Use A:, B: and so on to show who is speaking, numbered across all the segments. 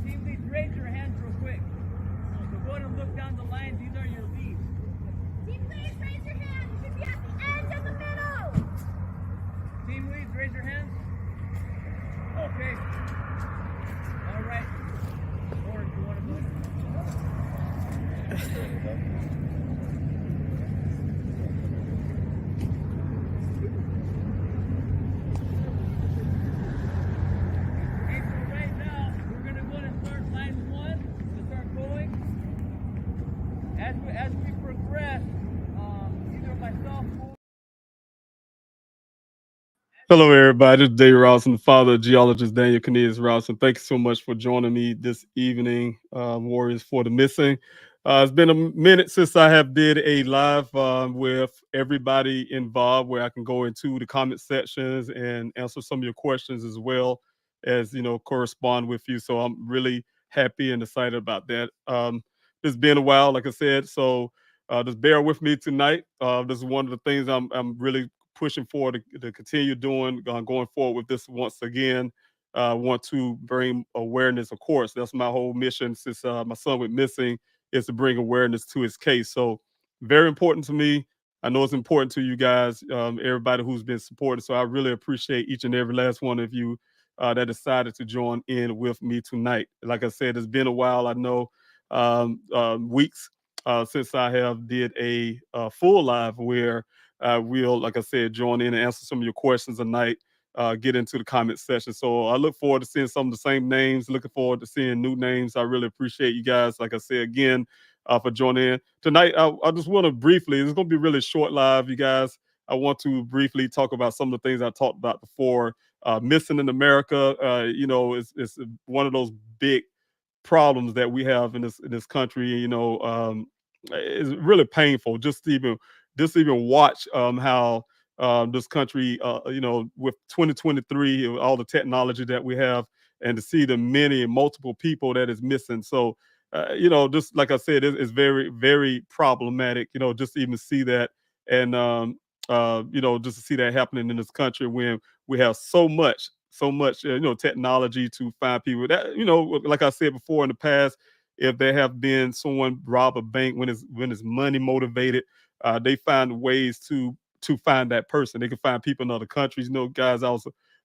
A: Team leads, raise your hands real quick. So go ahead and look down the line. These are your leads.
B: Team leads, raise your hands. You should be at the end of the middle.
A: Team leads, raise your hands. Okay. All right. Orange, you want to go? As we progress, either myself or... Hello, everybody. This is Dave Rawson, the father of geologist Daniel Cornelius Rawson. Thank you so much for joining me this evening, Warriors for the Missing. It's been a minute since I have did a live with everybody involved, where I can go into the comment sections and answer some of your questions, as well as, you know, correspond with you. So I'm really happy and excited about that. It's been a while, like I said, so just bear with me tonight. This is one of the things I'm really pushing forward to continue doing, going forward with this once again. Want to bring awareness, of course. That's my whole mission since my son went missing, is to bring awareness to his case. So very important to me. I know it's important to you guys, everybody who's been supporting. So I really appreciate each and every last one of you that decided to join in with me tonight. Like I said, it's been a while. I know weeks since I have did a full live where I will, like I said, join in and answer some of your questions tonight, get into the comment section. So I look forward to seeing some of the same names, looking forward to seeing new names. I really appreciate you guys, like I said, again, for joining in. Tonight, I just want to briefly, it's going to be really short live, you guys. I want to briefly talk about some of the things I talked about before. Missing in America, you know, it's one of those big problems that we have in this country. You know, it's really painful just to even watch how this country, you know, with 2023, with all the technology that we have, and to see the many and multiple people that is missing. So, you know, just like I said, it's very, very problematic. You know, just to even see that, and you know, just to see that happening in this country when we have so much, you know, technology to find people that, you know, like I said before in the past, if there have been someone rob a bank when it's money motivated, they find ways to find that person. They can find people in other countries. You know, guys, I'm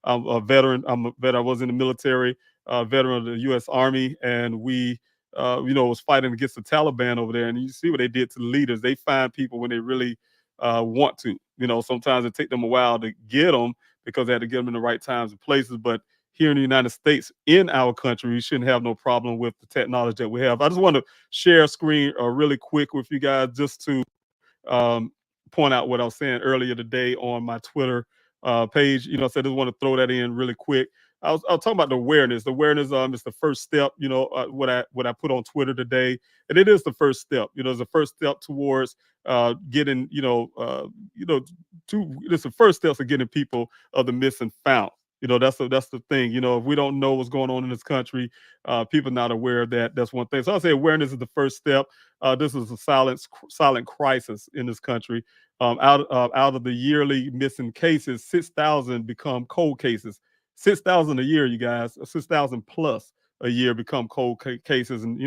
A: a veteran. I was in the military, veteran of the U.S. Army, and we, you know, was fighting against the Taliban over there. And you see what they did to the leaders. They find people when they really want to. You know, sometimes it take them a while to get them because they had to get them in the right times and places. But here in the United States, in our country, we shouldn't have no problem with the technology that we have. I just want to share a screen really quick with you guys, just to um, point out what I was saying earlier today on my Twitter page. You know, so I just want to throw that in really quick. I was talking about the awareness. The awareness is the first step. You know, what I put on Twitter today, and it is the first step. You know, it's the first step towards getting, it's the first steps of getting people of the missing found. That's the thing. If we don't know what's going on in this country, people not aware of that. That's one thing. So I say awareness is the first step. This is a silent crisis in this country. Out of the yearly missing cases, 6,000 become cold cases. 6,000 a year, you guys. 6,000 plus a year become cold cases. And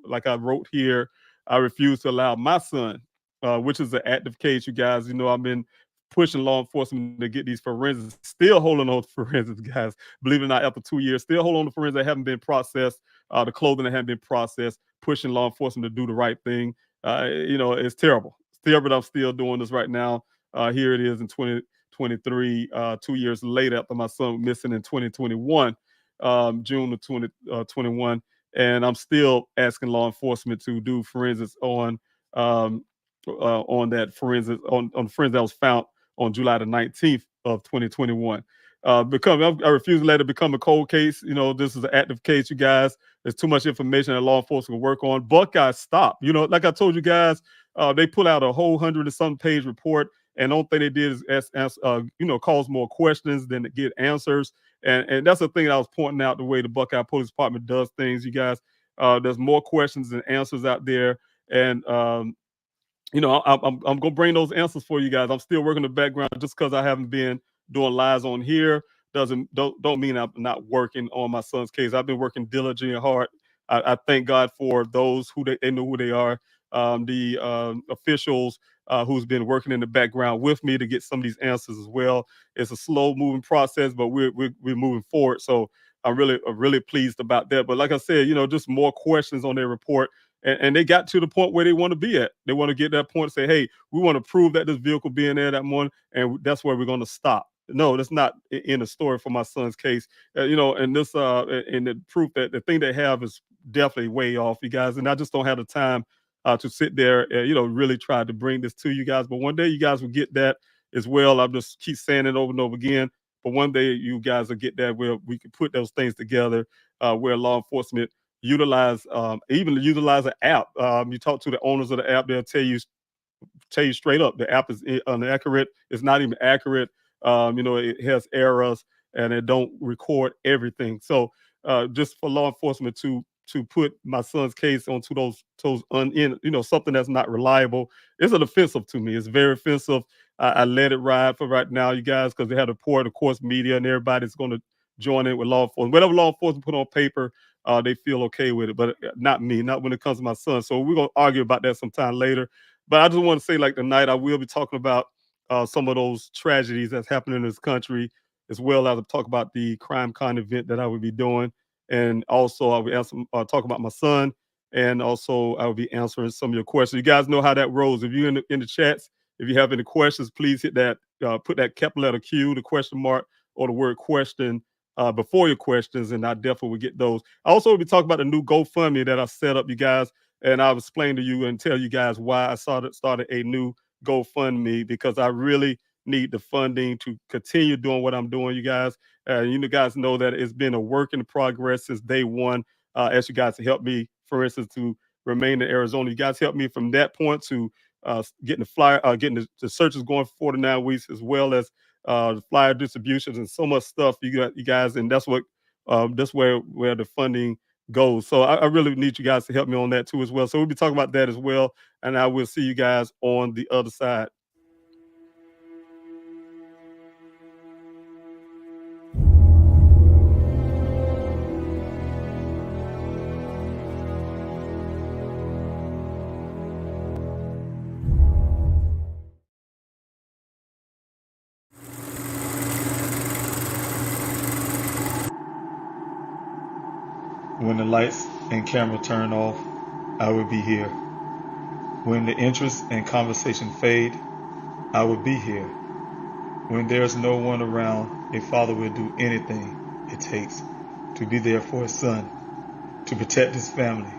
A: like I wrote here, I refuse to allow my son, which is an active case, you guys. I've been pushing law enforcement to get these forensics, still holding on to forensics, guys. Believe it or not, after 2 years, still holding on to forensics that haven't been processed, the clothing that haven't been processed, pushing law enforcement to do the right thing. It's terrible. It's terrible that I'm still doing this right now. Here it is in 2023, 2 years later after my son was missing in 2021, June of 2021. And I'm still asking law enforcement to do forensics on that forensics on forensics that was found on July the 19th of 2021. I refuse to let it become a cold case. This is an active case, you guys. There's too much information that law enforcement can work on. Buckeye, stop. Like I told you guys, they put out a whole 100 and some page report, and the only thing they did is cause more questions than to get answers. And that's the thing that I was pointing out, the way the Buckeye Police Department does things, you guys. There's more questions than answers out there. And I'm gonna bring those answers for you guys. I'm still working the background. Just because I haven't been doing lives on here don't mean I'm not working on my son's case. I've been working diligently and hard. I thank God for those who they know who they are. The officials who's been working in the background with me to get some of these answers as well. It's a slow moving process, but we're moving forward. So I'm really pleased about that. But like I said, just more questions on their report. And they got to the point where they want to be at. They want to get that point, say, hey, we want to prove that this vehicle being there that morning, and that's where we're going to stop. No, that's not in the story for my son's case. And this and the proof that the thing they have is definitely way off, you guys. And I just don't have the time to sit there and really try to bring this to you guys. But one day you guys will get that as well. I just keep saying it over and over again. But one day you guys will get that where we can put those things together, where law enforcement utilize an app. You talk to the owners of the app, they'll tell you straight up the app is inaccurate. It's not even accurate. It has errors and it don't record everything. So just for law enforcement to put my son's case onto those something that's not reliable, it's an offensive to me. It's very offensive. I let it ride for right now, you guys, because they had a report, of course, media and everybody's going to join in with law enforcement. Whatever law enforcement put on paper, they feel okay with it, but not me, not when it comes to my son. So we're going to argue about that sometime later. But I just want to say, like, tonight, I will be talking about some of those tragedies that's happening in this country, as well as talk about the Crime Con event that I will be doing. And also I will talk about my son, and also I will be answering some of your questions. You guys know how that rolls. If you're in the chats, if you have any questions, please hit that, put that capital letter Q, the question mark, or the word question before your questions, and I definitely will get those. I also will be talking about the new GoFundMe that I set up, you guys, and I'll explain to you and tell you guys why I started a new GoFundMe, because I really need the funding to continue doing what I'm doing, you guys. You guys know that it's been a work in progress since day one. Ask you guys to help me, for instance, to remain in Arizona. You guys help me from that point to getting the flyer, getting the searches going for 49 weeks, as well as the flyer distributions and so much stuff you guys, and that's where the funding goes. So I really need you guys to help me on that too as well. So we'll be talking about that as well, and I will see you guys on the other side. When the lights and camera turn off, I will be here. When the interest and conversation fade, I will be here. When there's no one around, a father will do anything it takes to be there for his son, to protect his family.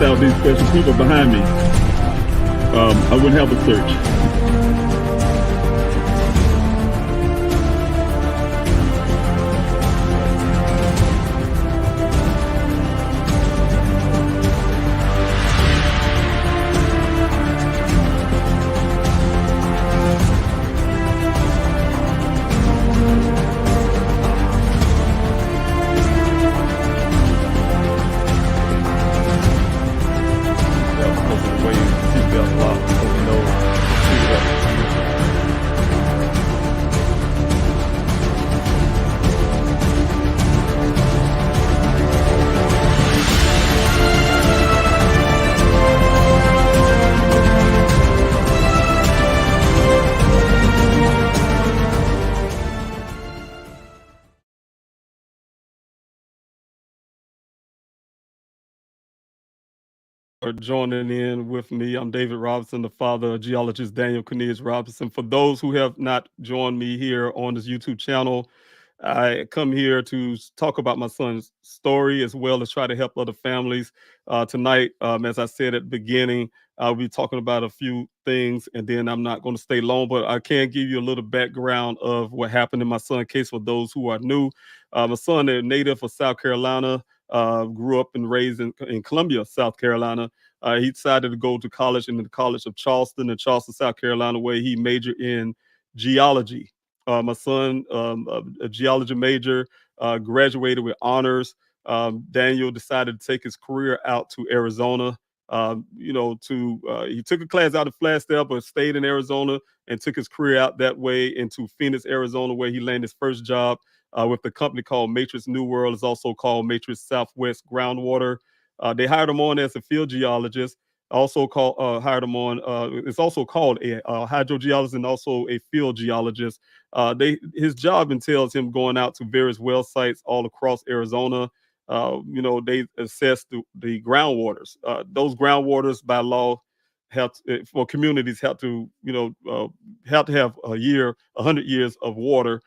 C: without these special people behind me, I wouldn't have a search.
A: Yeah, because of the way seatbelt locked, so we know seatbelt. For joining in with me. I'm David Robinson, the father of geologist Daniel Cornelius Robinson. For those who have not joined me here on this YouTube channel, I come here to talk about my son's story as well as try to help other families. Tonight, as I said at the beginning, I'll be talking about a few things and then I'm not going to stay long, but I can give you a little background of what happened in my son's case for those who are new. My son, a native of South Carolina, grew up and raised in Columbia, South Carolina. He decided to go to college in the College of Charleston in Charleston, South Carolina, where he majored in geology. My son, a geology major, graduated with honors. Daniel decided to take his career out to Arizona. He took a class out of Flagstaff, but stayed in Arizona and took his career out that way into Phoenix, Arizona, where he landed his first job with the company called Matrix New World. It's also called Matrix Southwest Groundwater. They hired him on as a field geologist. Also called hired him on. It's also called a hydrogeologist and also a field geologist. His job entails him going out to various well sites all across Arizona. They assess the groundwaters. Those groundwaters by law for communities have to have 100 years of water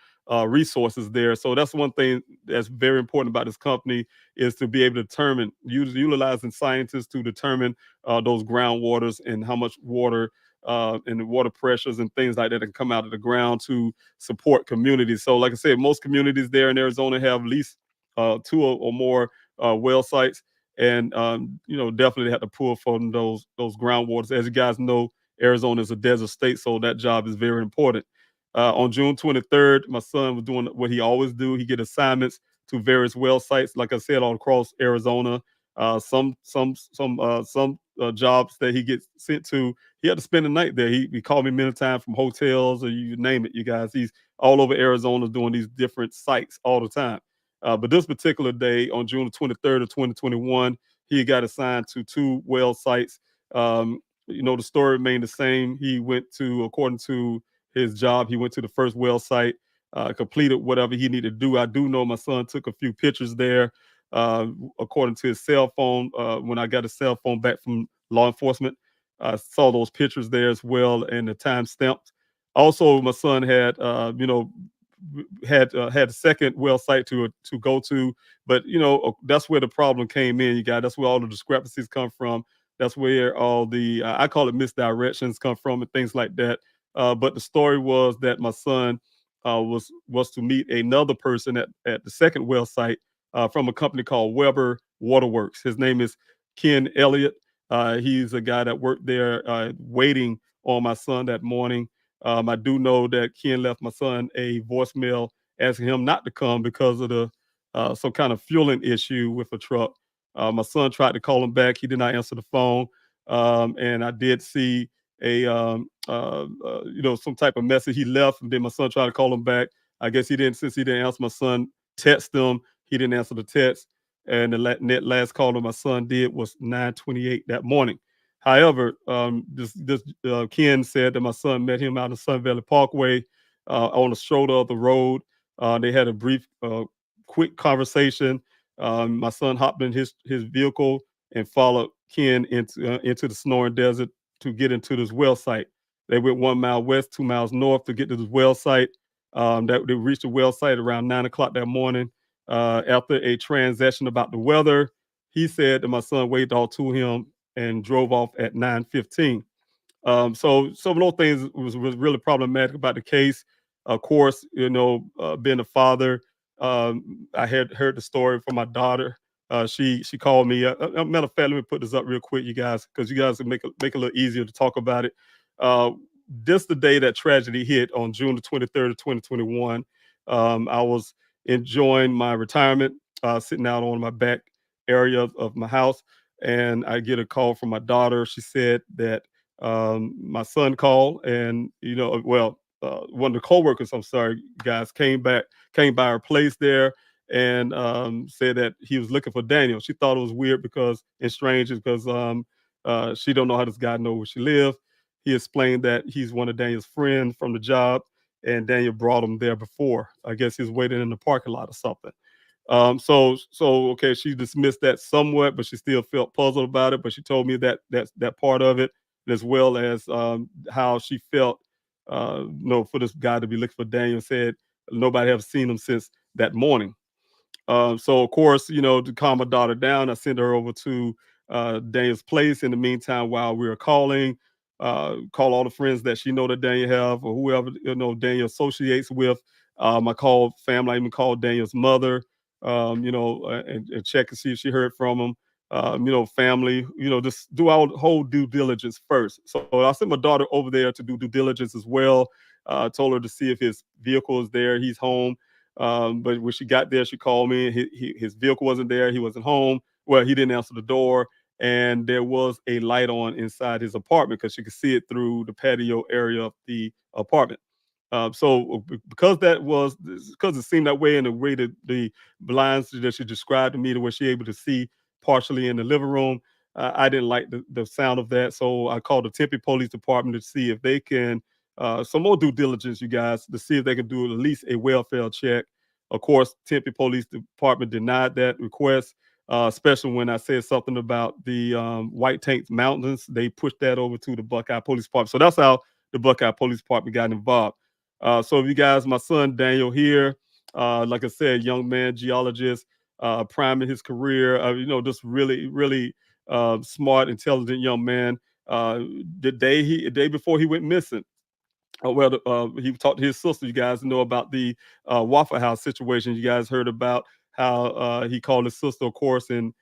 A: resources there. So that's one thing that's very important about this company is to be able to determine, utilizing scientists to determine those groundwaters and how much water and the water pressures and things like that can come out of the ground to support communities. So, like I said, most communities there in Arizona have at least two or more well sites, and definitely have to pull from those groundwaters. As you guys know, Arizona is a desert state, so that job is very important. On June 23rd, my son was doing what he always do. He get assignments to various well sites, like I said, all across Arizona. Some jobs that he gets sent to, he had to spend the night there. He called me many times from hotels or you name it, you guys. He's all over Arizona doing these different sites all the time. But this particular day, on June 23rd of 2021, he got assigned to two well sites. The story remained the same. He went to, according to his job, he went to the first well site, completed whatever he needed to do. I do know my son took a few pictures there, uh, according to his cell phone. When I got his cell phone back from law enforcement, I saw those pictures there as well and the time stamped. Also, my son had a second well site to go to, but that's where the problem came in. You guys, that's where all the discrepancies come from. That's where all the I call it misdirections come from and things like that. But the story was that my son was to meet another person at the second well site from a company called Weber Waterworks. His name is Ken Elliott. He's a guy that worked there waiting on my son that morning. I do know that Ken left my son a voicemail asking him not to come because of the some kind of fueling issue with a truck. My son tried to call him back. He did not answer the phone. And I did see some type of message he left, and then my son tried to call him back. I guess since he didn't answer my son, text him. He didn't answer the text, and net last call that my son did was 9:28 that morning. However, this Ken said that my son met him out in Sun Valley Parkway on the shoulder of the road. They had a brief, quick conversation. My son hopped in his vehicle and followed Ken into the Sonoran Desert to get into this well site. They went 1 mile west, 2 miles north to get to this well site. That they reached the well site around 9 o'clock that morning. After a transaction about the weather, He said that my son waved off to him and drove off at 9:15. So some of those things was really problematic about the case. Of course, being a father, I had heard the story from my daughter. She called me. Matter of fact, let me put this up real quick, you guys, because you guys can make it a little easier to talk about it. Uh, this the day that tragedy hit on June the 23rd of 2021. I was enjoying my retirement, sitting out on my back area of my house, and I get a call from my daughter. She said that my son called, and one of the coworkers, I'm sorry, guys, came by her place there, and said that he was looking for Daniel. She thought it was weird and strange because she don't know how this guy know where she lived. He explained that he's one of Daniel's friends from the job, and Daniel brought him there before. I guess he was waiting in the parking lot or something. So okay, she dismissed that somewhat, but she still felt puzzled about it. But she told me that part of it, as well as how she felt, for this guy to be looking for Daniel. Said nobody have seen him since that morning. So of course, to calm my daughter down, I sent her over to Daniel's place. In the meantime, while we were calling, call all the friends that she know that Daniel have, or whoever Daniel associates with. I called family. I even called Daniel's mother, and check and see if she heard from him. Family, just do our whole due diligence first. So I sent my daughter over there to do due diligence as well. Told her to see if his vehicle is there. He's home. But when she got there, she called me. His vehicle wasn't there. He wasn't home. Well, he didn't answer the door, and there was a light on inside his apartment because she could see it through the patio area of the apartment. Because it seemed that way, and the way that the blinds that she described to me, the way she able to see partially in the living room, I didn't like the sound of that. So I called the Tempe Police Department to see if they can some more due diligence, you guys, to see if they can do at least a welfare check. Of course, Tempe Police Department denied that request, especially when I said something about the White Tank Mountains. They pushed that over to the Buckeye Police Department. So that's how the Buckeye Police Department got involved. So if you guys, my son Daniel here, like I said, young man, geologist, priming his career, just really, really smart, intelligent young man. The day before he went missing, he talked to his sister. You guys know about the Waffle House situation. You guys heard about how he called his sister, of course, and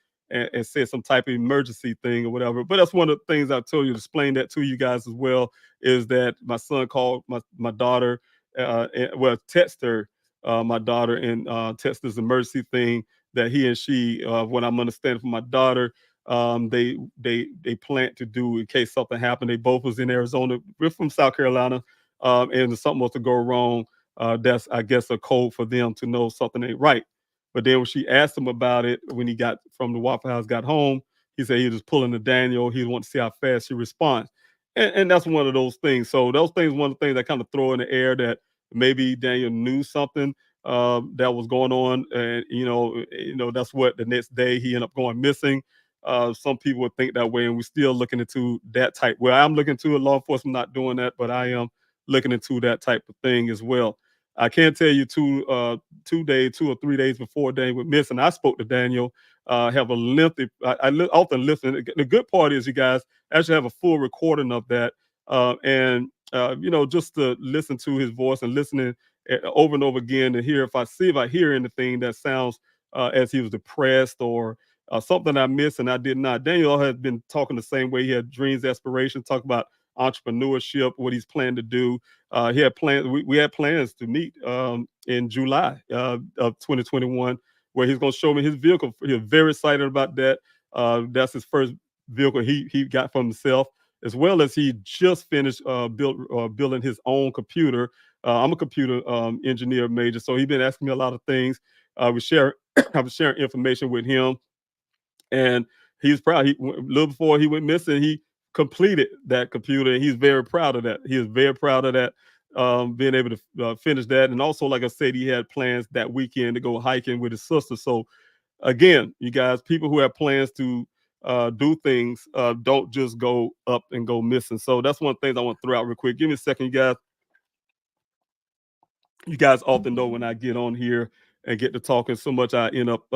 A: said some type of emergency thing or whatever. But that's one of the things I told you to explain that to you guys as well. Is that my son called my daughter, text her, my daughter, and text this emergency thing that he and she, what I'm understanding from my daughter, they plan to do in case something happened. They both was in Arizona. We're from South Carolina, and if something was to go wrong, that's, I guess, a code for them to know something ain't right. But then when she asked him about it, when he got from the Waffle House, got home, he said he was pulling the Daniel. He wanted to see how fast she responds, and that's one of those things. So those things, one of the things that kind of throw in the air that maybe Daniel knew something that was going on, and that's what the next day he ended up going missing. Some people would think that way, and we're still looking into that type. Well, I'm looking into it. Law enforcement not doing that, but I am looking into that type of thing as well. I can't tell you 2 or 3 days before Daniel went missing, I spoke to Daniel. Have a lengthy. Often listen. The good part is, you guys, I actually have a full recording of that, and just to listen to his voice and listening over and over again to hear if I hear anything that sounds as he was depressed or something I missed and I did not. Daniel has been talking the same way. He had dreams, aspirations, talk about entrepreneurship, what he's planned to do. He had plans. We had plans to meet in July of 2021, where he's going to show me his vehicle. He was very excited about that. That's his first vehicle he got for himself, as well as he just finished building his own computer. I'm a computer engineer major, so he's been asking me a lot of things. We share I was sharing information with him, and he's proud. A little before he went missing, he completed that computer, and he's very proud of that. He is very proud of that, being able to finish that. And also, like I said, he had plans that weekend to go hiking with his sister. So again, you guys, people who have plans to do things, don't just go up and go missing. So that's one thing I want to throw out real quick. Give me a second, you guys. You guys often know when I get on here and get to talking so much, I end up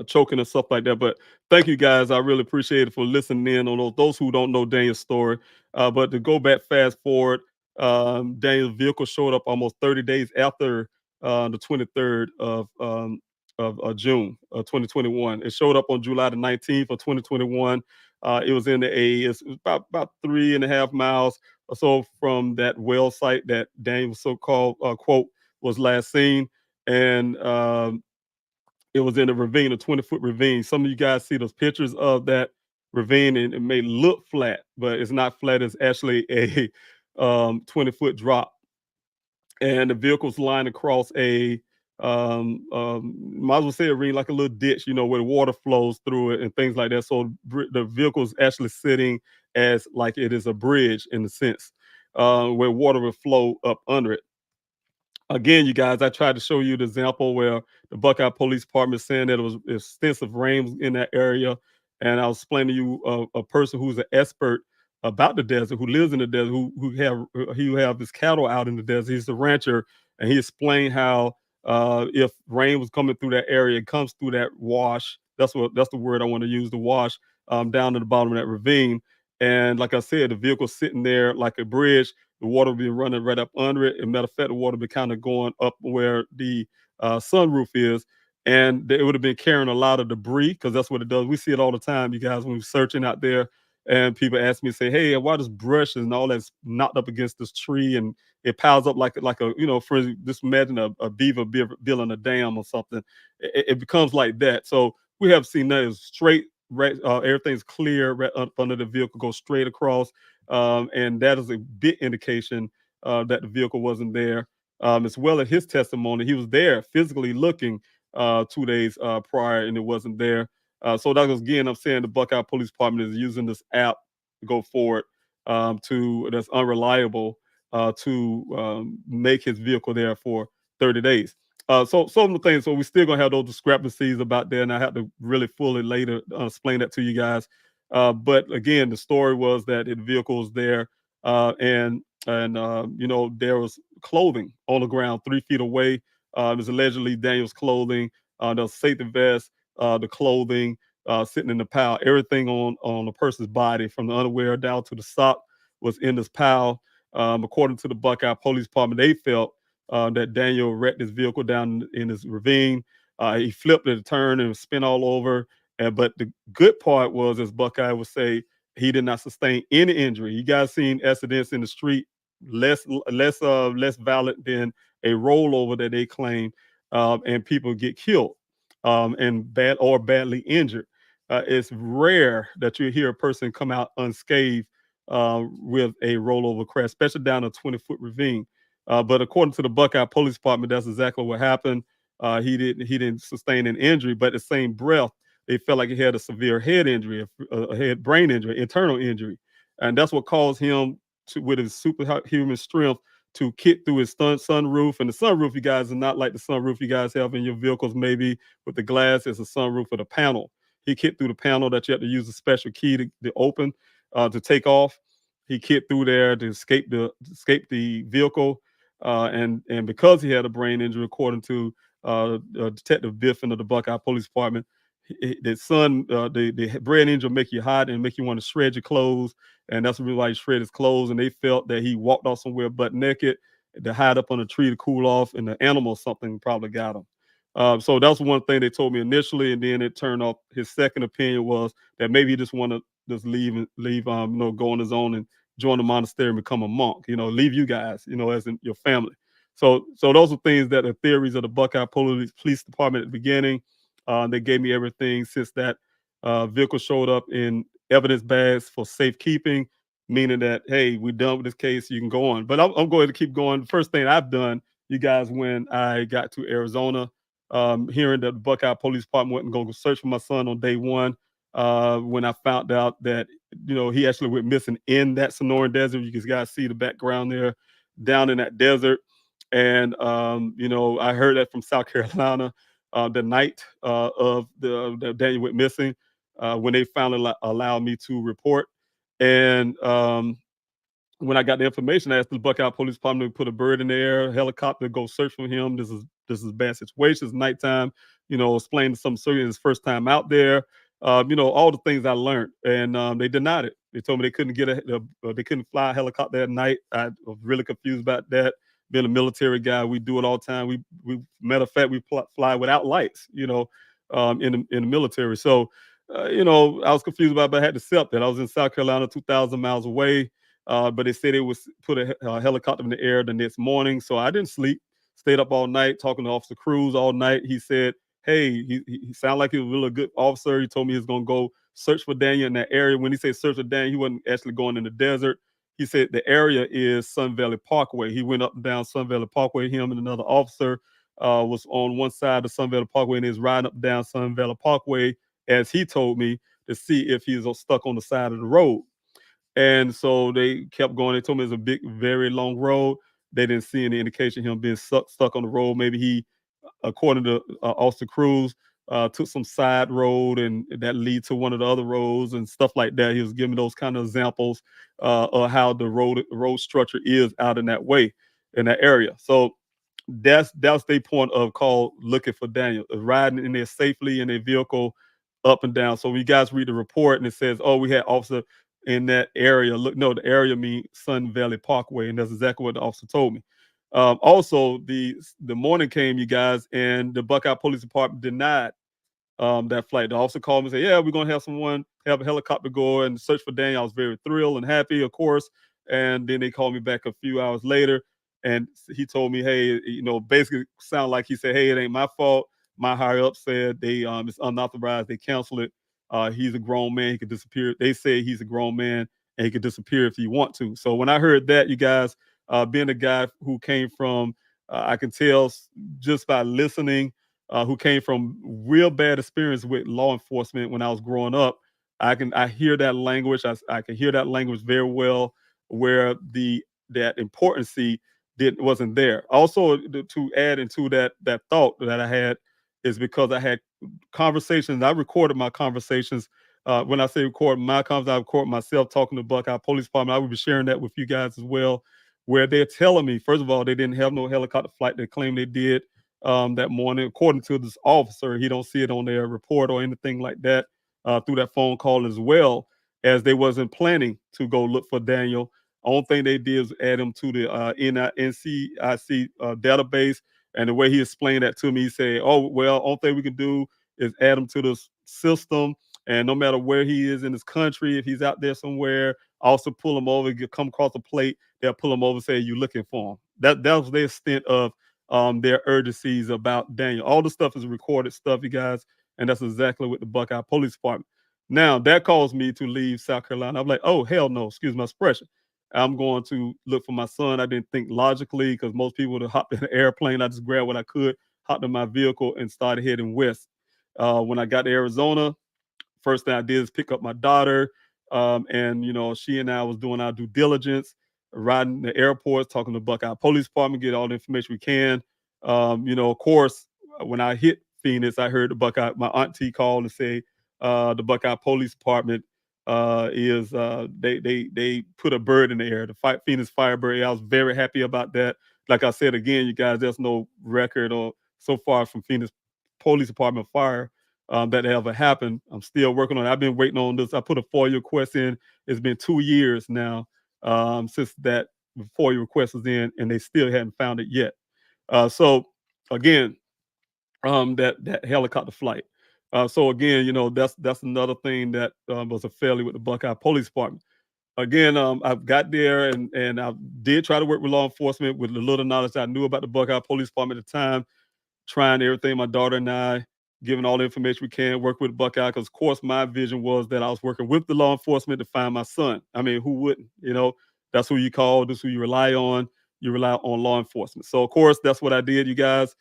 A: choking and stuff like that. But thank you guys. I really appreciate it for listening in on those who don't know Daniel's story. But to go back fast forward, Daniel's vehicle showed up almost 30 days after the 23rd of June of 2021. It showed up on July the 19th of 2021. It was in the it's about 3.5 miles or so from that well site that Daniel's so-called quote was last seen. And it was in a ravine, a 20-foot ravine. Some of you guys see those pictures of that ravine, and it may look flat, but it's not flat. It's actually a 20-foot drop, and the vehicle's lying across a might as well say a ravine, like a little ditch, where the water flows through it and things like that. So the vehicle's actually sitting as like it is a bridge in a sense, where water will flow up under it. Again, you guys, I tried to show you the example where the Buckeye Police Department saying that it was extensive rain in that area, and I was explaining to you a person who's an expert about the desert, who lives in the desert, who have his cattle out in the desert. He's a rancher, and he explained how if rain was coming through that area, it comes through that wash. That's the word I want to use, the wash, down to the bottom of that ravine. And like I said, the vehicle's sitting there like a bridge. The water will be running right up under it. And matter of fact, the water will be kind of going up where the sunroof is. And it would have been carrying a lot of debris, because that's what it does. We see it all the time, you guys, when we're searching out there. And people ask me, say, hey, why does brush and all that's knocked up against this tree, and it piles up like a, for instance, just imagine a beaver building a dam or something. It becomes like that. So we have seen that as straight, right, everything's clear right up under the vehicle, goes straight across, and that is a big indication that the vehicle wasn't there. As well as his testimony, he was there physically looking 2 days prior, and it wasn't there. So that was, again, I'm saying the Buckeye Police Department is using this app to go forward, that's unreliable, to make his vehicle there for 30 days. So some of the things, so we're still gonna have those discrepancies about there, and I have to really fully later explain that to you guys. But again, the story was that the vehicle was there, and there was clothing on the ground 3 feet away. It was allegedly Daniel's clothing. There was safety vest, the clothing sitting in the pile. Everything on the person's body, from the underwear down to the sock, was in this pile. According to the Buckeye Police Department, they felt that Daniel wrecked his vehicle down in this ravine. He flipped it, turned, and spin all over. But the good part was, as Buckeye would say, he did not sustain any injury. You guys seen accidents in the street less violent than a rollover that they claim, and people get killed, and badly injured. It's rare that you hear a person come out unscathed with a rollover crash, especially down a 20-foot ravine. But according to the Buckeye Police Department, that's exactly what happened. He didn't sustain an injury, but the same breath, they felt like he had a severe head injury, a head brain injury, internal injury, and that's what caused him to, with his superhuman strength, to kick through his sunroof. And the sunroof, you guys, is not like the sunroof you guys have in your vehicles, maybe with the glass. It's a sunroof with a panel. He kicked through the panel that you have to use a special key to open, to take off. He kicked through there to escape the vehicle, and because he had a brain injury, according to Detective Biffin of the Buckeye Police Department, the brain injury make you hot and make you want to shred your clothes, and that's the reason why he shred his clothes. And they felt that he walked off somewhere butt naked to hide up on a tree to cool off, and the animal or something probably got him. So that's one thing they told me initially, and then it turned off. His second opinion was that maybe he just want to just leave, go on his own and join the monastery and become a monk. Leave you guys, as in your family. So those are things that are theories of the Buckeye Police Department at the beginning. They gave me everything since that vehicle showed up in evidence bags for safekeeping, meaning that, hey, we're done with this case. You can go on. But I'm going to keep going. The first thing I've done, you guys, when I got to Arizona, hearing that the Buckeye Police Department went and go search for my son on day one, when I found out that, he actually went missing in that Sonoran Desert. You guys see the background there, down in that desert. And, I heard that from South Carolina the night of the Daniel went missing, when they finally allowed me to report. And when I got the information, I asked the Buckeye Police Department to put a bird in the air, a helicopter, go search for him. This is a bad situation. It's nighttime. explaining some certain his first time out there. All the things I learned, and they denied it. They told me they couldn't they couldn't fly a helicopter at night. I was really confused about that. Being a military guy, we do it all the time. We matter of fact, we fly without lights. In the military. So, I was confused about it, but I had to accept that. I was in South Carolina, 2,000 miles away, but they said they would put a helicopter in the air the next morning. So I didn't sleep. Stayed up all night talking to Officer Cruz all night. He said, "Hey, he sounded like he was a really good officer. He told me he was gonna go search for Daniel in that area. When he said search for Daniel, he wasn't actually going in the desert. He said the area is Sun Valley Parkway. He went up and down Sun Valley Parkway. Him and another officer was on one side of Sun Valley Parkway and is riding up and down Sun Valley Parkway, as he told me, to see if he's stuck on the side of the road. And so they kept going. They told me it's a big, very long road. They didn't see any indication of him being stuck on the road. Maybe he, according to Officer Cruz, took some side road and that lead to one of the other roads and stuff like that. He was giving those kind of examples of how the road structure is out in that way, in that area. So that's their point of call looking for Daniel, riding in there safely in their vehicle up and down. So when you guys read the report and it says, "Oh, we had officer in that area," look, no, the area means Sun Valley Parkway, and that's exactly what the officer told me. Also, the morning came, you guys, and the Buckeye Police Department denied that flight. The officer called me and said, "Yeah, we're gonna have someone have a helicopter go and search for Daniel." I was very thrilled and happy, of course. And then they called me back a few hours later, and he told me, "Hey, basically sound like he said, 'Hey, it ain't my fault. My higher up said it's unauthorized. They canceled it. He's a grown man. He could disappear. They say he's a grown man and he could disappear if he want to." So when I heard that, you guys, being a guy who came from, I can tell just by listening, who came from real bad experience with law enforcement when I was growing up. I hear that language. I can hear that language very well, where that importancy wasn't there. Also, to add into that thought that I had is because I had conversations. I recorded my conversations. When I say record my conversations, I record myself talking to Buckeye Police Department. I will be sharing that with you guys as well, where they're telling me, first of all, they didn't have no helicopter flight. They claim they did that morning. According to this officer, he don't see it on their report or anything like that through that phone call, as well as they wasn't planning to go look for Daniel. Only thing they did is add him to the NCIC database. And the way he explained that to me, he said, "Oh, well, only thing we can do is add him to the system. And no matter where he is in this country, if he's out there somewhere, also pull him over, come across the plate, they'll pull him over and say, 'You looking for him?'" That was the extent of their urgencies about Daniel. All the stuff is recorded stuff, you guys, and that's exactly what the Buckeye Police Department. Now that caused me to leave South Carolina. I'm like, "Oh, hell no!" Excuse my expression. I'm going to look for my son. I didn't think logically, because most people would have hopped in an airplane. I just grabbed what I could, hopped in my vehicle, and started heading west. When I got to Arizona, first thing I did is pick up my daughter, and she and I was doing our due diligence, riding the airports, talking to Buckeye Police Department, get all the information we can. Of course, when I hit Phoenix, I heard my auntie call and say the Buckeye Police Department is they put a bird in the air, the Phoenix Firebird. I was very happy about that. Like I said again, you guys, there's no record or so far from Phoenix Police Department fire that ever happened. I'm still working on it. I've been waiting on this. I put a FOIA request in. It's been 2 years now since that FOIA request was in, and they still hadn't found it yet. So again, that helicopter flight. So again, that's another thing that was a failure with the Buckeye Police Department. Again, I've got there and I did try to work with law enforcement with the little knowledge I knew about the Buckeye Police Department at the time, trying everything. My daughter and I, giving all the information we can, work with Buckeye, because of course my vision was that I was working with the law enforcement to find my son. I mean, who wouldn't? That's who you call, that's who you rely on. You rely on law enforcement. So of course that's what I did, you guys.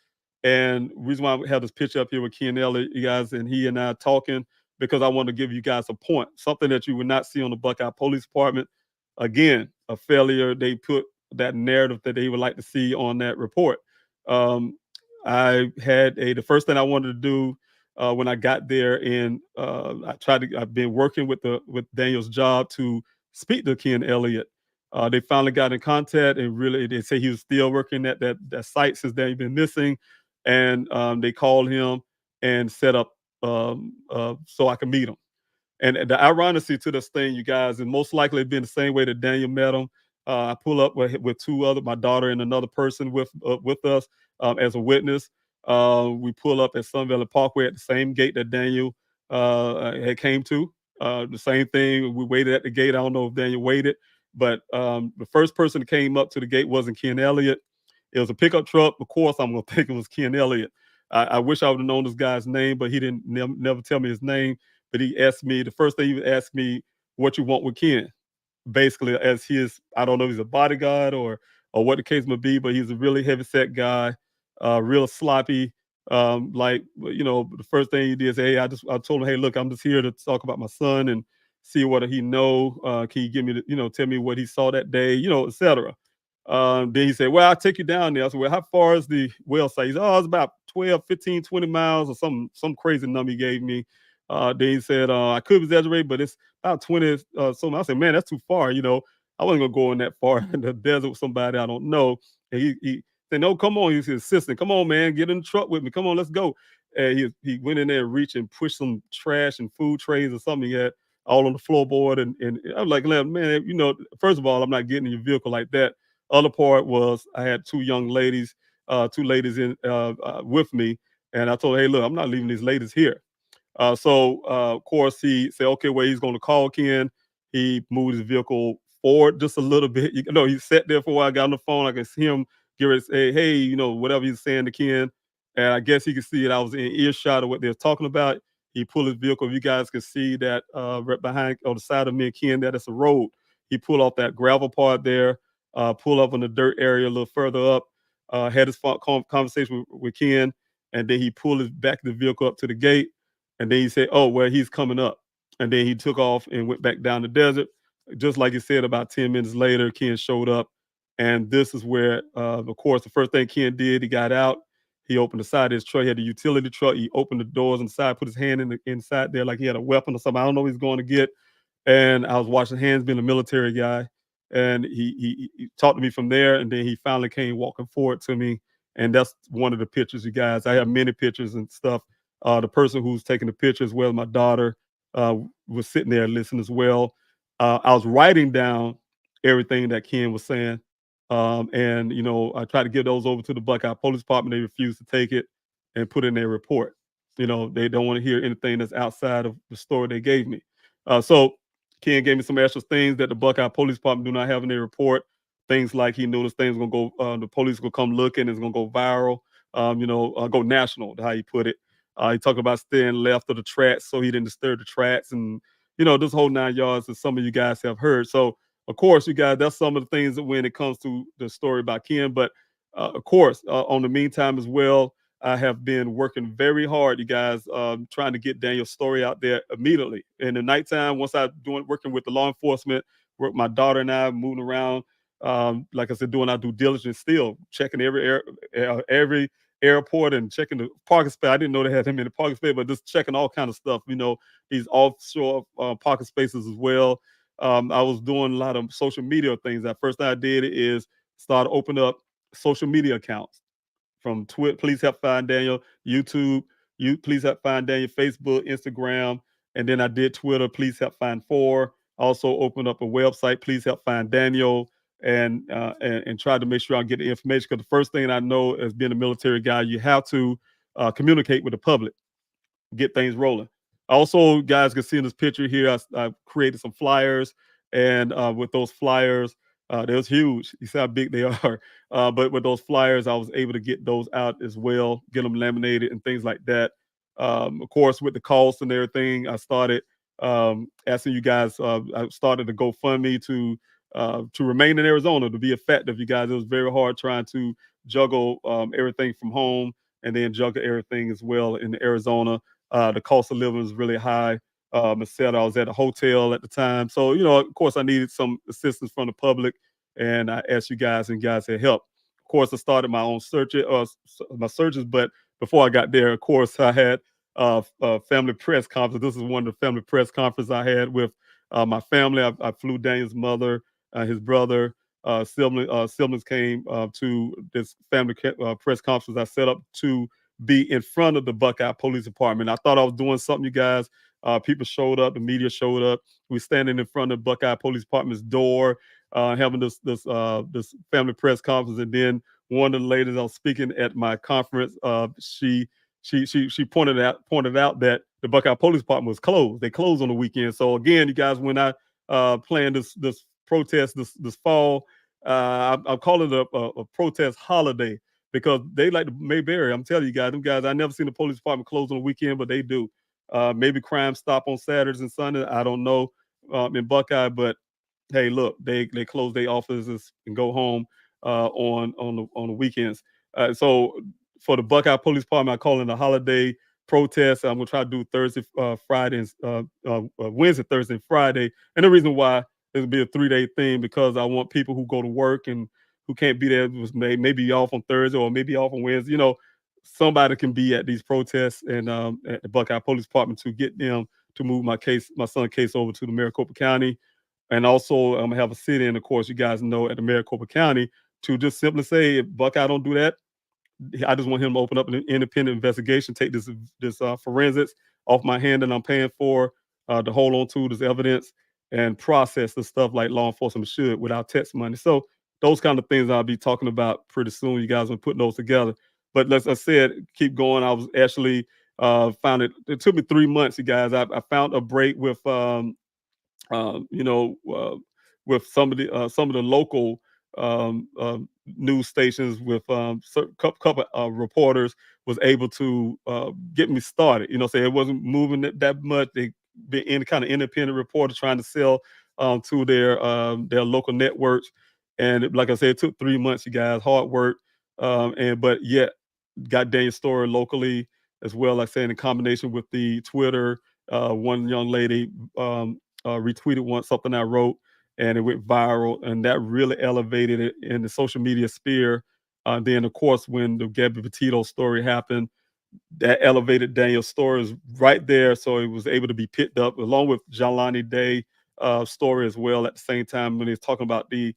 A: And the reason why I have this picture up here with Ken Elliott, you guys, and he and I talking, because I want to give you guys a point, something that you would not see on the Buckeye Police Department. Again, a failure. They put that narrative that they would like to see on that report. I had the first thing I wanted to do when I got there, and I've been working with Daniel's job to speak to Ken Elliott. They finally got in contact, and really they say he was still working at that site since they've been missing. And they called him, and set up so I can meet him. And the ironically to this thing, you guys, is most likely been the same way that Daniel met him. I pull up with two other, my daughter and another person with us as a witness. We pull up at Sun Valley Parkway at the same gate that Daniel had came to. The same thing. We waited at the gate. I don't know if Daniel waited, but the first person that came up to the gate wasn't Ken Elliott. It was a pickup truck. Of course, I'm gonna think it was Ken Elliott. I wish I would have known this guy's name, but he didn't never tell me his name. But he asked me, the first thing he asked me, what you want with Ken, basically, as his, I don't know if he's a bodyguard or what the case may be, but he's a really heavy set guy, real sloppy. Like, the first thing he did is, hey, I told him, hey, look, I'm just here to talk about my son and see what he know. Can you give me tell me what he saw that day, etc. Then he said, well, I'll take you down there. I said, well, how far is the well site? He said, oh, it's about 12, 15, 20 miles or some crazy number he gave me. Then he said, I could exaggerate, but it's about 20 something. I said, man, that's too far. I wasn't gonna go in that far in the desert with somebody I don't know. And he said, no, come on. He's his assistant. Come on, man, get in the truck with me. Come on, let's go. And he went in there and reached and pushed some trash and food trays or something he had all on the floorboard. And I was like, man, first of all, I'm not getting in your vehicle like that. Other part was I had two ladies in with me, and I told her, hey, look, I'm not leaving these ladies here. Of course, he said, okay, well, he's going to call Ken. He moved his vehicle forward just a little bit. He sat there for a while, got on the phone. I could see him get ready to say, hey, whatever he's saying to Ken. And I guess he could see it. I was in earshot of what they're talking about. He pulled his vehicle. If you guys could see that right behind on the side of me and Ken, that's a road. He pulled off that gravel part there, pulled up in the dirt area a little further up, had his conversation with Ken, and then he pulled his back of the vehicle up to the gate. And then he said, oh, well, he's coming up. And then he took off and went back down the desert. Just like he said, about 10 minutes later, Ken showed up. And this is where, of course, the first thing Ken did, he got out. He opened the side of his truck. He had a utility truck. He opened the doors inside, put his hand inside there like he had a weapon or something. I don't know what he's going to get. And I was watching hands, being a military guy. And he talked to me from there. And then he finally came walking forward to me. And that's one of the pictures, you guys. I have many pictures and stuff. The person who's taking the picture as well, my daughter, was sitting there listening as well. I was writing down everything that Ken was saying. And I tried to give those over to the Buckeye Police Department. They refused to take it and put in their report. They don't want to hear anything that's outside of the story they gave me. So Ken gave me some extra things that the Buckeye Police Department do not have in their report. Things like he noticed things gonna go, the police will come looking, it's gonna go viral, go national, how he put it. He talked about staying left of the tracks so he didn't disturb the tracks, and this whole 9 yards that some of you guys have heard. So of course, you guys, that's some of the things that when it comes to the story about Ken. But of course, on the meantime as well, I have been working very hard, you guys, trying to get Daniel's story out there immediately. In the nighttime, once I working with the law enforcement, work my daughter and I moving around, like I said, doing our due diligence, still checking every airport and checking the parking space. I didn't know they had him in the parking space, but just checking all kind of stuff. These offshore parking spaces as well. I was doing a lot of social media things. That first thing I did is start opening up social media accounts from Twitter, Please Help Find Daniel, YouTube, Please Help Find Daniel, Facebook, Instagram, and then I did Twitter, Please Help Find Four. Also opened up a website, Please Help Find Daniel, and tried to make sure I get the information. Because the first thing I know, as being a military guy, you have to communicate with the public, get things rolling. Also, guys can see in this picture here, I created some flyers, and with those flyers, they was huge. You see how big they are. But with those flyers, I was able to get those out as well, get them laminated and things like that. Of course, with the cost and everything, I started asking you guys. I started to GoFundMe to remain in Arizona, to be effective. You guys, it was very hard trying to juggle everything from home and then juggle everything as well in Arizona. The cost of living was really high. I said I was at a hotel at the time. So, of course, I needed some assistance from the public, and I asked you guys, and guys had help. Of course, I started my own my searches, but before I got there, of course, I had a family press conference. This is one of the family press conferences I had with my family. I flew Daniel's mother, his brother, siblings came to this family press conference. I set up 2 be in front of the Buckeye Police Department. I thought I was doing something, you guys. People showed up, the media showed up. We standing in front of Buckeye Police Department's door, having this family press conference, and then one of the ladies I was speaking at my conference, she pointed out that the Buckeye Police Department was closed. They closed on the weekend. So again, you guys, when I planned this protest this fall, I'm calling it a protest holiday because they like the Mayberry. I'm telling you guys, them guys, I never seen the police department close on the weekend, but they do. Maybe crime stop on Saturdays and Sundays. I don't know in Buckeye, but hey, look, they close their offices and go home on the weekends. So for the Buckeye Police Department, I call it a holiday protest. I'm gonna try to do Thursday, Friday, and Wednesday, Thursday, and Friday. And the reason why it'll be a 3-day thing because I want people who go to work and who can't be there was maybe off on Thursday or maybe off on Wednesday. Somebody can be at these protests and at the Buckeye Police Department to get them to move my son's case over to the Maricopa County. And also, I'm gonna have a sit-in, of course, you guys know, at the Maricopa County to just simply say, if Buckeye don't do that, I just want him to open up an independent investigation, take this forensics off my hand that I'm paying for, to hold on to this evidence and process the stuff like law enforcement should without tax money. So those kind of things I'll be talking about pretty soon. You guys will put those together. But as I said, keep going. I was actually found it took me 3 months, you guys. I found a break with um, you know, uh, with some of the local news stations with couple reporters was able to get me started. Say it wasn't moving that much. They been in kind of independent reporter trying to sell to their local networks, and like I said, it took 3 months. You guys, hard work, and but yet got Daniel's story locally as well. Like I said, in combination with the Twitter, one young lady retweeted something I wrote, and it went viral, and that really elevated it in the social media sphere. Then, of course, when the Gabby Petito story happened, that elevated Daniel's stories right there, so it was able to be picked up along with Jelani Day story as well. At the same time, when he's talking about the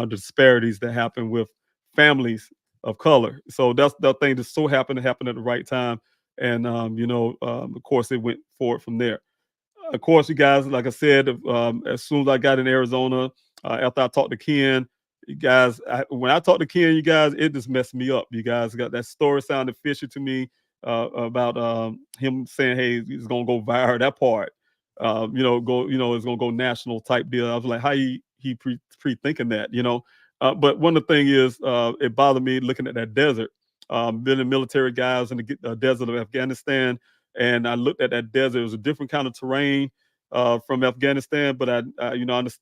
A: disparities that happen with families of color, so that's that thing just so happened to happen at the right time, and of course, it went forward from there. Of course, you guys, like I said, as soon as I got in Arizona, after I talked to Ken, you guys, when I talked to Ken, you guys, it just messed me up. You guys got that story sounded fishy to me about him saying, "Hey, it's gonna go viral." That part, it's gonna go national type deal. I was like, how he pre thinking that, But one of the thing is, it bothered me looking at that desert. Being a military guys in the desert of Afghanistan, and I looked at that desert. It was a different kind of terrain from Afghanistan, but I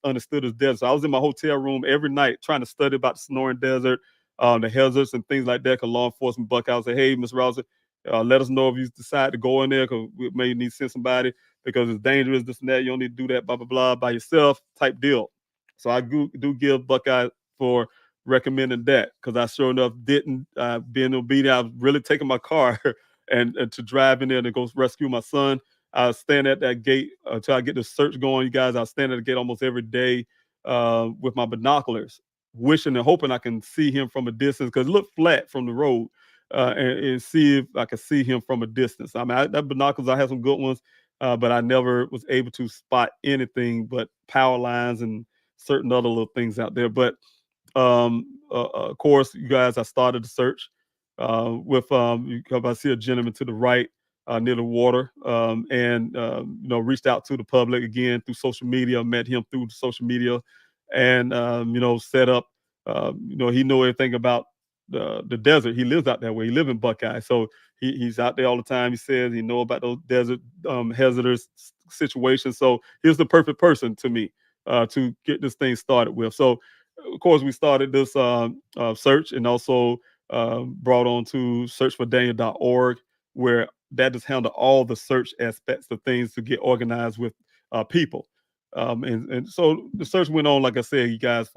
A: understood as desert. So I was in my hotel room every night trying to study about the Sonoran Desert, the hazards and things like that. Cause law enforcement Buckeye say, "Hey, Mr. Rouser, let us know if you decide to go in there, because we may need to send somebody because it's dangerous. This and that. You don't need to do that. Blah blah blah by yourself." Type deal. So I do give Buckeye for recommending that, because I sure enough didn't being obedient. I was really taking my car and to drive in there to go rescue my son. I was standing at that gate until I get the search going. You guys, I stand at the gate almost every day with my binoculars, wishing and hoping I can see him from a distance, because it looked flat from the road, and see if I can see him from a distance. I mean, that binoculars, I had some good ones, but I never was able to spot anything but power lines and certain other little things out there. But of course, you guys, I started the search with I see a gentleman to the right near the water, and reached out to the public again through social media. Met him through social media, and set up. He know everything about the desert. He lives out that way. He lives in Buckeye, so he's out there all the time. He says he know about those desert hazardous situations. So he's the perfect person to me to get this thing started with. So of course, we started this search, and also brought on to searchfordaniel.org, where that just handle all the search aspects of things to get organized with people. And so the search went on, like I said, you guys,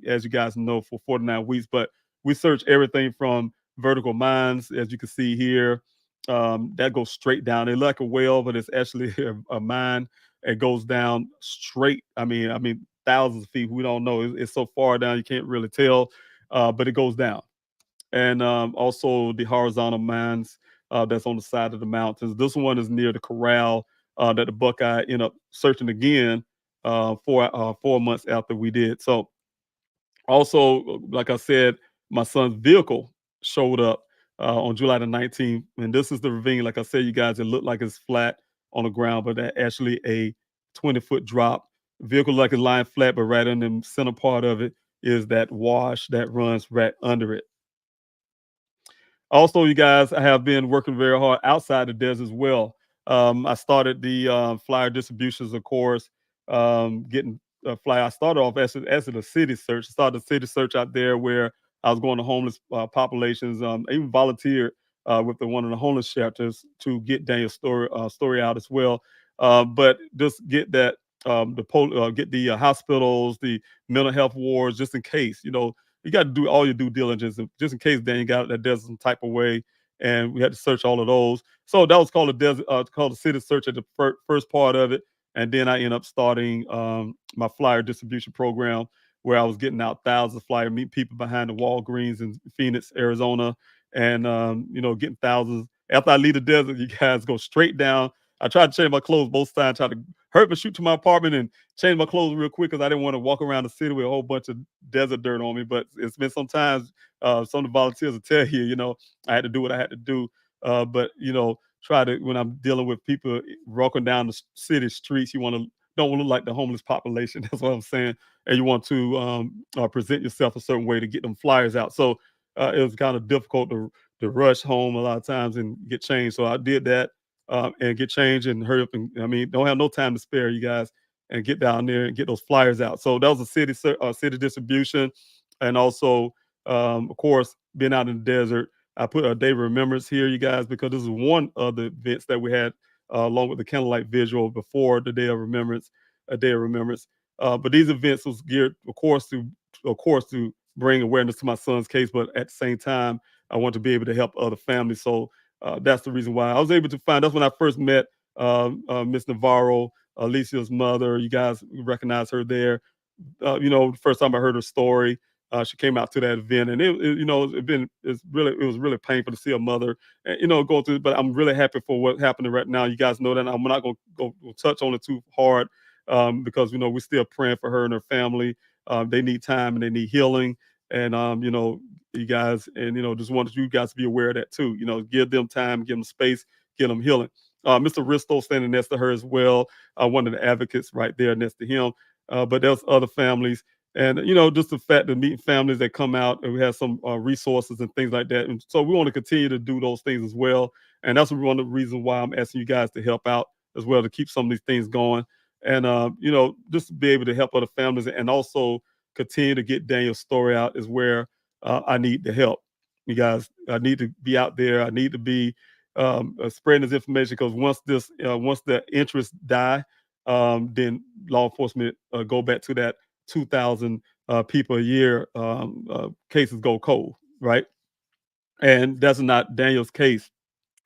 A: as you guys know, for 49 weeks. But we search everything from vertical mines, as you can see here. That goes straight down. It's like a well, but it's actually a mine. It goes down straight. I mean, thousands of feet. We don't know. It's so far down you can't really tell, but it goes down. And also the horizontal mines. that's on the side of the mountains. This one is near the corral that the Buckeye end up searching again 4 months after we did. So also, like I said, my son's vehicle showed up on July the 19th, and this is the ravine. Like I said, you guys, it looked like it's flat on the ground, but that actually a 20-foot drop. Vehicle like it's lying flat, but right in the center part of it is that wash that runs right under it. Also, you guys, I have been working very hard outside the desert as well. I started the flyer distributions, of course, getting a flyer. I started off as a city search. I started a city search out there where I was going to homeless populations. I even volunteered with one of the homeless shelters to get Daniel's story out as well. But just get that get the hospitals, the mental health wards, just in case, you got to do all your due diligence just in case Daniel got out that desert some type of way, and we had to search all of those. So that was called a desert, called a city search at the first part of it, and then I ended up starting my flyer distribution program where I was getting out thousands of flyers, meet people behind the Walgreens in Phoenix, Arizona, and getting thousands. After I leave the desert, you guys go straight down. I tried to change my clothes both times, tried to hurry up and shoot to my apartment and change my clothes real quick because I didn't want to walk around the city with a whole bunch of desert dirt on me. But it's been sometimes some of the volunteers will tell you, I had to do what I had to do. But try to when I'm dealing with people walking down the city streets, you don't want to look like the homeless population. That's what I'm saying, and you want to present yourself a certain way to get them flyers out. So it was kind of difficult to rush home a lot of times and get changed. So I did that and get changed and hurry up. And I mean, don't have no time to spare, you guys, and get down there and get those flyers out. So that was a city distribution, and also, of course, being out in the desert. I put a day of remembrance here, you guys, because this is one of the events that we had along with the candlelight visual before the day of remembrance, a day of remembrance. But these events was geared, of course, to bring awareness to my son's case, but at the same time, I want to be able to help other families. So that's the reason why I was able to find. That's when I first met Miss Navarro, Alicia's mother. You guys recognize her there. The first time I heard her story, she came out to that event, and it was really painful to see her mother, and going through. But I'm really happy for what's happening right now. You guys know that I'm not going to go touch on it too hard because we're still praying for her and her family. They need time and they need healing, and you guys, and just wanted you guys to be aware of that too. Give them time, give them space, give them healing. Mr. Risto standing next to her as well, one of the advocates right there next to him. But there's other families, and just the fact of meeting families that come out, and we have some resources and things like that. And so we want to continue to do those things as well. And that's one of the reasons why I'm asking you guys to help out as well, to keep some of these things going, and just to be able to help other families, and also continue to get Daniel's story out is where I need the help. You guys, I need to be out there. I need to be spreading this information, because once the interests die, then law enforcement go back to that 2,000 people a year cases go cold, right? And that's not Daniel's case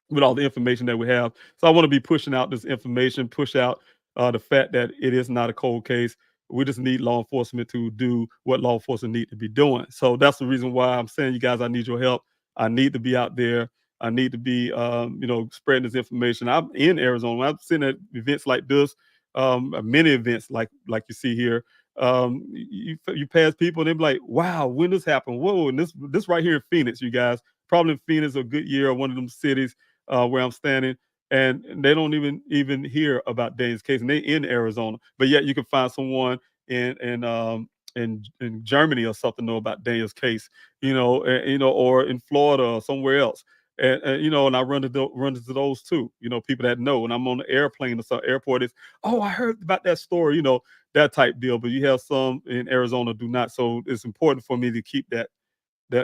A: with all the information that we have. So I want to be pushing out this information, push out the fact that it is not a cold case. We just need law enforcement to do what law enforcement need to be doing. So that's the reason why I'm saying, you guys, I need your help. I need to be out there. I need to be, spreading this information. I'm in Arizona. When I'm sitting at events like this, many events like you see here. You pass people and they be like, "Wow, when this happened? Whoa!" And this right here in Phoenix, you guys, probably in Phoenix or Goodyear, or one of them cities where I'm standing, and they don't even hear about Dane's case, and they in Arizona, but yet you can find someone in Germany or something know about Daniel's case, or in Florida or somewhere else. And I run into those too. People that know. And I'm on the airplane or some airport is, oh, I heard about that story. That type deal. But you have some in Arizona do not. So it's important for me to keep that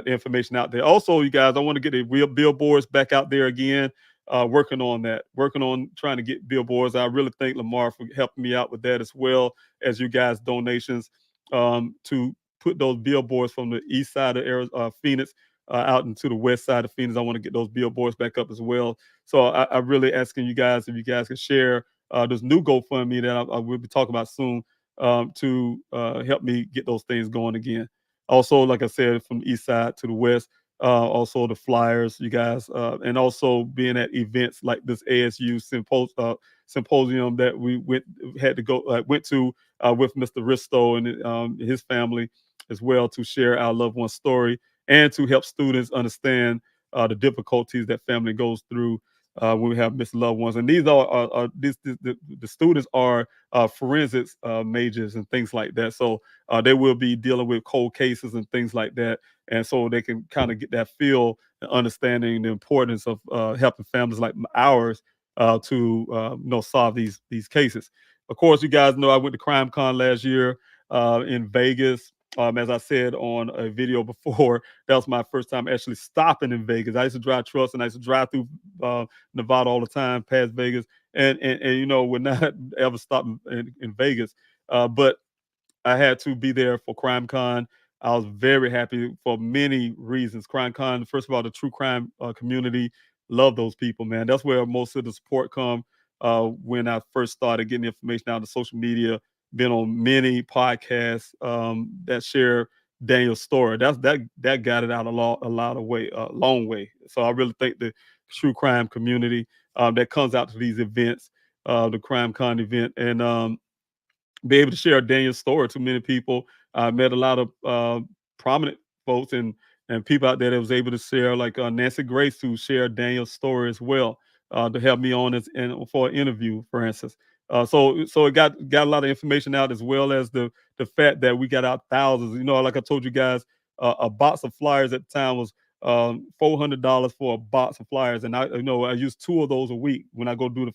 A: information out there. Also, you guys, I want to get the real billboards back out there again. Working on that, working on trying to get billboards. I really thank Lamar for helping me out with that, as well as you guys' donations to put those billboards from the east side of Phoenix out into the west side of Phoenix. I want to get those billboards back up as well. So I really asking you guys if you guys can share this new GoFundMe that I will be talking about soon, to help me get those things going again. Also, like I said, from the east side to the west, also the flyers, you guys, and also being at events like this ASU symposium that we had to go went to with Mr. Risto and his family as well, to share our loved one's story and to help students understand the difficulties that family goes through when we have missed loved ones. And these are the students are forensics majors and things like that. So they will be dealing with cold cases and things like that. And so they can kind of get that feel and understanding the importance of helping families like ours to solve these cases. Of course, you guys know I went to CrimeCon last year in Vegas. As I said on a video before, that was my first time actually stopping in Vegas. I used to drive trucks and I used to drive through Nevada all the time, past Vegas, and would not ever stop in Vegas. But I had to be there for CrimeCon. I was very happy for many reasons. CrimeCon, first of all, the true crime community, love those people, man. That's where most of the support come. When I first started getting information out of social media, been on many podcasts that share Daniel's story. That got it out a long way. So I really think the true crime community that comes out to these events, the CrimeCon event, and be able to share Daniel's story to many people. I met a lot of prominent folks and people out there that was able to share, like Nancy Grace, who shared Daniel's story as well, to help me on this and for an interview, for instance. So it got a lot of information out, as well as the fact that we got out thousands. Like I told you guys, a box of flyers at the time was $400 for a box of flyers, and I use two of those a week when I go do the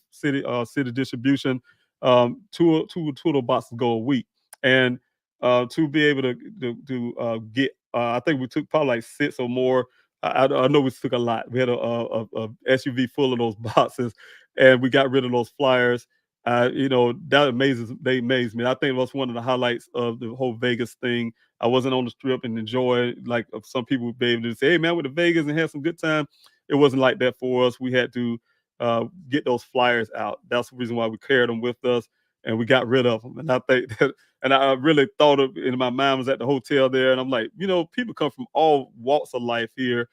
A: city distribution. Two of the boxes go a week, and to be able to get, I think we took probably like six or more. I know we took a lot. We had a SUV full of those boxes, and we got rid of those flyers. They amaze me. I think that's one of the highlights of the whole Vegas thing. I wasn't on the strip and enjoy, like some people would be able to say, "Hey man, went to Vegas and had some good time." It wasn't like that for us. We had to get those flyers out. That's the reason why we carried them with us, and we got rid of them. And I think that, and I really thought of in my mind, was at the hotel there, and I'm like, people come from all walks of life here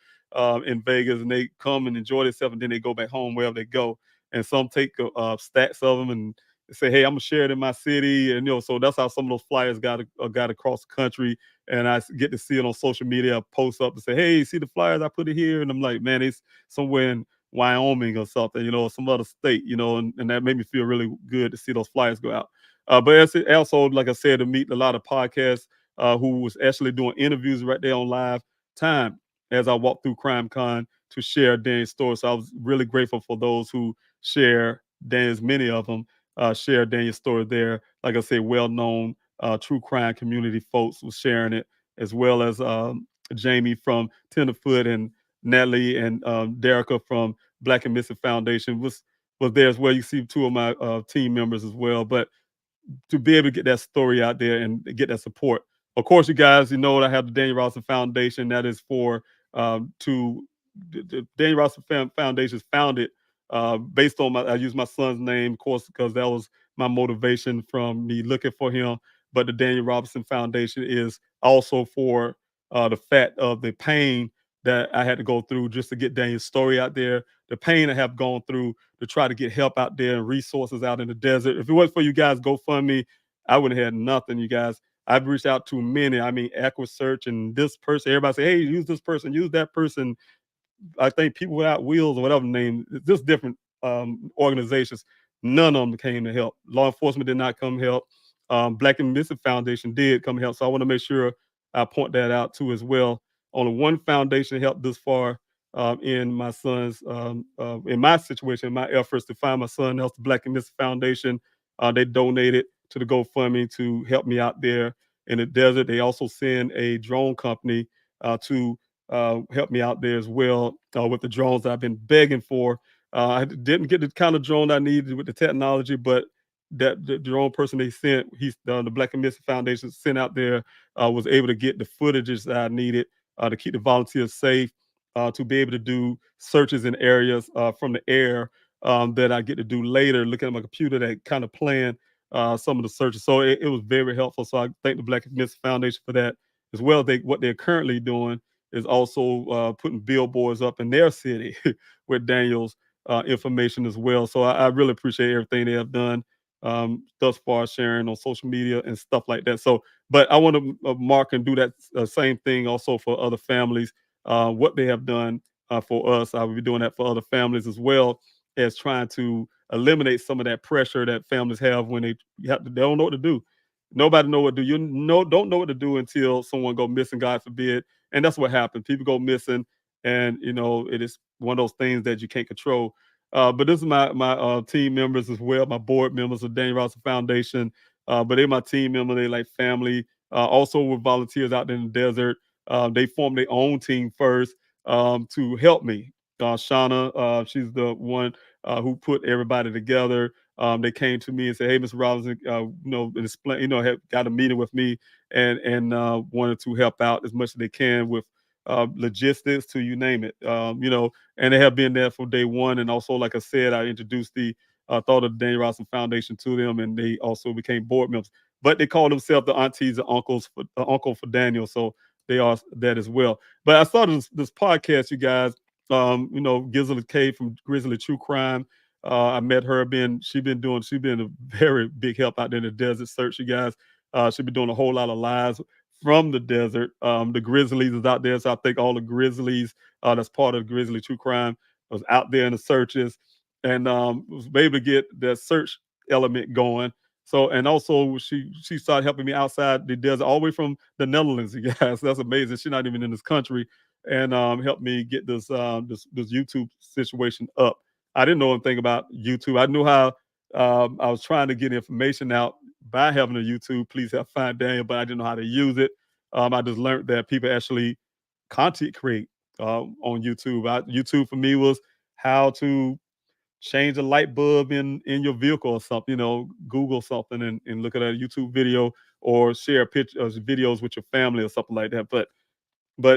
A: in Vegas, and they come and enjoy themselves, and then they go back home wherever they go. And some take stacks of them and say, "Hey, I'm gonna share it in my city," and so that's how some of those flyers got across the country. And I get to see it on social media. I post up and say, "Hey, see the flyers? I put it here," and I'm like, "Man, it's somewhere in Wyoming or something, some other state, and that made me feel really good to see those flyers go out. But it's also, like I said, to meet a lot of podcasts who was actually doing interviews right there on live time as I walked through CrimeCon to share Dan's story. So I was really grateful for those who share Dan's, many of them share Daniel's story there. Like I said, well-known true crime community folks was sharing it, as well as Jamie from Tenderfoot and Natalie and Derica from Black and Missing Foundation was there as well. You see two of my team members as well. But to be able to get that story out there and get that support. Of course, you guys, I have the Daniel Robinson Foundation. That is for to the Daniel Robinson Foundation is founded based on I use my son's name, of course, because that was my motivation from me looking for him. But the Daniel Robinson Foundation is also for the fact of the pain that I had to go through just to get Daniel's story out there, the pain I have gone through to try to get help out there and resources out in the desert. If it wasn't for you guys, GoFundMe, I would have had nothing, you guys. I've reached out to many. I mean, Search and this person. Everybody say, "Hey, use this person, use that person." I think People Without Wheels or whatever name, just different organizations. None of them came to help. Law enforcement did not come help. Black and Missing Foundation did come help. So I want to make sure I point that out too as well. Only one foundation helped this far in my son's, in my situation, my efforts to find my son. That's the Black and Missing Foundation. They donated to the GoFundMe to help me out there in the desert. They also send a drone company to help me out there as well with the drones that I've been begging for. I didn't get the kind of drone I needed with the technology, but that the drone person they sent, the Black and Missing Foundation sent out there, was able to get the footages that I needed to keep the volunteers safe, to be able to do searches in areas from the air that I get to do later, looking at my computer that kind of plan some of the searches. So it was very helpful. So I thank the Black and Missing Foundation for that as well. What they're currently doing is also putting billboards up in their city with Daniel's information as well. So I really appreciate everything they have done thus far, sharing on social media and stuff like that. So, but I want to mark and do that same thing also for other families. What they have done for us, I will be doing that for other families as well as trying to eliminate some of that pressure that families have when they don't know what to do. Nobody know what to do. You know, don't know what to do until someone go missing, God forbid. And that's what happened. People go missing, and it is one of those things that you can't control. But this is my team members as well, my board members of Daniel Robinson Foundation. But they're my team member. They like family. Also, with volunteers out there in the desert, they formed their own team first to help me. Shauna, she's the one who put everybody together. They came to me and said, "Hey, Mr. Robinson, and explain, have got a meeting with me and wanted to help out as much as they can with logistics to you name it. And they have been there from day one. And also, like I said, I introduced the thought of the Daniel Robinson Foundation to them, and they also became board members. But they call themselves the aunties and uncles for uncle for Daniel, so they are that as well. But I started this podcast, you guys. Grizzly K from Grizzly True Crime. I met her. She's been a very big help out there in the desert search, you guys. She's been doing a whole lot of lives from the desert. The Grizzlies is out there, so I think all the Grizzlies that's part of Grizzly True Crime was out there in the searches and was able to get the search element going. So and also she started helping me outside the desert, all the way from the Netherlands, you guys. That's amazing. She's not even in this country, and helped me get this YouTube situation up. I didn't know anything about YouTube. I knew how I was trying to get information out by having a YouTube. Please help find Daniel, but I didn't know how to use it. I just learned that people actually content create on YouTube. YouTube for me was how to change a light bulb in your vehicle or something. Google something and look at a YouTube video or share pictures, videos with your family or something like that. But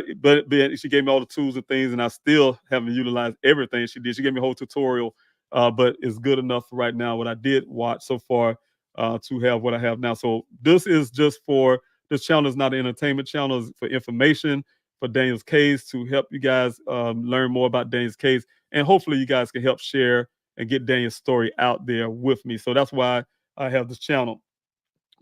A: she gave me all the tools and things, and I still haven't utilized everything she did. She gave me a whole tutorial, but it's good enough right now. What I did watch so far to have what I have now. So this channel is not an entertainment channel. It's for information for Daniel's case to help you guys learn more about Daniel's case, and hopefully you guys can help share and get Daniel's story out there with me. So that's why I have this channel.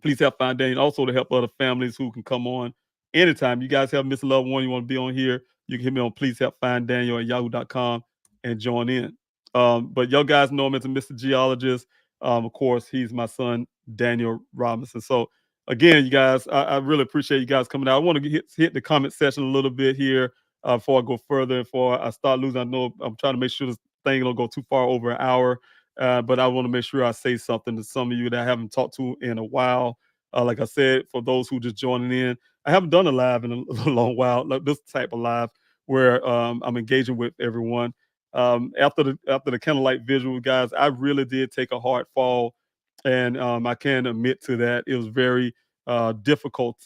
A: Please help find Daniel. Also to help other families who can come on anytime. You guys have missed a loved one, you want to be on here, you can hit me on please help find Daniel at yahoo.com and join in. But y'all guys know him as a Mr. Geologist. Of course, he's my son, Daniel Robinson. So again, you guys, I really appreciate you guys coming out. I want to hit the comment section a little bit here before I go further, before I start losing. I know I'm trying to make sure this thing don't go too far over an hour. But I want to make sure I say something to some of you that I haven't talked to in a while. Like I said, for those who just joining in, I haven't done a live in a long while, like this type of live where I'm engaging with everyone. After the candlelight visual, guys, I really did take a hard fall, and I can admit to that. It was very difficult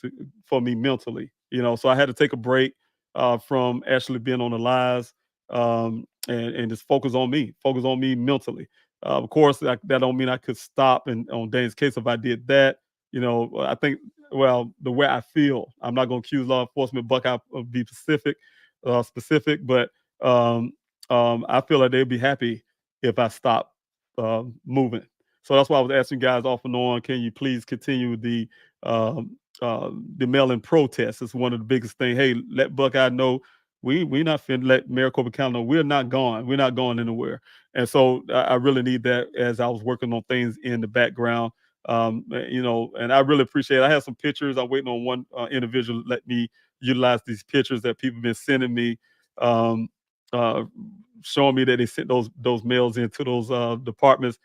A: for me mentally, So I had to take a break from actually being on the lives and just focus on me mentally. Of course, that don't mean I could stop. And on Dane's case, if I did that, I think, well, the way I feel, I'm not going to accuse law enforcement, Buckeye, of be specific, but I feel like they'd be happy if I stop moving. So that's why I was asking guys off and on, can you please continue the mail-in protest? It's one of the biggest things. Hey, let Buckeye know we not finna let Maricopa County know we're not gone. We're not going anywhere. And so I really need that as I was working on things in the background. And I really appreciate it. I have some pictures. I'm waiting on one individual to let me utilize these pictures that people have been sending me, uh, showing me that they sent those mails into those departments.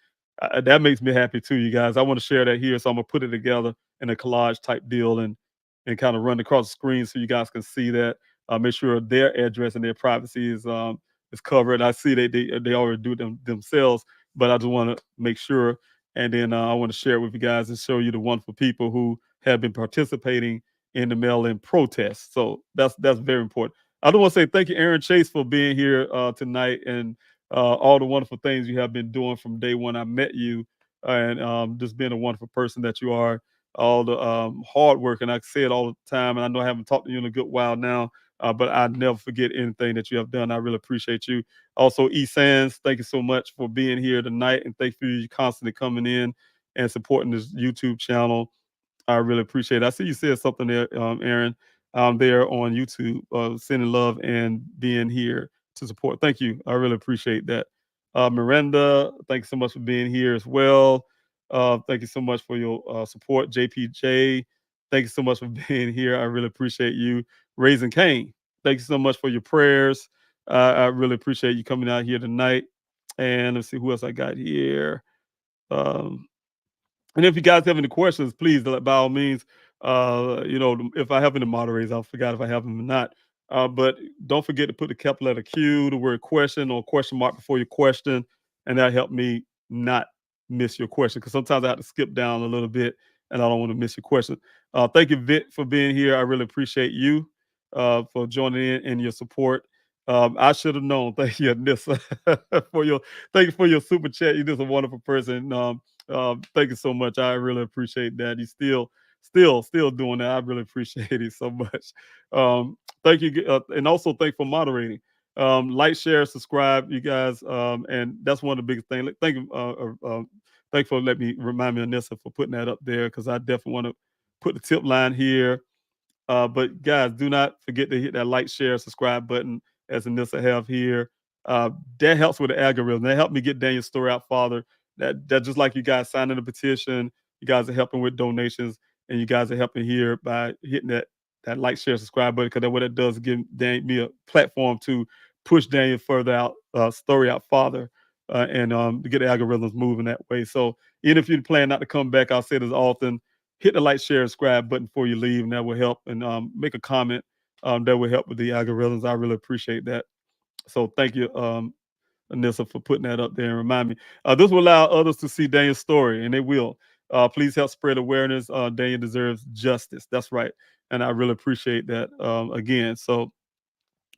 A: That makes me happy too, you guys. I want to share that here, so I'm gonna put it together in a collage type deal and kind of run across the screen so you guys can see that. Make sure their address and their privacy is covered. I see they already do them themselves, but I just want to make sure. And then I want to share it with you guys and show you the wonderful people who have been participating in the mail-in protest. So that's very important. I do want to say thank you, Aaron Chase, for being here tonight and all the wonderful things you have been doing from day one I met you, and just being a wonderful person that you are. all the hard work. And I say it all the time. And I know I haven't talked to you in a good while now, but I never forget anything that you have done. I really appreciate you. Also, E Sands, thank you so much for being here tonight, and thank you for constantly coming in and supporting this YouTube channel. I really appreciate it. I see you said something there, Aaron, there on YouTube, sending love and being here to support. Thank you. I really appreciate that. Miranda, thank you so much for being here as well. Thank you so much for your support. JPJ, thank you so much for being here. I really appreciate you. Raising Cane, thank you so much for your prayers. I really appreciate you coming out here tonight. And let's see who else I got here. Um, and if you guys have any questions, please, by all means, if I have any moderators, I forgot if I have them or not. But don't forget to put the capital letter Q, the word question or question mark before your question, and that helped me not miss your question, because sometimes I have to skip down a little bit and I don't want to miss your question. Thank you, Vic, for being here. I really appreciate you for joining in and your support. I should have known. Thank you, Anissa, thank you for your super chat. You're just a wonderful person. Thank you so much. I really appreciate that. You still doing that. I really appreciate it so much. Thank you, and also thank you for moderating. Like, share, subscribe, you guys, and that's one of the biggest things. Thank you, thank you for letting me remind me, Anissa, for putting that up there, because I definitely want to put the tip line here. But guys, do not forget to hit that like, share, subscribe button, as Anissa have here. That helps with the algorithm. That helped me get Daniel's story out farther. That just like you guys signing the petition, you guys are helping with donations, and you guys are helping here by hitting that like, share, subscribe button, because what it does is give me a platform to push Daniel further out, story out farther, and to get the algorithms moving that way. So even if you plan not to come back, I'll say it as often, hit the like, share, subscribe button before you leave, and that will help. And make a comment that will help with the algorithms. I really appreciate that. So thank you, Anissa, for putting that up there and remind me. This will allow others to see Daniel's story, and they will. Please help spread awareness. Daniel deserves justice. That's right. And I really appreciate that again. So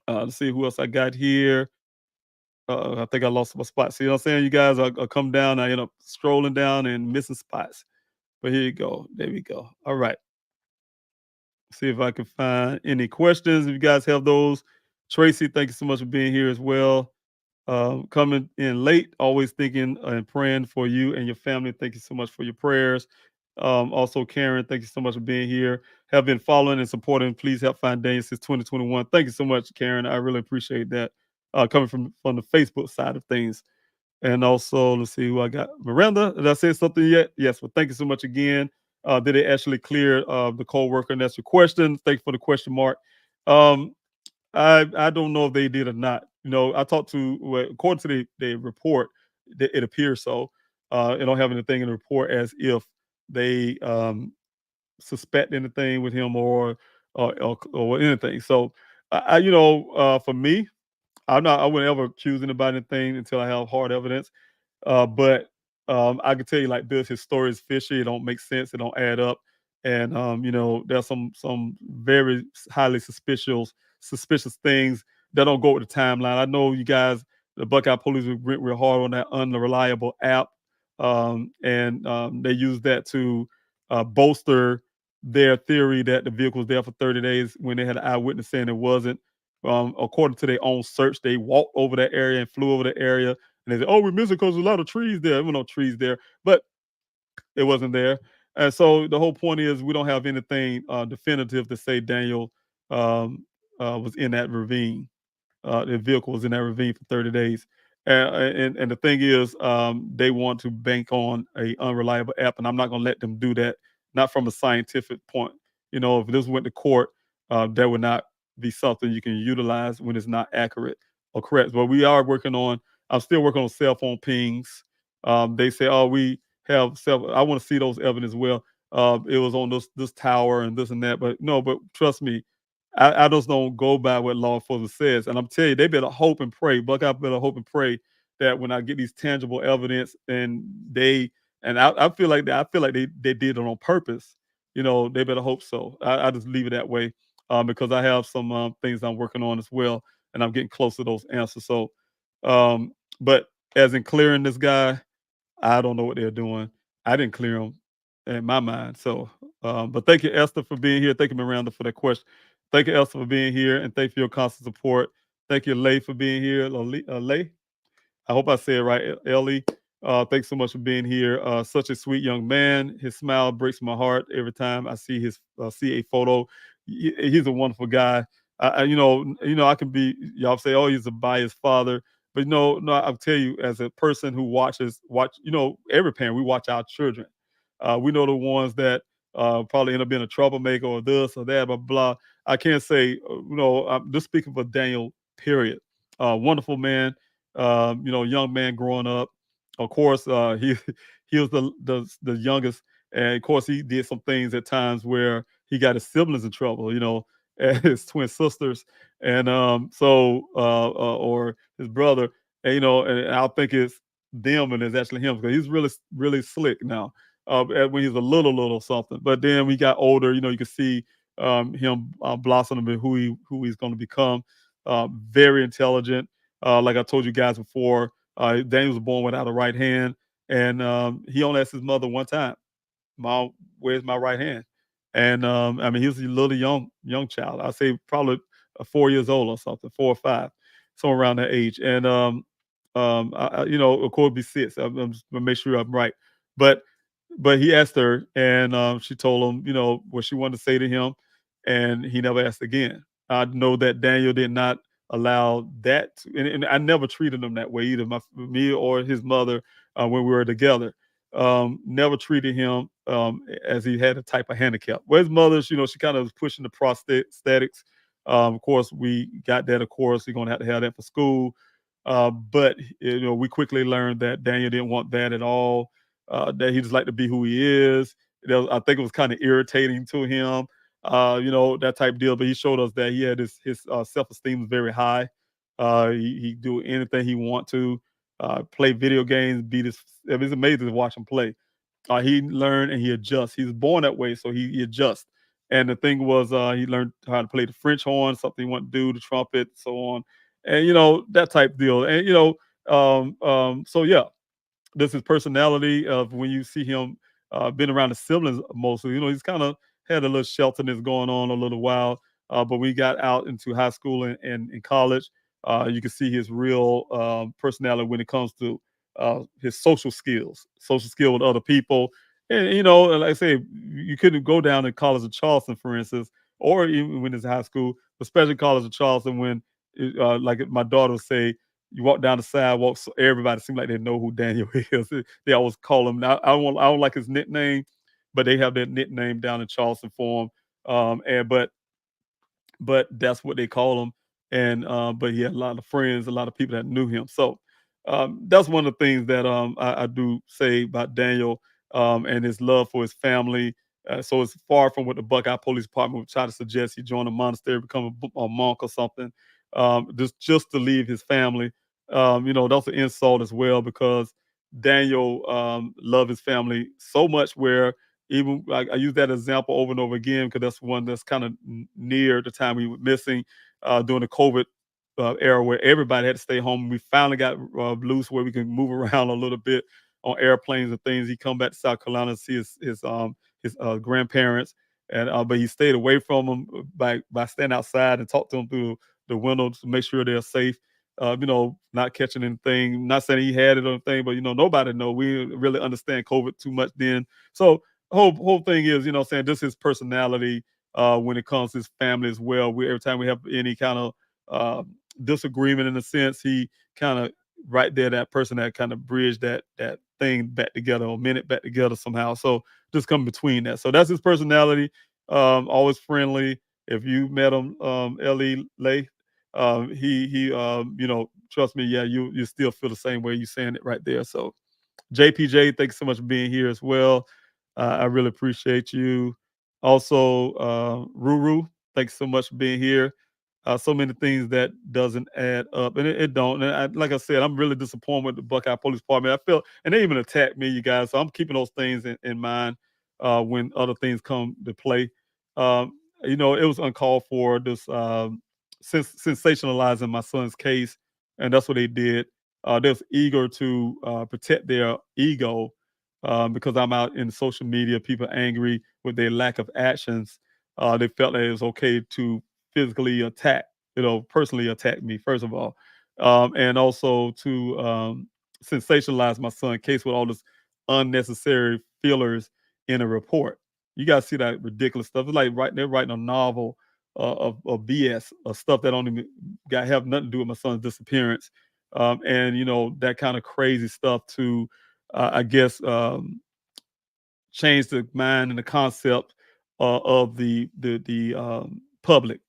A: let's see who else I got here. I think I lost my spot. See what I'm saying? You guys are come down. I end up scrolling down and missing spots. But here you go. There we go. All right. See if I can find any questions. If you guys have those. Tracy, thank you so much for being here as well. Coming in late, always thinking and praying for you and your family. Thank you so much for your prayers. Also, Karen, thank you so much for being here. Have been following and supporting Please Help Find Daniel since 2021. Thank you so much, Karen. I really appreciate that. Coming from the Facebook side of things. And also, let's see who I got. Miranda, did I say something yet? Yes. Well, thank you so much again. Did they actually clear the co-worker? And that's your question. Thank you for the question mark. I don't know if they did or not. I talked to, well, according to the report, it appears so. I don't have anything in the report as if they suspect anything with him or anything. So, for me, I wouldn't ever accuse anybody of anything until I have hard evidence. But I can tell you, like this, his story is fishy. It don't make sense. It don't add up. And there's some very highly suspicious things that don't go with the timeline. I know you guys, the Buckeye Police, went real hard on that unreliable app, and they use that to bolster their theory that the vehicle was there for 30 days when they had an eyewitness saying it wasn't. According to their own search, they walked over that area and flew over the area, and they said, "Oh, we're missing because there's a lot of trees there." There were no trees there, but it wasn't there. And so the whole point is we don't have anything definitive to say Daniel um, was in that ravine. The vehicle was in that ravine for 30 days. And the thing is, they want to bank on a unreliable app, and I'm not going to let them do that. Not from a scientific point. If this went to court, that would not be something you can utilize when it's not accurate or correct. But we are working on. I'm still working on cell phone pings. They say, "Oh, we have cell." I want to see those evidence. Well, it was on this tower and this and that. But no, but trust me, I just don't go by what law enforcement says. And I'm telling you, they better hope and pray. Buckeye better hope and pray that when I get these tangible evidence and I feel like they did it on purpose. They better hope so. I just leave it that way because I have some things I'm working on as well, and I'm getting close to those answers. So, but as in clearing this guy, I don't know what they're doing. I didn't clear him. in my mind. So, but thank you, Esther, for being here. Thank you, Miranda, for that question. Thank you, Esther, for being here, and thank you for your constant support. Thank you, Lay, for being here. Lay, I hope I say it right, Ellie. Thanks so much for being here. Such a sweet young man. His smile breaks my heart every time I see his see a photo. He's a wonderful guy. I can be y'all say, oh, he's a biased father, but no, I'll tell you, as a person who watch, every parent, we watch our children. We know the ones that probably end up being a troublemaker or this or that, blah blah. I can't say, I'm just speaking for Daniel. Period. Wonderful man, young man growing up. Of course, he he was the youngest, and of course, he did some things at times where he got his siblings in trouble. And his twin sisters, and or his brother, and I think it's them, and it's actually him because he's really really slick now. When he's a little something, but then we got older, you could see him blossoming into who he's going to become. Very intelligent, like I told you guys before, Daniel was born without a right hand, and he only asked his mother one time, "Mom, where's my right hand?" And I mean, he was a little young child. I say probably 4 years old or something, 4 or 5, somewhere around that age. And of course, it'd be 6. I'm just gonna make sure I'm right, but he asked her, and she told him, what she wanted to say to him, and he never asked again. I know that Daniel did not allow that, and I never treated him that way either. Me or his mother, when we were together, never treated him as he had a type of handicap. Where his mother, she kind of was pushing the prosthetics. Of course, we got that. Of course, you're gonna have to have that for school. But we quickly learned that Daniel didn't want that at all. That he just liked to be who he is. I think it was kind of irritating to him, that type deal. But he showed us that he had his self esteem was very high. He do anything he want to. Play video games, beat his. It's amazing to watch him play. He learned and he adjusts. He was born that way, so he adjusts. And the thing was, he learned how to play the French horn, something he wanted to do, the trumpet, so on, and that type deal. And so yeah, this is personality of when you see him been around the siblings mostly. He's kind of had a little shelterness going on a little while. But we got out into high school and in college, you can see his real personality when it comes to his social skill with other people. And like I say, you couldn't go down to College of Charleston, for instance, or even when it's high school, especially College of Charleston, when like my daughter would say, you walk down the sidewalk, so everybody seems like they know who Daniel is. They always call him. Now, I don't like his nickname, but they have that nickname down in Charleston for him. And but that's what they call him. And but he had a lot of friends, a lot of people that knew him. So that's one of the things that I do say about Daniel, and his love for his family. So it's far from what the Buckeye Police Department would try to suggest he join a monastery, become a monk or something, just to leave his family. That's an insult as well, because Daniel loved his family so much where even like I use that example over and over again because that's one that's kind of near the time we were missing during the COVID era where everybody had to stay home. We finally got loose where we can move around a little bit on airplanes and things. He come back to South Carolina to see his grandparents, and but he stayed away from them by standing outside and talk to them through the window to make sure they're safe. Not catching anything. Not saying he had it or anything, but nobody know. We didn't really understand COVID too much then. So whole thing is, saying this is his personality when it comes to his family as well. Every time we have any kind of uh, disagreement in a sense, he kind of right there, that person that kind of bridged that thing back together or minute back together somehow. So just come between that. So that's his personality. Always friendly. If you met him, Ellie Lay, he trust me, yeah, you still feel the same way you saying it right there. So JPJ, thanks so much for being here as well. I really appreciate you. Also, Ruru, thanks so much for being here. So many things that doesn't add up, and it don't. And like I said, I'm really disappointed with the Buckeye Police Department. I felt, and they even attacked me, you guys. So I'm keeping those things in mind when other things come to play. It was uncalled for. This sensationalizing my son's case, and that's what they did. They're eager to protect their ego, because I'm out in social media. People angry with their lack of actions. They felt that it was okay to physically attack, personally attack me, first of all, and also to sensationalize my son's case with all this unnecessary fillers in a report. You guys see that ridiculous stuff. It's like they're writing a novel of BS, of stuff that don't even have nothing to do with my son's disappearance, and that kind of crazy stuff to, I guess, change the mind and the concept of the public,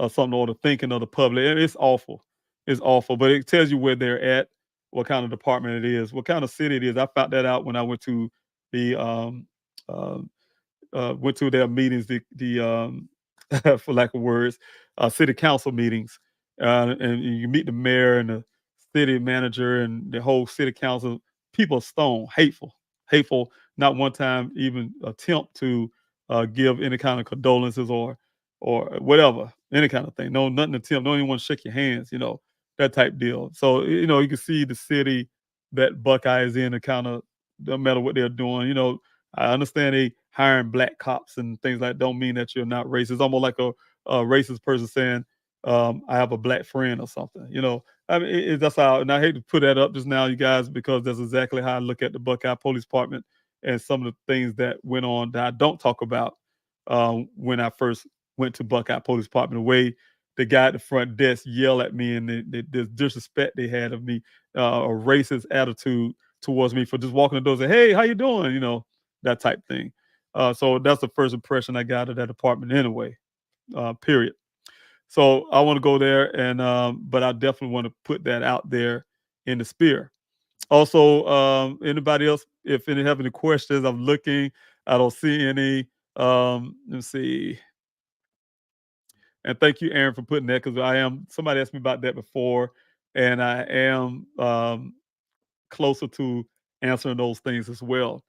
A: something, or the thinking of the public. And it's awful. It's awful, but it tells you where they're at, what kind of department it is, what kind of city it is. I found that out when I went to the uh, went to their meetings, the for lack of words, city council meetings, and you meet the mayor and the city manager and the whole city council. People are stone, hateful, hateful. Not one time even attempt to give any kind of condolences or whatever, any kind of thing. No, nothing to attempt. Don't even want to shake your hands. That type deal. So you can see the city that Buckeye is in, and kind of, no matter what they're doing. I understand they hiring black cops and things like that don't mean that you're not racist. It's almost like a racist person saying, I have a black friend or something. I mean, that's how, and I hate to put that up just now, you guys, because that's exactly how I look at the Buckeye Police Department and some of the things that went on that I don't talk about when I first went to Buckeye Police Department. The way the guy at the front desk yelled at me, and the disrespect they had of me, a racist attitude towards me for just walking the door and say, "Hey, how you doing?" That type thing. So that's the first impression I got of that department anyway. Period. So I want to go there, and but I definitely want to put that out there in the spear. Also, anybody else, if any have any questions, I'm looking. I don't see any. Let's see. And thank you, Aaron, for putting that, because somebody asked me about that before, and I am closer to answering those things as well.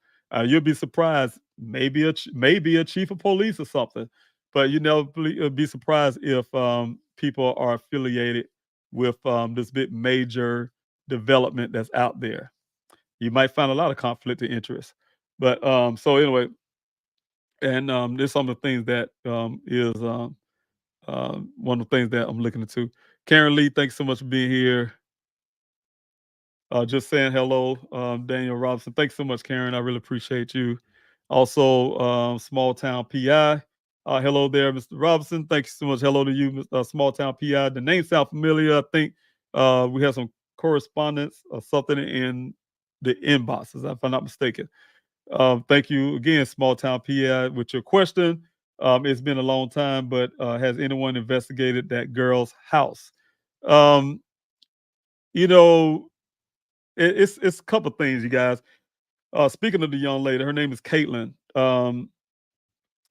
A: You'll be surprised, maybe a chief of police or something, but be surprised if people are affiliated with this big major development that's out there. You might find a lot of conflict of interest, but so anyway, and there's some of the things that is one of the things that I'm looking into. Karen Lee, thanks so much for being here. Just saying hello, Daniel Robinson. Thanks so much, Karen. I really appreciate you. Also, Small Town PI. Hello there, Mr. Robinson. Thanks so much. Hello to you, Mr. Small Town PI. The name sounds familiar. I think we have some correspondence or something in the inboxes, if I'm not mistaken. Thank you again, Small Town PI, with your question. It's been a long time, but has anyone investigated that girl's house? Um, you know, it's a couple things, you guys. Speaking of the young lady, her name is Caitlin.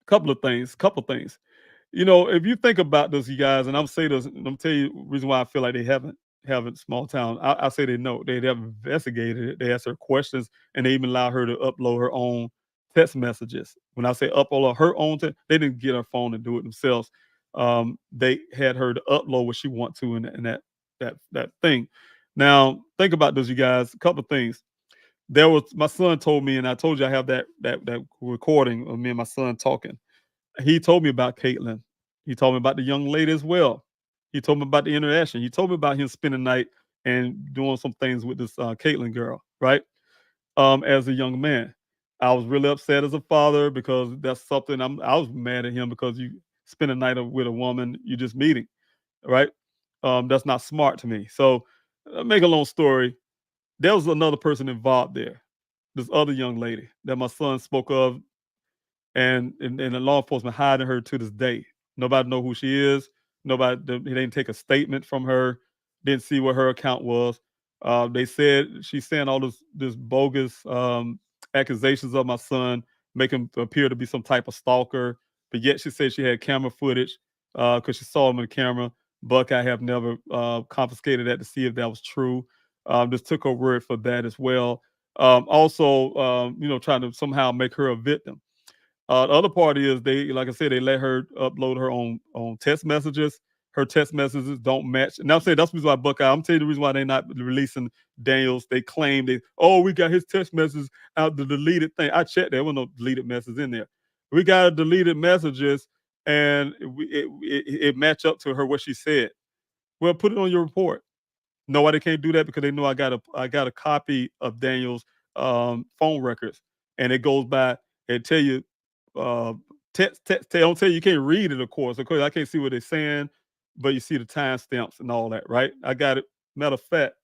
A: Couple things. If you think about this, you guys, and I'm saying this, I'm tell you the reason why I feel like they haven't small town. I say they know. They have investigated it. They asked her questions, and they even allowed her to upload her own text messages. When I say upload her own they didn't get her phone and do it themselves. They had her to upload what she want to in that thing. Now, think about this, you guys. A couple of things. There was My son told me, and I told you I have that recording of me and my son talking. He told me about Caitlin. He told me about the young lady as well. He told me about the interaction. He told me about him spending the night and doing some things with this Caitlin girl, right? As a young man, I was really upset as a father because that's something I was mad at him because you spend a night with a woman you just meeting, right? That's not smart to me. So, make a long story. There was another person involved there. This other young lady that my son spoke of, and the law enforcement hiding her to this day. Nobody know who she is. He didn't take a statement from her. Didn't see what her account was. They said she's saying all this bogus accusations of my son, make him appear to be some type of stalker. But yet she said she had camera footage because she saw him in the camera. Buckeye have never confiscated that to see if that was true. Just took her word for that as well. Also, trying to somehow make her a victim. The other part is, they, like I said, they let her upload her own text messages. her text messages don't match. And I'm saying that's the reason why Buckeye. I'm telling you the reason why they're not releasing Daniels. They claim we got his text messages out the deleted thing. I checked, there was no deleted messages in there. We got deleted messages, and it match up to her what she said. Well, put it on your report. No, why they can't do that? Because they know I got a copy of Daniel's phone records, and it goes by and tell you uh, text. They don't tell you, you can't read it, of course. Of course, I can't see what they're saying, but you see the timestamps and all that, right? I got it. Matter of fact,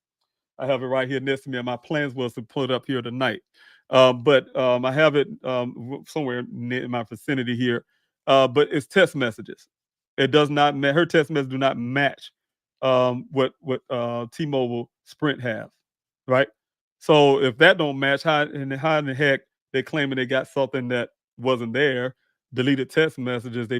A: I have it right here next to me, and my plans was to put it up here tonight. But I have it somewhere in my vicinity here. But it's text messages. It does not her text messages do not match what T-Mobile Sprint have, right? So if that don't match, how in the heck they claiming they got something that wasn't there? Deleted text messages. They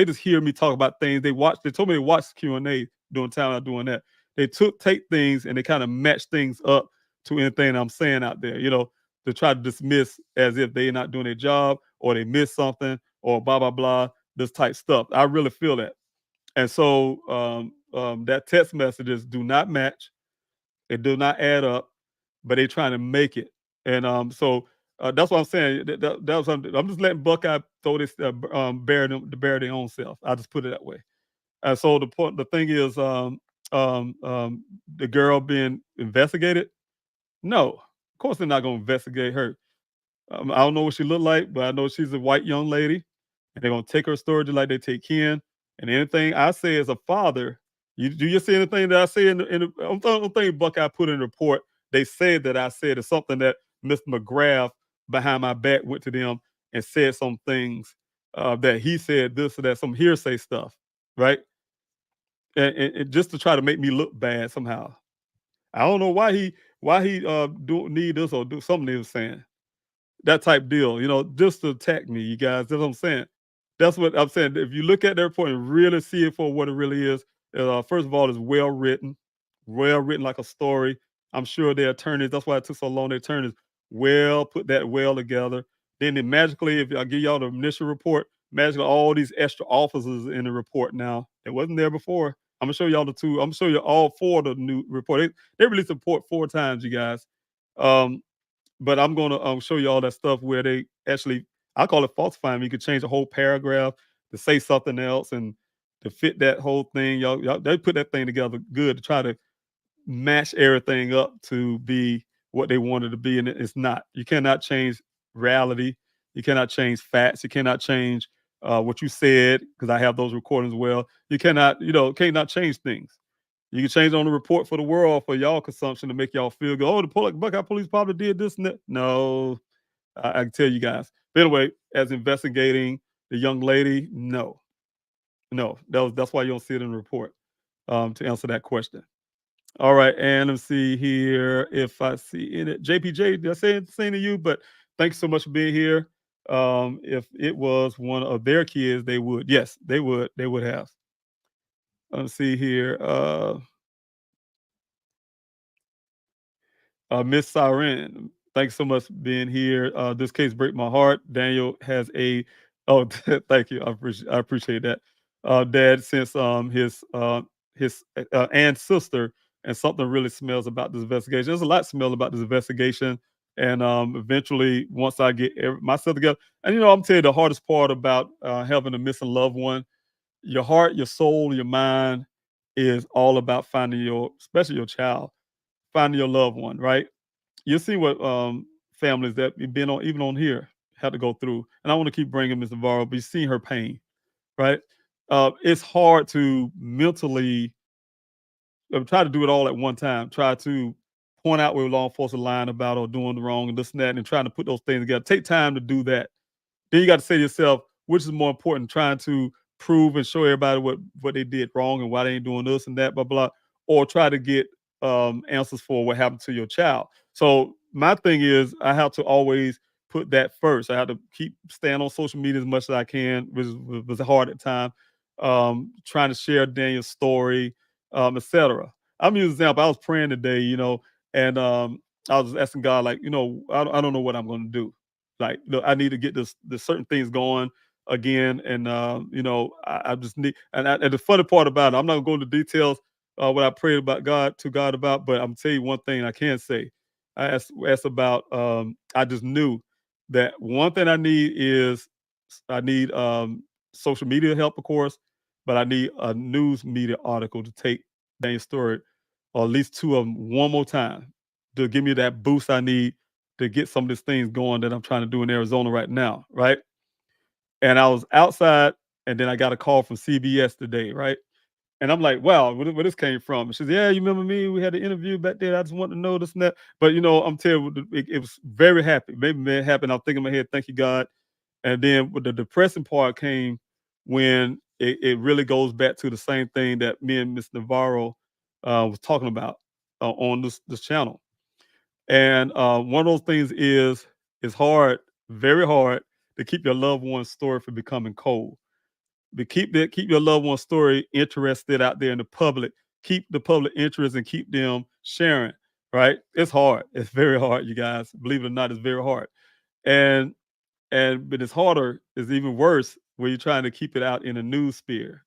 A: just hear me talk about things. They told me they watched Q&A during time I'm doing that. They take things and they kind of match things up to anything I'm saying out there, to try to dismiss as if they're not doing their job or they missed something or blah blah blah, this type stuff. I really feel that. And so that text messages do not match. It do not add up, but they're trying to make it. And so that's what I'm saying. I'm just letting Buckeye throw this bear their own self. I'll just put it that way. And so the thing is, the girl being investigated. No, of course they're not going to investigate her. I don't know what she looked like, but I know she's a white young lady, and they're gonna take her story just like they take Ken. And anything I say as a father, do you see anything that I say in the I'm thinking Buckeye put in the report? They said that I said it's something that Mr. McGrath behind my back went to them and said some things that he said this or that, some hearsay stuff, right? And just to try to make me look bad somehow. I don't know why he do need this or do something he was saying. That type deal, just to attack me, you guys. That's what I'm saying. That's what I'm saying. If you look at their report and really see it for what it really is, first of all, it's well written like a story. I'm sure their attorneys, that's why it took so long. Their attorneys put that well together. Then they magically, if I give y'all the initial report, magically all these extra officers in the report now. It wasn't there before. I'm gonna show y'all the two. I'm gonna show you all four of the new report. They released the report 4 times, you guys. But I'm gonna show you all that stuff where they actually, I call it falsifying. You could change a whole paragraph to say something else and to fit that whole thing. Y'all they put that thing together good to try to match everything up to be what they wanted to be, and it's not. You cannot change reality. You cannot change facts. You cannot change what you said, because I have those recordings. Well, you cannot change things. You can change on the report for the world for y'all consumption to make y'all feel good. Oh, the Buckeye police probably did this and that. No, I can tell you guys. But anyway, as investigating the young lady, no, that's why you don't see it in the report. To answer that question. All right, and let's see here if I see in it. JPJ, did I say the same to you? But thanks so much for being here. If it was one of their kids, they would. Yes, they would. They would have. Let's see here. Miss Siren, thanks so much for being here. This case break my heart. Daniel has a oh thank you. I appreciate that. Dad, since his and sister, and something really smells about this investigation. There's a lot smell about this investigation. And eventually, once I get myself together, and I'm telling you the hardest part about having a missing loved one, your heart, your soul, your mind is all about finding especially your child, finding your loved one, right? You see what families that you've been on, even on here, had to go through. And I want to keep bringing Ms. Navarro, but you see her pain, right? It's hard to mentally try to do it all at one time. Try to point out where law enforcement lying about or doing the wrong and this and that, and trying to put those things together. Take time to do that. Then you got to say to yourself, which is more important, trying to prove and show everybody what they did wrong and why they ain't doing this and that, blah, blah, or try to get answers for what happened to your child. So my thing is I have to always put that first. I have to keep staying on social media as much as I can, which was hard at times, trying to share Daniel's story, etc. I'm using an example. I was praying today, and I was asking God, like, I don't know what I'm going to do. Like, look, I need to get this certain things going. again. And I just need, and the funny part about it, I'm not gonna go into details what I prayed about God to God about, but I'm tell you one thing I can say. I asked about I just knew that one thing I need is I need social media help, of course, but I need a news media article to take Daniel's story, or at least two of them, one more time to give me that boost I need to get some of these things going that I'm trying to do in Arizona right now, right? And I was outside, and then I got a call from CBS today, right? And I'm like, wow, where this came from? And she said, yeah, you remember me? We had an interview back there. I just want to know this and that. But I'm telling you, it was very happy. Made me happy. And I'm thinking in my head, thank you, God. And then with the depressing part came when it really goes back to the same thing that me and Miss Navarro was talking about on this channel. And one of those things is it's hard, very hard, to keep your loved one's story from becoming cold. But keep your loved one's story interested out there in the public. Keep the public interest and keep them sharing. Right? It's hard. It's very hard, you guys. Believe it or not, it's very hard. And but it's harder, it's even worse when you're trying to keep it out in the news sphere.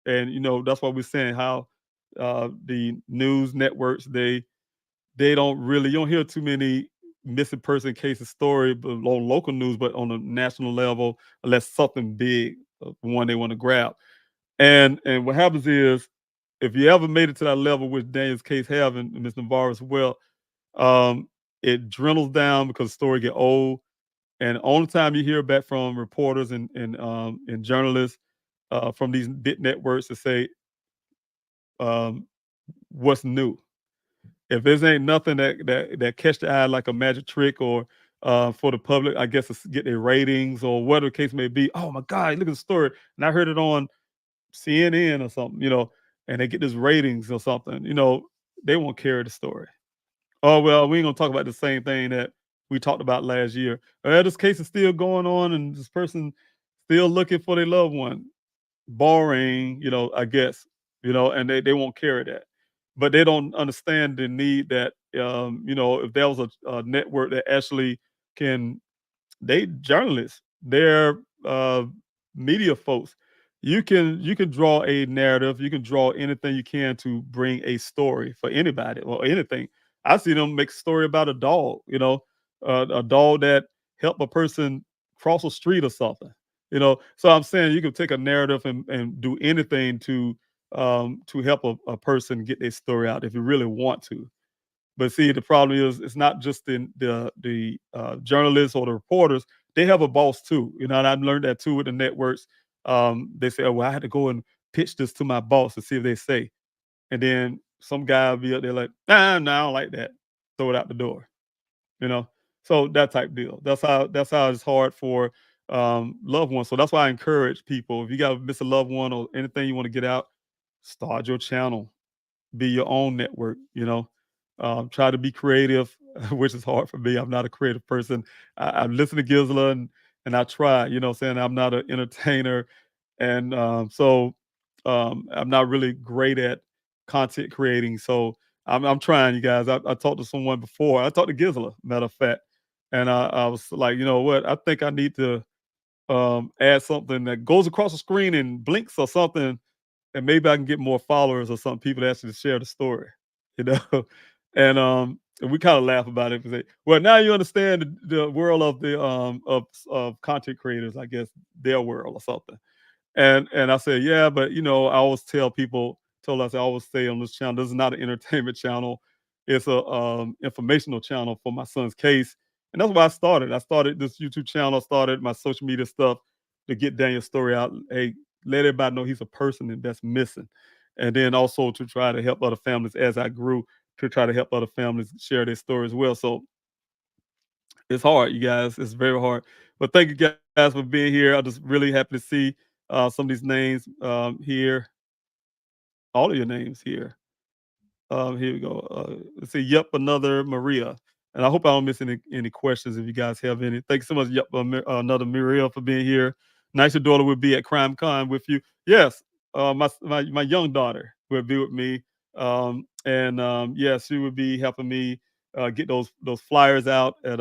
A: And that's why we're saying how the news networks they don't really, you don't hear too many missing person cases story but on local news, but on a national level, unless something big, one they want to grab. And what happens is, if you ever made it to that level, which Daniel's case have, and Ms. Navarro as well, um, it dwindles down because the story get old. And only time you hear back from reporters and journalists from these big networks to say, um, what's new. If this ain't nothing that catch the eye like a magic trick, or for the public, I guess, to get their ratings or whatever the case may be. Oh my God, look at the story. And I heard it on CNN or something, and they get this ratings or something, they won't carry the story. Oh, well, we ain't gonna talk about the same thing that we talked about last year. This case is still going on, and this person still looking for their loved one. Boring, I guess, and they won't carry that. But they don't understand the need that, if there was a network that actually can, they journalists, they're media folks. You can draw a narrative, you can draw anything you can to bring a story for anybody or anything. I see them make a story about a dog, a dog that helped a person cross a street or something. So I'm saying you can take a narrative and do anything to help a person get their story out if you really want to. But see, the problem is it's not just the journalists or the reporters. They have a boss too, and I've learned that too with the networks. They say, "Oh, well, I had to go and pitch this to my boss to see if they say." And then some guy will be up there like, "Nah, no, I don't like that." Throw it out the door, you know. So that type deal. That's how it's hard for loved ones. So that's why I encourage people: if you got to miss a loved one or anything you want to get out, start your channel, be your own network, try to be creative, which is hard for me. I'm not a creative person. I listen to Gizla, and I try, saying I'm not an entertainer. And I'm not really great at content creating. So I'm trying, you guys. I talked to someone before. I talked to Gizla, matter of fact. And I was like, you know what? I think I need to add something that goes across the screen and blinks or something, and maybe I can get more followers or some people to actually share the story, you know. And we kind of laugh about it and say, well, now you understand the world of the of content creators, I guess, their world or something. And I said, yeah, but I always tell people, told us I always say on this channel, this is not an entertainment channel. It's a informational channel for my son's case. And that's why I started. I started this YouTube channel, I started my social media stuff to get Daniel's story out. Hey, let everybody know he's a person that's missing. And then also to try to help other families as I grew, to try to help other families share their story as well. So it's hard, you guys. It's very hard. But thank you guys for being here. I'm just really happy to see some of these names here, all of your names here. Here we go. Let's see. Yep, another Maria. And I hope I don't miss any questions if you guys have any. Thanks so much, yep, another Maria for being here. Nice your daughter will be at Crime Con with you. Yes, my young daughter will be with me. And yeah, she would be helping me get those flyers out at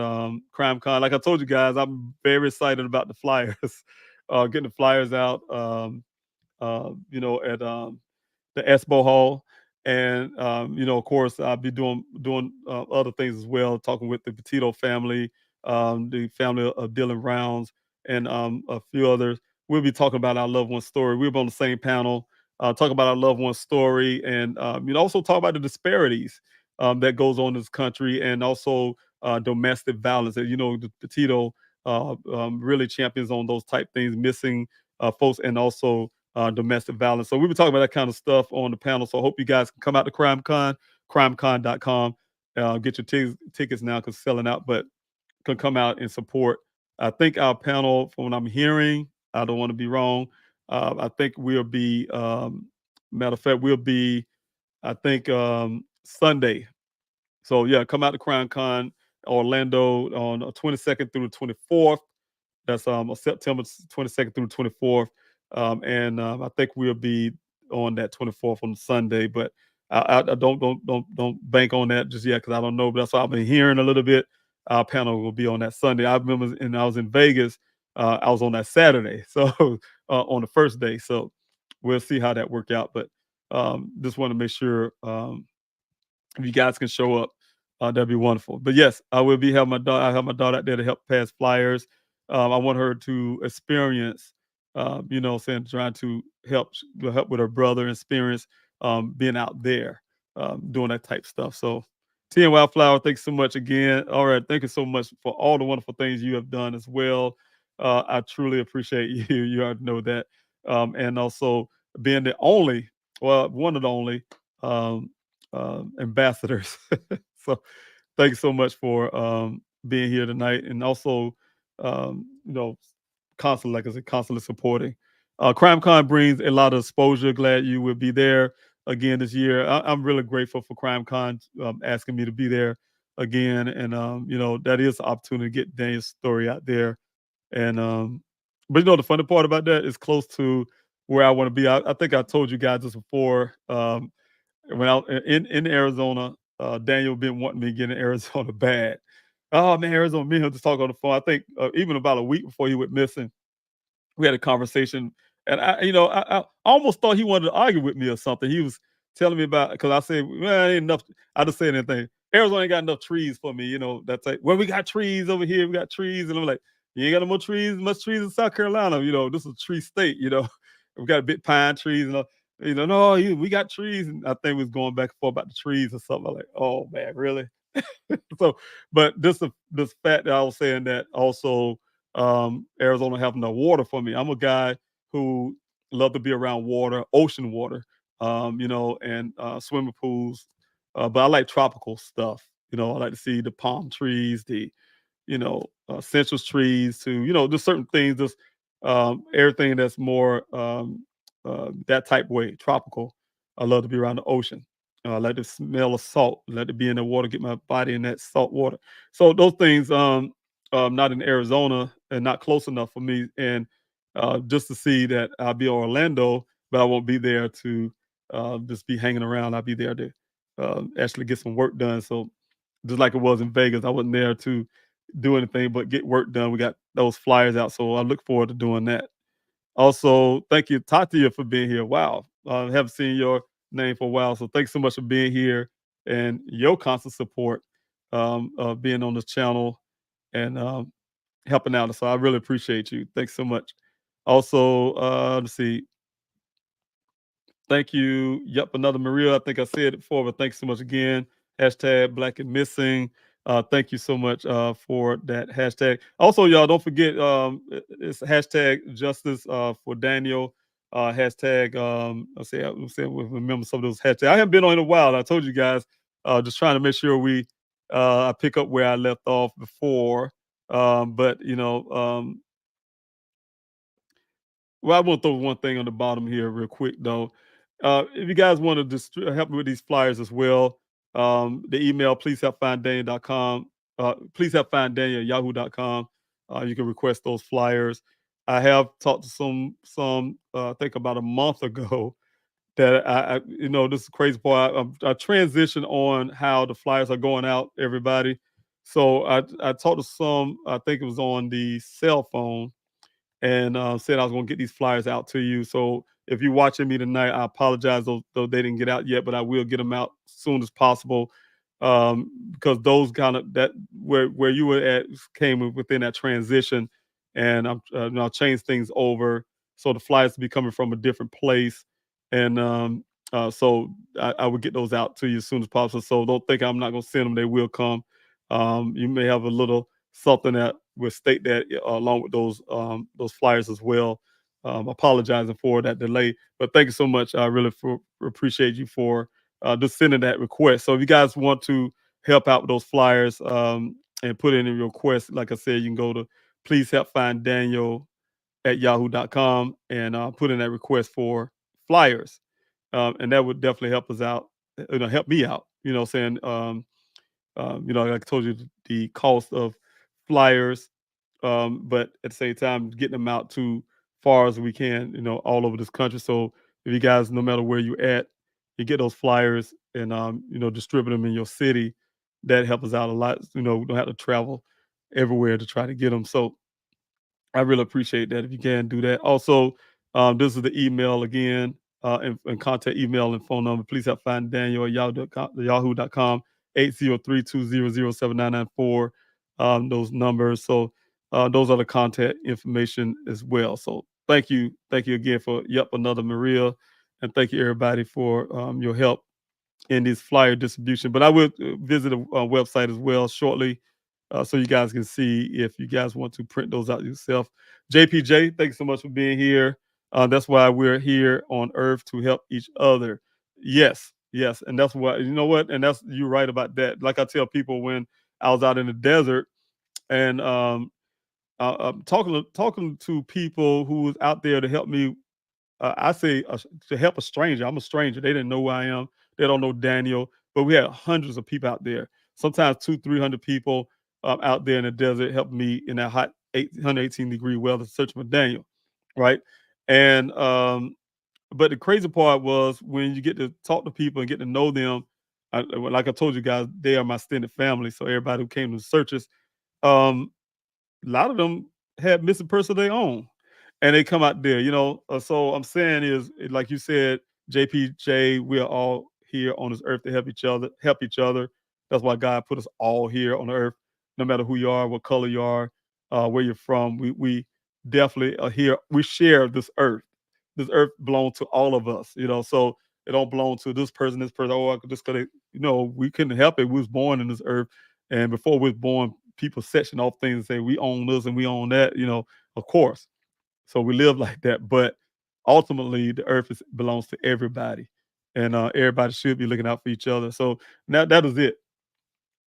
A: Crime Con. Like I told you guys, I'm very excited about the flyers. getting the flyers out. At the Expo Hall, and of course, I'll be doing other things as well, talking with the Petito family, the family of Dylan Rounds, and a few others. We'll be talking about our loved one's story. We'll be on the same panel, talk about our loved one's story, and also talk about the disparities that goes on in this country, and also domestic violence. And the Petito really champions on those type things, missing folks, and also domestic violence. So we were talking about that kind of stuff on the panel. So I hope you guys can come out to CrimeCon, crimecon.com. Get your tickets now because selling out, but can come out and support. I think our panel, from what I'm hearing, I don't want to be wrong. I think we'll be, matter of fact, we'll be, I think, Sunday. So yeah, come out to CrimeCon Orlando on the 22nd through the 24th. That's September 22nd through the 24th. And I think we'll be on that 24th on Sunday, but I don't bank on that just yet because I don't know. But that's what I've been hearing a little bit. Our panel will be on that Sunday. I remember, and I was in Vegas. I was on that Saturday, so on the first day. So we'll see how that work out. But just want to make sure if you guys can show up, that'd be wonderful. But yes, I will be having my daughter. I have my daughter out there to help pass flyers. I want her to experience, trying to help with her brother, experience being out there, doing that type stuff. So, T and Wildflower, thanks so much again. All right, thank you so much for all the wonderful things you have done as well. I truly appreciate you. You already know that, and also being one of the only um, ambassadors. So, thanks so much for being here tonight, and also, um, you know, constantly, like I said, constantly supporting. CrimeCon brings a lot of exposure. Glad you will be there again this year. I'm really grateful for CrimeCon asking me to be there again, and that is an opportunity to get Daniel's story out there. And but the funny part about that is close to where I want to be. I think I told you guys this before. When I in Arizona, Daniel been wanting me to get in Arizona bad. Oh man, Arizona, me and him just talk on the phone. I think even about a week before he went missing, we had a conversation, and I almost thought he wanted to argue with me or something. He was telling me about, because I said, well, ain't enough. I just said anything. Arizona ain't got enough trees for me. That's like, well, we got trees over here. We got trees, and I'm like, you ain't got no more trees, much trees in South Carolina. This is a tree state. We got big pine trees and. No, we got trees, and I think we was going back and forth about the trees or something. I'm like, oh man, really? So, but this fact that I was saying that also Arizona having no water for me. I'm a guy who love to be around water, ocean water, and swimming pools. But I like tropical stuff. I like to see the palm trees, the central trees, to just certain things, just everything that's more that type way, tropical. I love to be around the ocean. I like the smell of salt. I like to be in the water, get my body in that salt water. So those things, not in Arizona and not close enough for me. And just to see that I'll be in Orlando, but I won't be there to just be hanging around. I'll be there to actually get some work done. So just like it was in Vegas, I wasn't there to do anything but get work done. We got those flyers out, so I look forward to doing that. Also, thank you, Tatia, for being here. Wow, I haven't seen your name for a while, so thanks so much for being here and your constant support, being on this channel and helping out. So I really appreciate you. Thanks so much. Also, let's see. Thank you. Yep, another Maria. I think I said it before, but thanks so much again. Hashtag Black and Missing. Thank you so much for that hashtag. Also, y'all don't forget it's hashtag Justice for Daniel. Hashtag let's say remember some of those hashtags. I haven't been on in a while. I told you guys, just trying to make sure I pick up where I left off before. But well, I want to throw one thing on the bottom here real quick though. If you guys want to just help me with these flyers as well, the email, please help find Daniel.com. Please help find Daniel at yahoo.com. You can request those flyers. I have talked to some I think about a month ago that this is crazy part. I transitioned on how the flyers are going out, everybody. So I talked to some, I think it was on the cell phone, and said I was going to get these flyers out to you. So if you're watching me tonight, I apologize though they didn't get out yet, but I will get them out as soon as possible, because those kind of that where you were at came within that transition, and I'll change things over so the flyers will be coming from a different place, and so I would get those out to you as soon as possible. So don't think I'm not going to send them; they will come. You may have a little something that will state that along with those flyers as well. Apologizing for that delay, but thank you so much. I really appreciate you for just sending that request. So if you guys want to help out with those flyers and put in a request, like I said, you can go to please help find Daniel at yahoo.com and put in that request for flyers. And that would definitely help us out, help me out, saying, like I told you, the cost of flyers, but at the same time, getting them out to far as we can, all over this country. So if you guys, no matter where you're at, you get those flyers and, distribute them in your city, that helps us out a lot. We don't have to travel everywhere to try to get them. So I really appreciate that if you can do that. Also, this is the email again, and contact email and phone number. Please help find Daniel at yahoo.com, 803-200-7994. Those numbers. So those are the contact information as well. So thank you. Thank you again for yep, another Maria. And thank you everybody for your help in this flyer distribution. But I will visit a website as well shortly, so you guys can see if you guys want to print those out yourself. JPJ, thanks so much for being here. That's why we're here on Earth, to help each other. Yes, yes, and that's why, you know what, and that's, you're right about that. Like I tell people, when I was out in the desert and I'm talking to people who was out there to help me. I say to help a stranger. I'm a stranger. They didn't know who I am. They don't know Daniel, but we had hundreds of people out there. Sometimes 200-300 people out there in the desert helping me in that hot 118-degree weather, searching for Daniel, right? And but the crazy part was when you get to talk to people and get to know them. Like I told you guys, they are my extended family. So everybody who came to the searches, um, a lot of them had missing person of their own, and they come out there. So I'm saying is, like you said, JPJ, we're all here on this earth to help each other. Help each other. That's why God put us all here on the earth, no matter who you are, what color you are, where you're from. We definitely are here. We share this earth. This earth belongs to all of us. So it don't belong to this person. This person. Oh, I could just gonna. We couldn't help it. We was born in this earth, and before we was born, people section off things and say we own this and we own that. Of course. So we live like that, but ultimately the earth belongs to everybody, and everybody should be looking out for each other. So now that is it.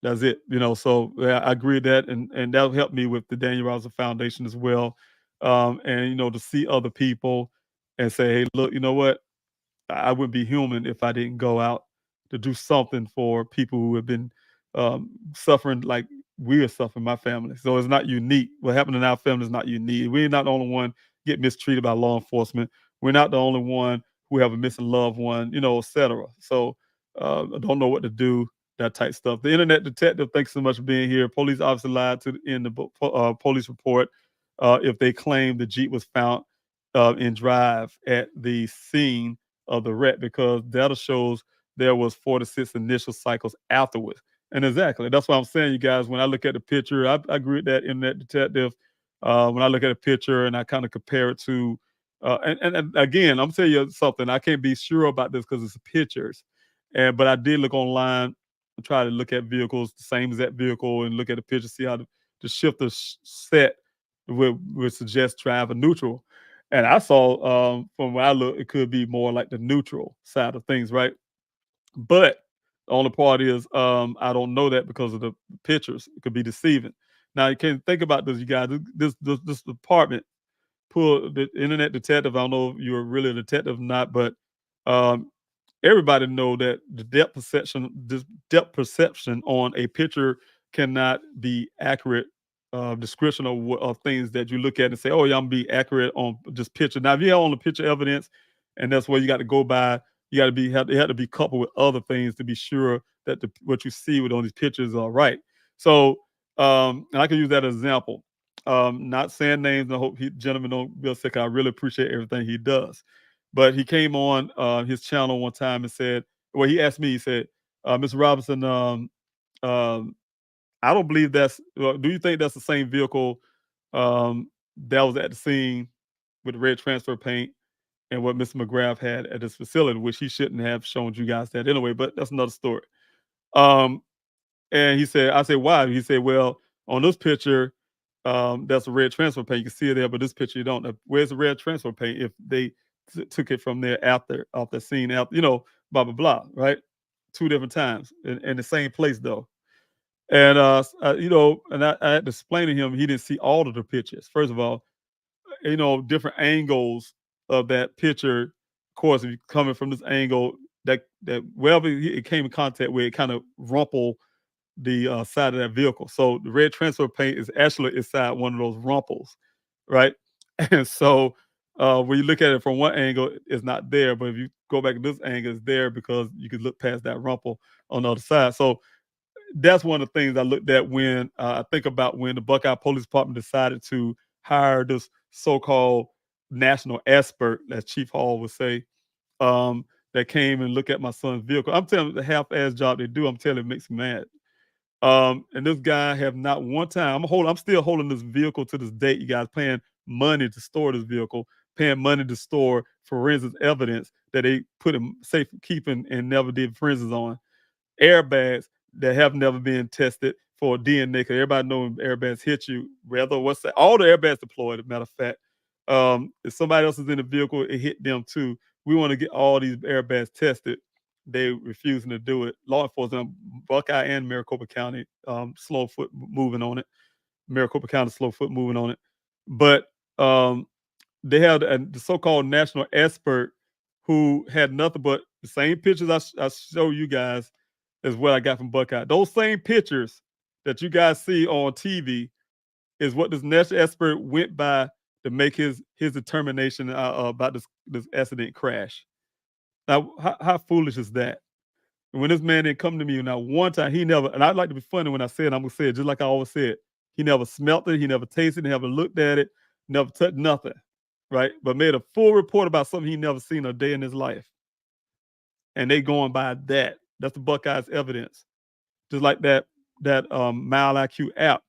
A: That's it. So yeah, I agree with that, and that'll help me with the Daniel Rousseau Foundation as well. And to see other people and say, hey, look, you know what? I wouldn't be human if I didn't go out to do something for people who have been suffering like we are suffering, my family. So it's not unique. What happened in our family is not unique. We're not the only one get mistreated by law enforcement. We're not the only one who have a missing loved one, etc. So I don't know what to do, that type stuff. The internet detective, thanks so much for being here. Police obviously lied in the police report if they claim the Jeep was found in drive at the scene of the wreck, because data shows there was 46 initial cycles afterwards. And exactly, that's why I'm saying, you guys, when I look at the picture, I agree with that internet detective. When I look at a picture and I kind of compare it to, and again, I'm telling you something, I can't be sure about this because it's pictures. But I did look online and try to look at vehicles, the same exact vehicle, and look at the picture, see how the shifter set would suggest drive a neutral. And I saw, from where I look, it could be more like the neutral side of things, right? But the only part is, I don't know that because of the pictures. It could be deceiving. Now you can think about this, you guys. This department pull the internet detective. I don't know if you're really a detective or not, but um, everybody know that the depth perception on a picture cannot be accurate description of things that you look at and say, oh yeah, I'm gonna be accurate on just picture. Now if you have on the picture evidence, and that's where you got to go by, you got to it had to be coupled with other things to be sure that what you see with on these pictures are right. So and I can use that as an example. Not saying names, and I hope gentlemen don't be upset. I really appreciate everything he does. But he came on his channel one time and said, well, he asked me, he said, Mr. Robinson, um, I don't believe do you think that's the same vehicle that was at the scene with the red transfer paint and what Mr. McGrath had at his facility, which he shouldn't have shown you guys that anyway, but that's another story. Um, and I said, why? He said, well, on this picture, that's a red transfer paint. You can see it there, but this picture you don't. Where's the red transfer paint if they took it from there off the scene, blah, blah, blah, right? 2 different times in the same place, though. And, and I had to explain to him he didn't see all of the pictures. First of all, different angles of that picture. Of course, if you're coming from this angle, that wherever it came in contact with, it kind of rumpled the side of that vehicle. So the red transfer paint is actually inside one of those rumples, right? And so when you look at it from one angle, it's not there. But if you go back to this angle, it's there because you could look past that rumple on the other side. So that's one of the things I looked at when I think about when the Buckeye Police Department decided to hire this so-called national expert, as Chief Hall would say, that came and looked at my son's vehicle. I'm telling you, the half-ass job they do, I'm telling you, it makes me mad. And this guy have not one time. I'm still holding this vehicle to this date. You guys paying money to store this vehicle, paying money to store forensic evidence that they put in safekeeping and never did forensics on. Airbags that have never been tested for DNA. Because everybody knows airbags hit you. All the airbags deployed. As a matter of fact, if somebody else is in the vehicle, it hit them too. We want to get all these airbags tested. They refusing to do it. Law enforcement, Buckeye and Maricopa County, slow foot moving on it. Maricopa County slow foot moving on it. But they have the so-called national expert who had nothing but the same pictures I show you guys is what I got from Buckeye. Those same pictures that you guys see on TV is what this national expert went by to make his determination about this accident crash. Now, how foolish is that? And when this man didn't come to me now one time, he never, and I'd like to be funny when I say it, I'm going to say it just like I always said. He never smelt it, he never tasted it, he never looked at it, never touched nothing, right? But made a full report about something he never seen a day in his life. And they going by that. That's the Buckeyes evidence. Just like that Mile IQ app.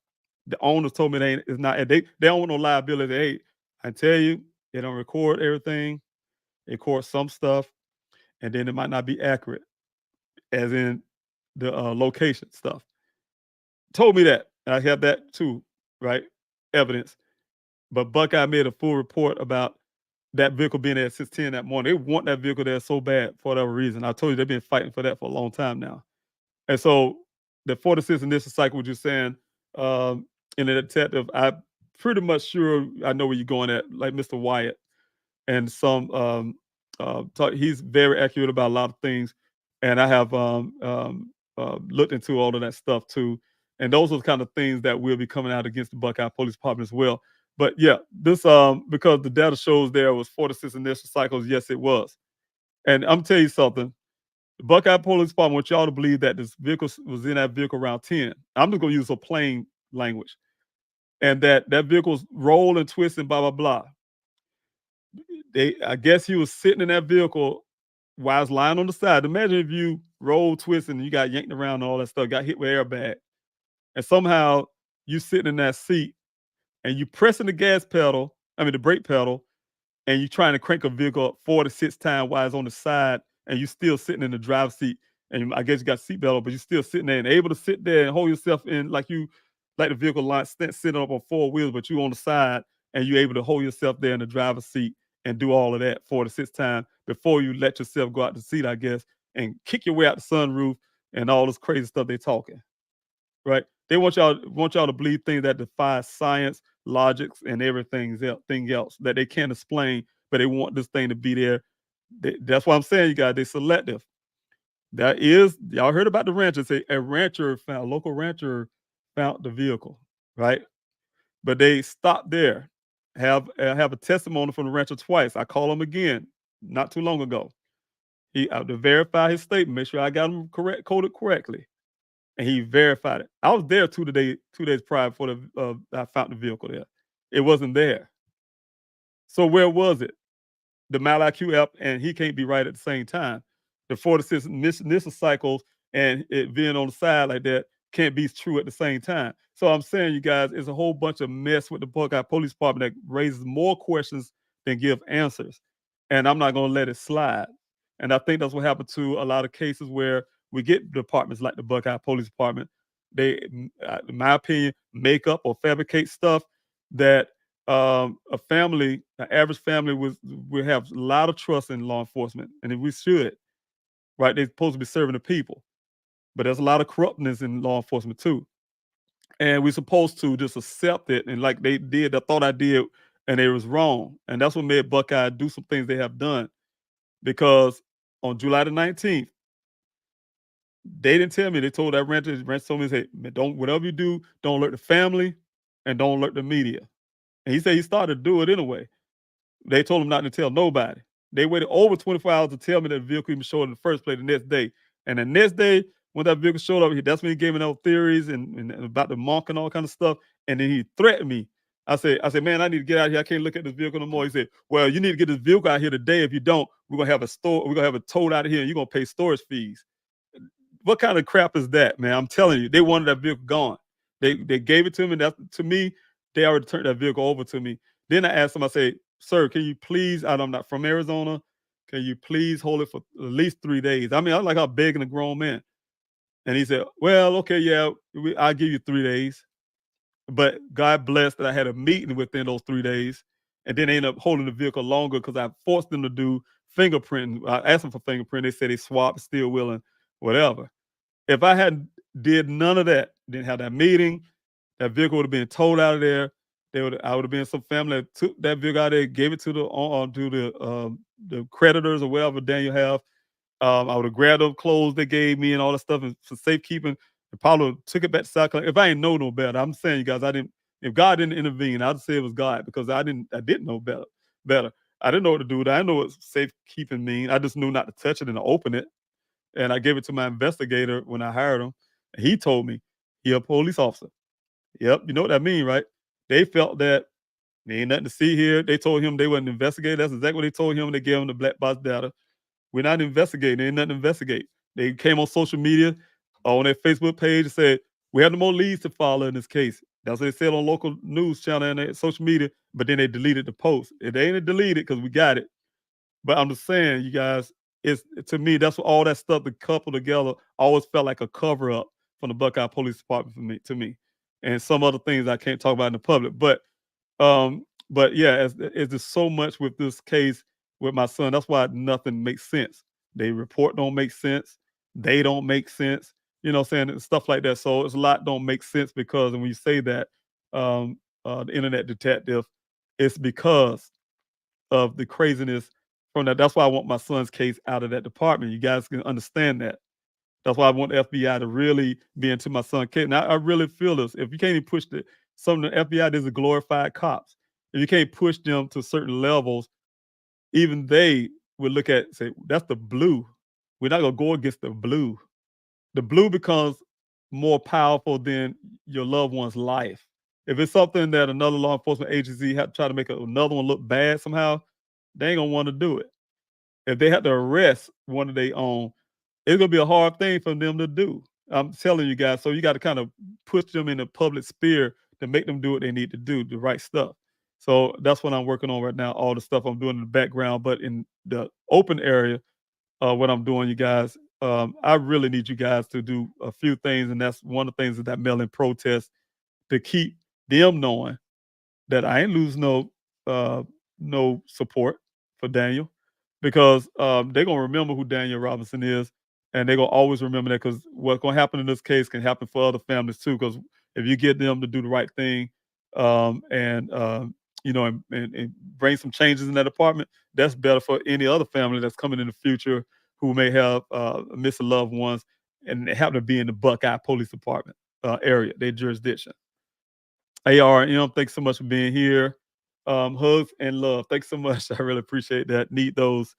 A: The owners told me they don't want no liability. Hey, I tell you, they don't record everything. They record some stuff, and then it might not be accurate, as in the location stuff. Told me that. I have that too, right? Evidence. But Buckeye made a full report about that vehicle being there at 6:10 that morning. They want that vehicle there so bad for whatever reason. I told you they've been fighting for that for a long time now. And so the 46 initial cycle, what you're saying, in the detective, I'm pretty much sure I know where you're going at, like Mr. Wyatt. And some he's very accurate about a lot of things. And I have looked into all of that stuff too. And those are the kind of things that will be coming out against the Buckeye Police Department as well. But yeah, this because the data shows there was 46 initial cycles. Yes, it was. And I'm telling you something. The Buckeye Police Department want y'all to believe that this vehicle was in that vehicle around 10. I'm just gonna use a plain language. And that vehicle was rolling, twisting, blah, blah, blah. I guess he was sitting in that vehicle while it's lying on the side. Imagine if you roll, twisting, and you got yanked around and all that stuff, got hit with airbag. And somehow you sitting in that seat and you pressing the brake pedal, and you trying to crank a vehicle up 4 to 6 times while it's on the side, and you still sitting in the driver's seat. And I guess you got seatbelt on, but you're still sitting there and able to sit there and hold yourself in like the vehicle line sitting up on 4 wheels, but you on the side and you're able to hold yourself there in the driver's seat and do all of that 4 to 6 times before you let yourself go out the seat, I guess, and kick your way out the sunroof and all this crazy stuff they're talking. Right? They want y'all to believe things that defy science, logics, and everything else that they can't explain, but they want this thing to be there. That's why I'm saying, you guys, they're selective. Y'all heard about the rancher. Say a local rancher found the vehicle, right? But they stopped there. Have a testimony from the rancher twice. I call him again not too long ago. He to verify his statement, make sure I got him coded correctly. and he verified it. I was there 2 days prior before I found the vehicle there. It wasn't there. So where was it? The MyLIQ app, and he can't be right at the same time. The 4 to 6 initial cycles and it being on the side like that can't be true at the same time. So I'm saying, you guys, it's a whole bunch of mess with the Buckeye Police Department that raises more questions than give answers. And I'm not going to let it slide. And I think that's what happened to a lot of cases where we get departments like the Buckeye Police Department. They, in my opinion, make up or fabricate stuff that an average family will have a lot of trust in law enforcement, and we should, right? They're supposed to be serving the people, but there's a lot of corruptness in law enforcement too, and we're supposed to just accept it. And like they did, I thought I did, and it was wrong, and that's what made Buckeye do some things they have done. Because on July the 19th, they didn't tell me. They told that rancher. The rancher told me, "Hey, man, don't whatever you do, don't alert the family, and don't alert the media." And he said he started to do it anyway. They told him not to tell nobody. They waited over 24 hours to tell me that the vehicle even showed up in the first place the next day. And the next day, when that vehicle showed up, that's when he gave me those theories and about the monk and all kind of stuff. And then he threatened me. I said, man, I need to get out here. I can't look at this vehicle no more. He said, well, you need to get this vehicle out here today. If you don't, we're gonna have it towed out of here, and you're gonna pay storage fees. What kind of crap is that, man? I'm telling you, they wanted that vehicle gone. They gave it to me. That to me, they already turned that vehicle over to me. Then I asked him, I said, sir, can you please, I'm not from Arizona, can you please hold it for at least 3 days? I mean, I'm like I'm begging a grown man. And he said, well, okay, yeah, I'll give you 3 days. But God bless that I had a meeting within those 3 days. And then they ended up holding the vehicle longer because I forced them to do fingerprinting. I asked them for fingerprint. They said they swapped, still willing, whatever. If I hadn't did none of that, didn't have that meeting, that vehicle would have been towed out of there. I would have been some family that took that vehicle out of there, gave it to the creditors or whatever Daniel have. I would have grabbed those clothes they gave me and all that stuff and for safekeeping. And probably took it back to South Carolina. If I didn't know no better, I'm saying, you guys, I didn't. If God didn't intervene, I'd say it was God because I didn't know better. Better. I didn't know what to do with it. I didn't know what safekeeping mean. I just knew not to touch it and to open it. And I gave it to my investigator when I hired him. And he told me, he a police officer. Yep, you know what that mean, right? They felt that there ain't nothing to see here. They told him they wouldn't investigate. That's exactly what they told him. They gave him the black box data. We're not investigating. There ain't nothing to investigate. They came on social media, on their Facebook page, and said, we have no more leads to follow in this case. That's what they said on local news channel and their social media, but then they deleted the post. They ain't deleted because we got it. But I'm just saying, you guys, it's to me, that's what all that stuff to couple together always felt like a cover up from the Buckeye Police Department to me. And some other things I can't talk about in the public. But yeah, it's just so much with this case with my son. That's why nothing makes sense. They report don't make sense. They don't make sense. You know what I'm saying? Stuff like that. So it's a lot don't make sense because and when you say that, the internet detective, it's because of the craziness from that. That's why I want my son's case out of that department. You guys can understand that. That's why I want the FBI to really be into my son's case. Now I really feel this. If you can't even push some of the FBI, there's a glorified cops. If you can't push them to certain levels, even they would look at say, that's the blue. We're not gonna go against the blue. The blue becomes more powerful than your loved one's life. If it's something that another law enforcement agency had to try to make another one look bad somehow, they ain't gonna want to do it. If they had to arrest one of their own, it's gonna be a hard thing for them to do. I'm telling you guys. So you got to kind of push them in the public sphere to make them do what they need to do, the right stuff. So that's what I'm working on right now. All the stuff I'm doing in the background, but in the open area, what I'm doing, you guys. I really need you guys to do a few things, and that's one of the things that mail-in protest to keep them knowing that I ain't lose no support for Daniel because they're gonna remember who Daniel Robinson is, and they're gonna always remember that because what's gonna happen in this case can happen for other families too. Because if you get them to do the right thing, and and bring some changes in that department, that's better for any other family that's coming in the future who may have missing loved ones and they happen to be in the Buckeye Police Department area, their jurisdiction. ARM, thanks so much for being here. Hugs and love. Thanks so much. I really appreciate that. Need those.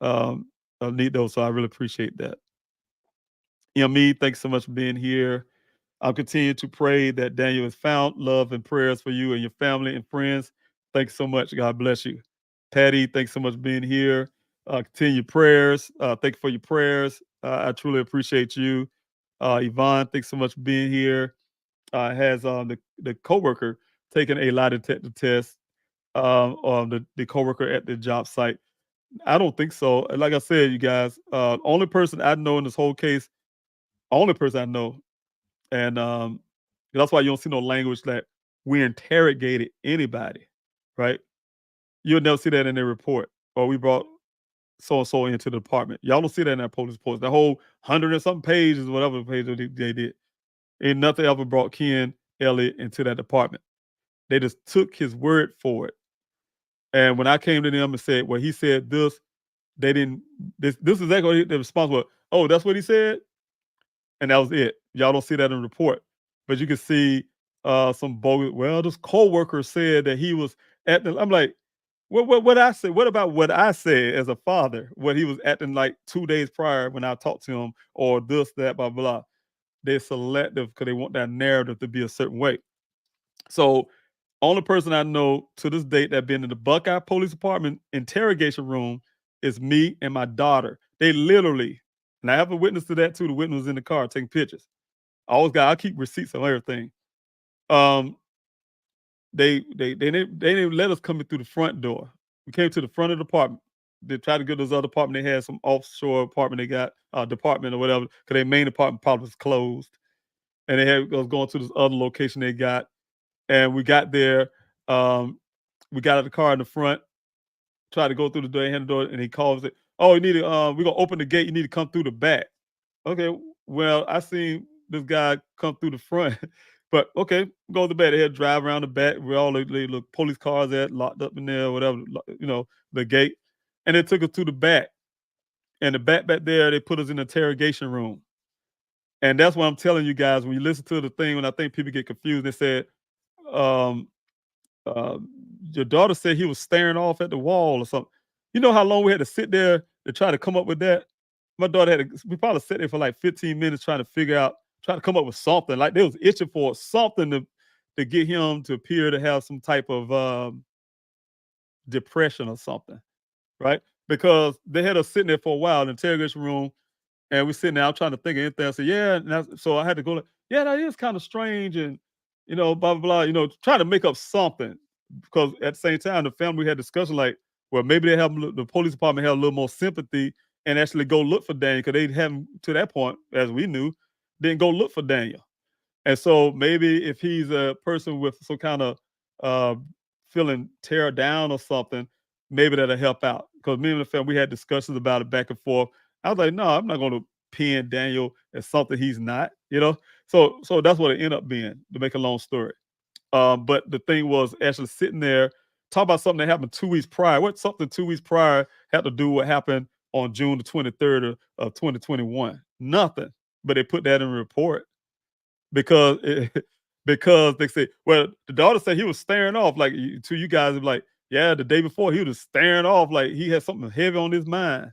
A: So I really appreciate that. ME, thanks so much for being here. I'll continue to pray that Daniel is found. Love and prayers for you and your family and friends. Thanks so much. God bless you. Patty, thanks so much for being here. Continue prayers. Thank you for your prayers. I truly appreciate you. Yvonne, thanks so much for being here. Has the coworker taken a lie detector test on the coworker at the job site? I don't think so. Like I said, you guys, only person I know in this whole case, only person I know, and that's why you don't see no language that we interrogated anybody, right? You'll never see that in their report, or we brought so and so into the department. Y'all don't see that in that police report. The whole 100 and something pages, whatever page they did, ain't nothing ever brought Ken Elliott into that department. They just took his word for it. And when I came to them and said, "Well, he said this," they didn't. This is exactly what the response was. "Oh, that's what he said," and that was it. Y'all don't see that in the report, but you can see some bogus. Well, this coworker said that he was at the. I'm like, what I said? What about what I said as a father? What he was acting like 2 days prior when I talked to him, or this, that, blah, blah. They're selective because they want that narrative to be a certain way. So, only person I know to this date that been in the Buckeye Police Department interrogation room is me and my daughter. They literally, and I have a witness to that too. The witness was in the car taking pictures. I keep receipts on everything. Um, they didn't let us come in through the front door. We came to the front of the apartment. They tried to get this other apartment. They had some offshore apartment they got, department or whatever, because their main apartment probably was closed. And they had was going to this other location they got. And we got there. We got out of the car in the front, tried to go through the door, hand the door, and he calls it, "Oh, you need to we're gonna open the gate, you need to come through the back." Okay, well, I seen this guy come through the front, but okay, go to the back. They had to drive around the back where all the little police cars at, locked up in there, whatever, the gate. And they took us to the back. And the back there, they put us in the interrogation room. And that's what I'm telling you guys. When you listen to the thing, when I think people get confused, they said, um, uh, your daughter said he was staring off at the wall or something. You know how long we had to sit there to try to come up with that? My daughter we probably sat there for like 15 minutes trying to come up with something. Like they was itching for something to get him to appear to have some type of depression or something, right? Because they had us sitting there for a while in the interrogation room, and we sitting there. I'm trying to think of anything. I said, yeah. So I had to go like, yeah, that is kind of strange, and blah blah blah. Trying to make up something because at the same time, the family had discussion like, well, maybe the police department had a little more sympathy and actually go look for Daniel because they haven't to that point, as we knew, didn't go look for Daniel. And so maybe if he's a person with some kind of uh, feeling tear down or something, maybe that'll help out. Because me and the family, we had discussions about it back and forth. I was like, no, I'm not going to pin Daniel as something he's not. So that's what it ended up being, to make a long story. But the thing was actually sitting there, talk about something that happened 2 weeks prior. What something 2 weeks prior had to do with what happened on June the 23rd of 2021? Nothing. But they put that in the report because because they say, well, the daughter said he was staring off like to you guys, like, yeah, the day before he was staring off like he had something heavy on his mind.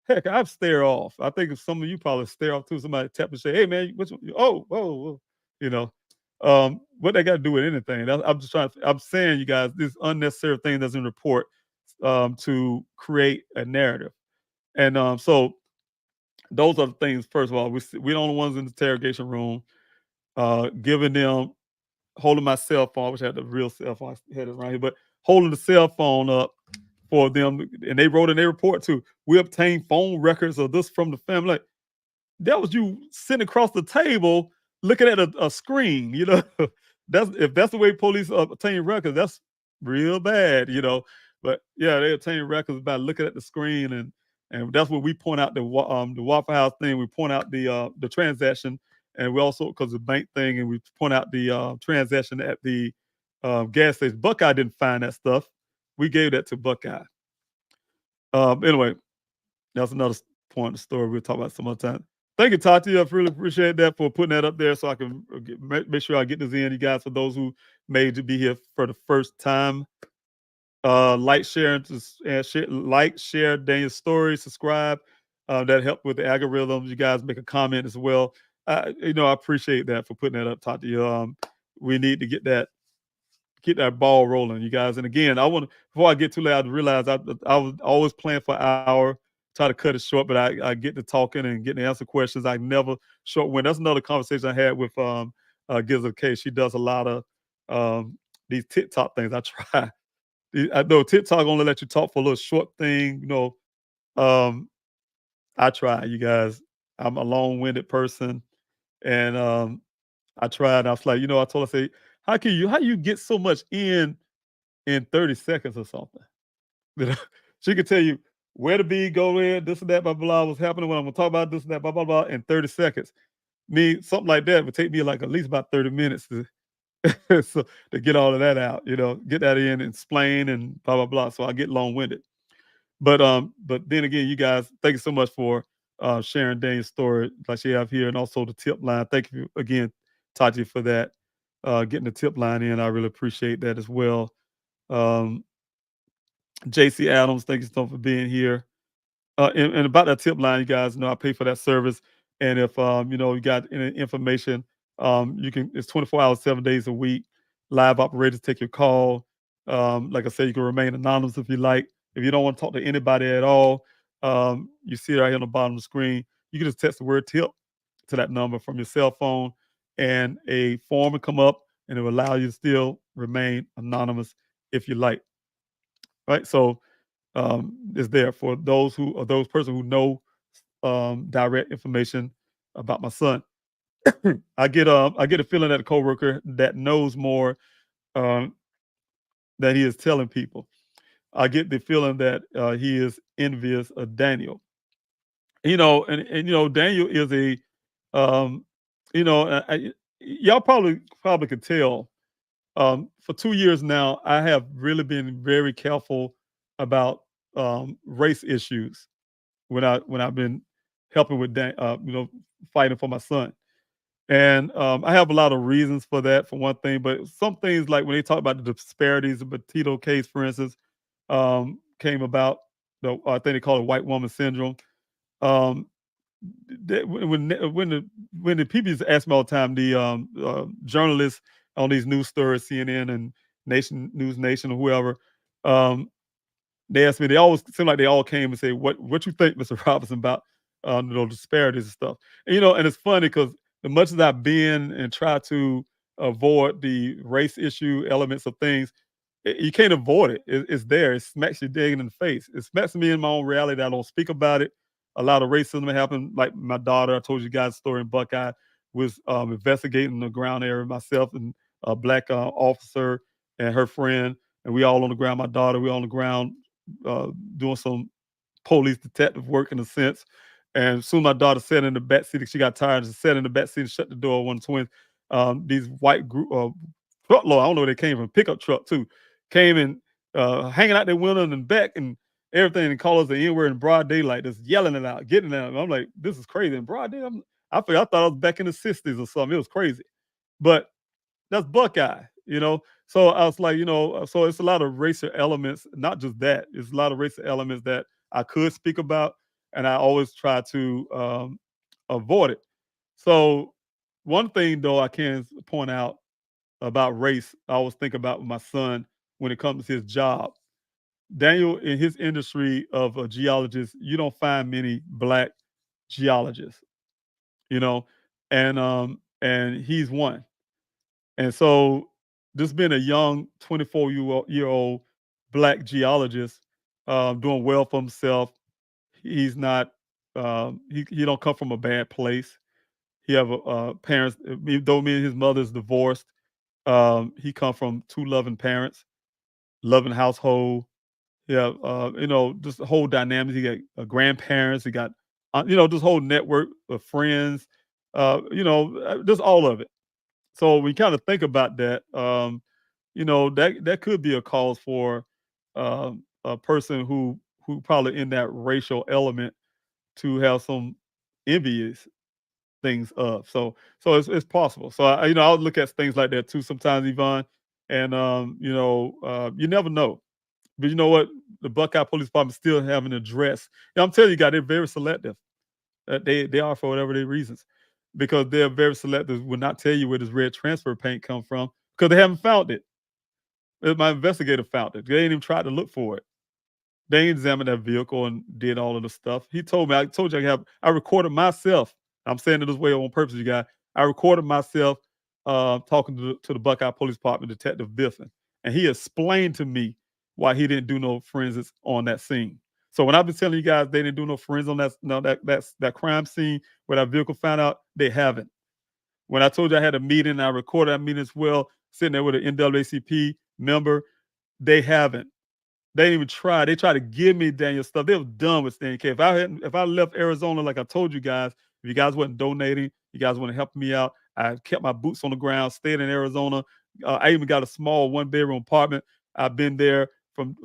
A: Heck, I've stare off. I think if some of you probably stare off too. Somebody tap and say, "Hey, man, oh, whoa, whoa," you know. What they got to do with anything? I'm just trying. I'm saying, you guys, this unnecessary thing that's in the report to create a narrative, and so those are the things. First of all, we're the only ones in the interrogation room, giving them holding my cell phone. I wish I had the real cell phone. I had it right here, but holding the cell phone up for them, and they wrote in their report too. We obtained phone records of this from the family. Like, that was you sitting across the table looking at a screen. That's if that's the way police obtain records. That's real bad. But yeah, they obtain records by looking at the screen, and that's what we point out the Waffle House thing. We point out the transaction, and we also because the bank thing, and we point out the transaction at the gas station. Buckeye didn't find that stuff. We gave that to Buckeye. Anyway, that's another point of the story we'll talk about some other time. Thank you, Tati. I really appreciate that for putting that up there so I can make sure I get this in, you guys, for those who may be here for the first time. Like, share Daniel's story, subscribe. that help with the algorithms. You guys make a comment as well. I appreciate that for putting that up, Tati. We need to get that ball rolling, you guys. And again, I want to before I get too late, I realize I was always planning for an hour, try to cut it short, but I get to talking and getting to answer questions. I never short when that's another conversation I had with Gives a K. She does a lot of um these TikTok things. I try. I know TikTok only let you talk for a little short thing. Um, I try, you guys. I'm a long-winded person, and I tried. I was like, I told her, I say, how you get so much in 30 seconds or something? You know, she could tell you where to be, go in, this and that, blah, blah, what's happening, when I'm gonna talk about this and that, blah, blah, blah, in 30 seconds. Me, something like that would take me like at least about 30 minutes so, to get all of that out, get that in and explain and blah, blah, blah. So I get long-winded. But then again, you guys, thank you so much for sharing Daniel's story like you have here, and also the tip line. Thank you again, Tati, for that. Getting the tip line in. I really appreciate that as well. Um, JC Adams, thank you so much for being here. And about that tip line, you guys know I pay for that service. And if you got any information, you can. It's 24 hours, 7 days a week. Live operators take your call. Like I said, you can remain anonymous if you like. If you don't want to talk to anybody at all, you see it right here on the bottom of the screen. You can just text the word tip to that number from your cell phone, and a form will come up, and it will allow you to still remain anonymous if you like. Right. So is there for those person who know direct information about my son. I get a feeling that a coworker that knows more um, that he is telling people. I get the feeling that he is envious of Daniel. And Daniel is um, y'all probably could tell. For 2 years now, I have really been very careful about race issues when I've been helping with fighting for my son. And I have a lot of reasons for that, for one thing. But some things, like when they talk about the disparities, the Petito case, for instance, came about. I think they call it white woman syndrome. Um, when the people used to ask me all the time, the journalists on these news stories, CNN and News Nation or whoever, um, they asked me. They always seem like they all came and say, "What you think, Mr. Robinson, about disparities and stuff?" And it's funny because as much as I've been and try to avoid the race issue elements of things, you can't avoid it. It's there. It smacks you dead in the face. It smacks me in my own reality that I don't speak about it. A lot of racism happened. Like my daughter, I told you guys a story in Buckeye, was investigating the ground area myself and a black officer and her friend, and we all on the ground. My daughter, we on the ground uh, doing some police detective work in a sense. And soon my daughter sat in the back seat. She got tired and sat in the back seat and shut the door. One of the twins, these white group truckload, I don't know where they came from, pickup truck too, came and hanging out their window in the back and everything, and call us the N word in broad daylight, just yelling it out, getting it out. I'm like, this is crazy. In broad day, I thought I was back in the 60s or something. It was crazy. But that's Buckeye, you know. So I was like, so it's a lot of racial elements, not just that. It's a lot of racial elements that I could speak about, and I always try to avoid it. So one thing though I can point out about race, I always think about my son when it comes to his job. Daniel, in his industry of a geologist, you don't find many black geologists, you know, and he's one. And so, this being a young 24-year-old black geologist, doing well for himself, he's not. He don't come from a bad place. He have parents. Though me and his mother's divorced, he come from two loving parents, loving household. Yeah, just the whole dynamic. He got grandparents. He got, this whole network of friends. Just all of it. So we kind of think about that. That could be a cause for a person who probably in that racial element to have some envious things of. So it's possible. So I would look at things like that too sometimes, Yvonne, and you never know. But you know what? The Buckeye Police Department still haven't addressed. I'm telling you guys, they're very selective. They are for whatever their reasons, because they're very selective. Will not tell you where this red transfer paint come from because they haven't found it. My investigator found it. They ain't even tried to look for it. They examined that vehicle and did all of the stuff. He told me, I told you I recorded myself. I'm saying it this way on purpose, you guys. I recorded myself talking to the Buckeye Police Department Detective Biffin, and he explained to me why he didn't do no forensics on that scene. So when I've been telling you guys they didn't do no forensics on that crime scene where that vehicle found out, they haven't. When I told you I had a meeting, I recorded that meeting as well, sitting there with an NAACP member, they haven't. They didn't even try. They tried to give me Daniel stuff. They were done with Stan K. If I left Arizona, like I told you guys, if you guys wasn't donating, you guys want to help me out, I kept my boots on the ground, stayed in Arizona. I even got a small 1-bedroom apartment. I've been there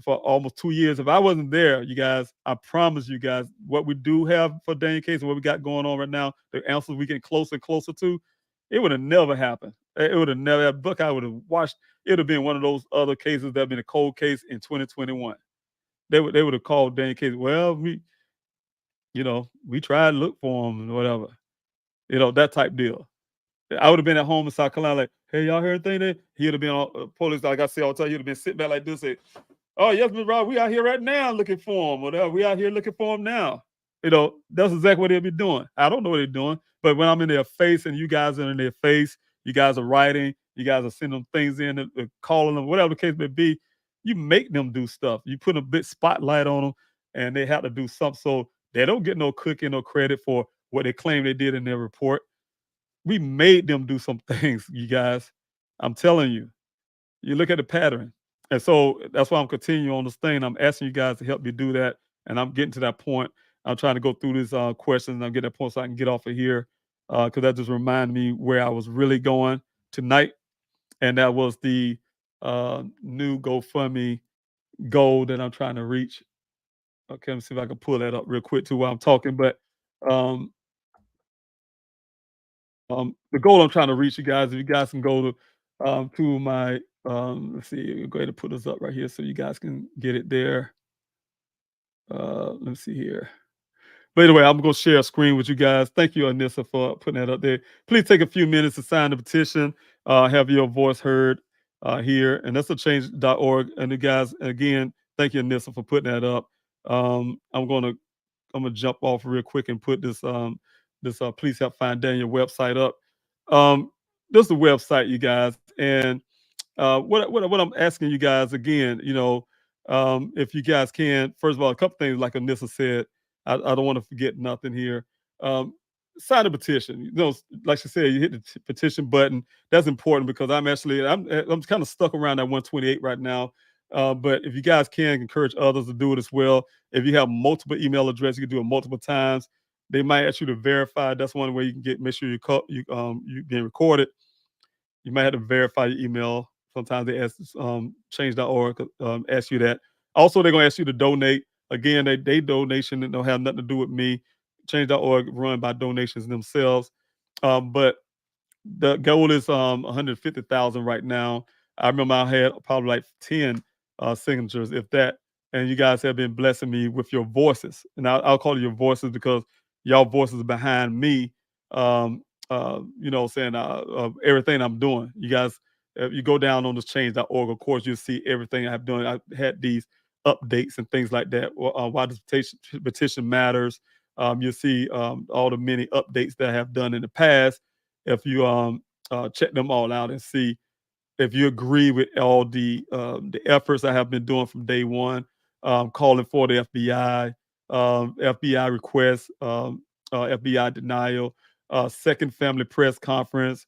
A: for almost 2 years. If I wasn't there, you guys, I promise you guys, what we do have for Daniel Case and what we got going on right now, the answers we get closer and closer to, it would have never happened. It would have never. Buckeye would have watched. It would have been one of those other cases that have been a cold case in 2021. They would have called Daniel Case. Well, we tried to look for him and whatever. That type deal. I would have been at home in South Carolina, like, hey, y'all heard anything there? He would have been on police, like I say all the time, he would have been sitting back like this, say, oh, yes, Mr. Rob, we out here right now looking for him. Whatever. We out here looking for him now. That's exactly what they'll be doing. I don't know what they're doing, but when I'm in their face and you guys are in their face, you guys are writing, you guys are sending them things in, calling them, whatever the case may be, you make them do stuff. You put a big spotlight on them, and they have to do something. So they don't get no cookie, no credit for what they claim they did in their report. We made them do some things, you guys. I'm telling you. You look at the pattern. And so that's why I'm continuing on this thing. I'm asking you guys to help me do that. And I'm getting to that point. I'm trying to go through these questions and I'm getting that point so I can get off of here. Because that just reminded me where I was really going tonight. And that was the new GoFundMe goal that I'm trying to reach. Okay, let me see if I can pull that up real quick too while I'm talking. But um, the goal I'm trying to reach, you guys, if you guys can go to my let's see, go ahead and put this up right here so you guys can get it there. Let's see here. But anyway, I'm going to share a screen with you guys. Thank you, Anissa, for putting that up there. Please take a few minutes to sign the petition, have your voice heard here. And that's a change.org. And you guys, again, thank you, Anissa, for putting that up. I'm gonna jump off real quick and put this Please Help Find Daniel website up. This is the website, you guys, and what I'm asking you guys again, if you guys can, first of all, a couple things like Anissa said, I don't want to forget nothing here. Sign a petition. Like she said, you hit the petition button. That's important because I'm kind of stuck around that 128 right now. But if you guys can encourage others to do it as well. If you have multiple email addresses, you can do it multiple times. They might ask you to verify. That's one way you can make sure you being recorded. You might have to verify your email. Sometimes they ask change.org, ask you that. Also, they're gonna ask you to donate. Again, they donation and don't have nothing to do with me. Change.org run by donations themselves. But the goal is 150,000 right now. I remember I had probably like 10 signatures, if that. And you guys have been blessing me with your voices. And I'll call you your voices because y'all voices are behind me. Saying everything I'm doing. You guys, if you go down on this change.org, of course, you'll see everything I have done. I had these updates and things like that. Why this petition matters. You'll see all the many updates that I have done in the past. If you check them all out and see if you agree with all the efforts I have been doing from day one, calling for the FBI, FBI requests, FBI denial, second family press conference,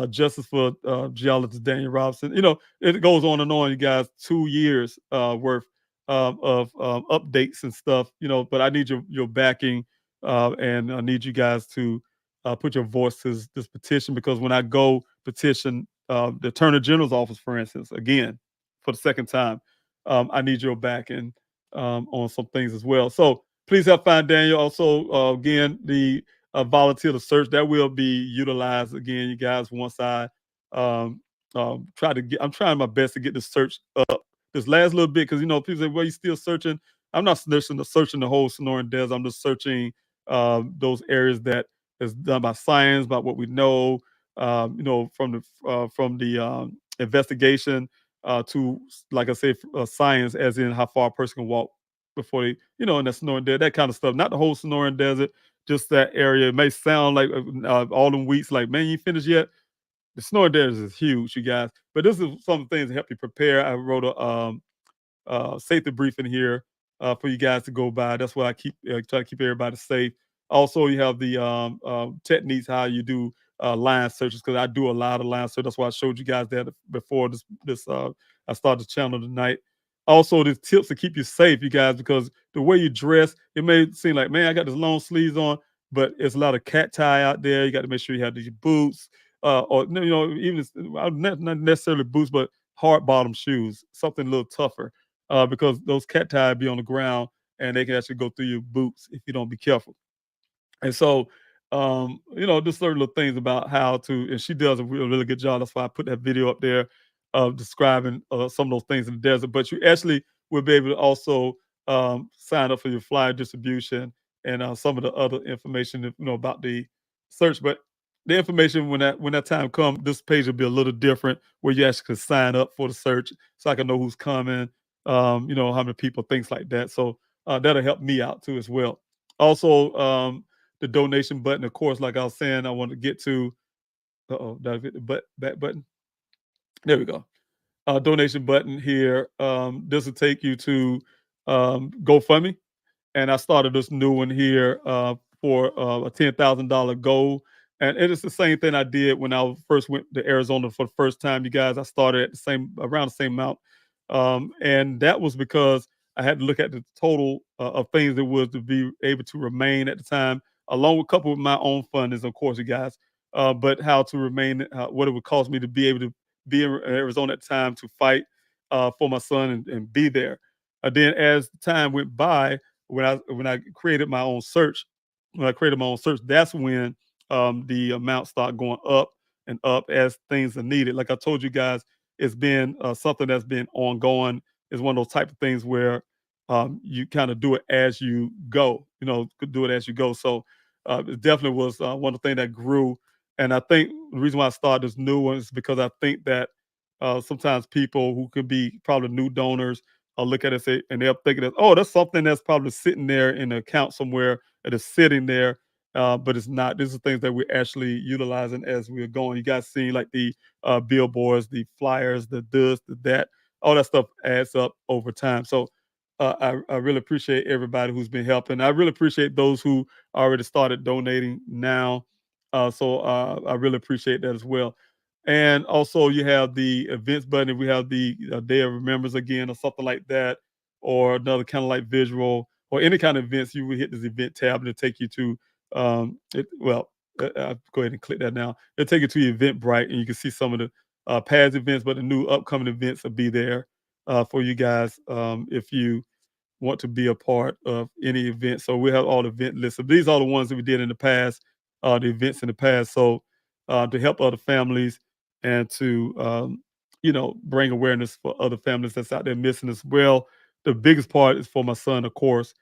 A: justice for geologist Daniel Robinson. It goes on and on, you guys. 2 years worth of updates and stuff. But I need your backing, and I need you guys to put your voice to this petition, because when I go petition the Attorney General's office, for instance, again for the second time, I need your backing on some things as well. So please help find Daniel. Also, again, the volunteer to search that will be utilized again, you guys. Once I I'm trying my best to get the search up this last little bit, because people say, "Well, you still searching." I'm not searching the whole Sonoran Desert. I'm just searching those areas that is done by science, about what we know, from the investigation to, like I said, science, as in how far a person can walk before they, in that Sonoran Desert, that kind of stuff. Not the whole Sonoran Desert, just that area. It may sound like all them weeks, like, man, you ain't finished yet. The Sonoran Desert is huge, you guys. But this is some things to help you prepare. I wrote a safety briefing here for you guys to go by. That's why I keep try to keep everybody safe. Also, you have the techniques how you do line searches, because I do a lot of line search. That's why I showed you guys that before this. I started the channel tonight. Also, the tips to keep you safe, you guys, because the way you dress, it may seem like, man, I got this long sleeves on, but it's a lot of cat tie out there. You got to make sure you have these boots, or even not necessarily boots, but hard bottom shoes, something a little tougher, because those cat ties be on the ground and they can actually go through your boots if you don't be careful. And so, just certain little things about how to, and she does a really good job. That's why I put that video up there of describing some of those things in the desert. But you actually will be able to also sign up for your flyer distribution and some of the other information, about the search. But the information, when that time comes, this page will be a little different, where you actually can sign up for the search, so I can know who's coming, how many people, things like that. So that'll help me out too as well. Also, the donation button, of course, like I was saying, I want to get to. Did I hit the back button? There we go. Donation button here. This will take you to GoFundMe, and I started this new one here for a $10,000 goal. And it is the same thing I did when I first went to Arizona for the first time. You guys, I started at around the same amount, and that was because I had to look at the total of things that was to be able to remain at the time, along with a couple of my own fundings, of course, you guys. But how to remain, what it would cost me to be able to be in Arizona at the time to fight for my son, and be there. Then, as time went by, when I created my own search, that's when the amount start going up and up as things are needed. Like I told you guys, it's been something that's been ongoing. It's one of those type of things where you kind of do it as you go. Could do it as you go. So it definitely was one of the things that grew. And I think the reason why I started this new one is because I think that sometimes people who could be probably new donors look at it and say, and they're thinking that, oh, that's something that's probably sitting there in an account somewhere that is sitting there, but it's not. These are things that we're actually utilizing as we're going. You guys see, like, the billboards, the flyers, the this, the that, all that stuff adds up over time. So I really appreciate everybody who's been helping. I really appreciate those who already started donating now. So I really appreciate that as well. And also, you have the events button. If we have the Day of Remembrance again, or something like that, or another kind of like visual, or any kind of events, you will hit this event tab and it'll take you to I'll go ahead and click that now. It'll take you to Eventbrite, and you can see some of the past events, but the new upcoming events will be there for you guys if you want to be a part of any event. So we have all the event lists. So these are the ones that we did in the past, the events in the past. So to help other families, and to bring awareness for other families that's out there missing as well. The biggest part is for my son, of course.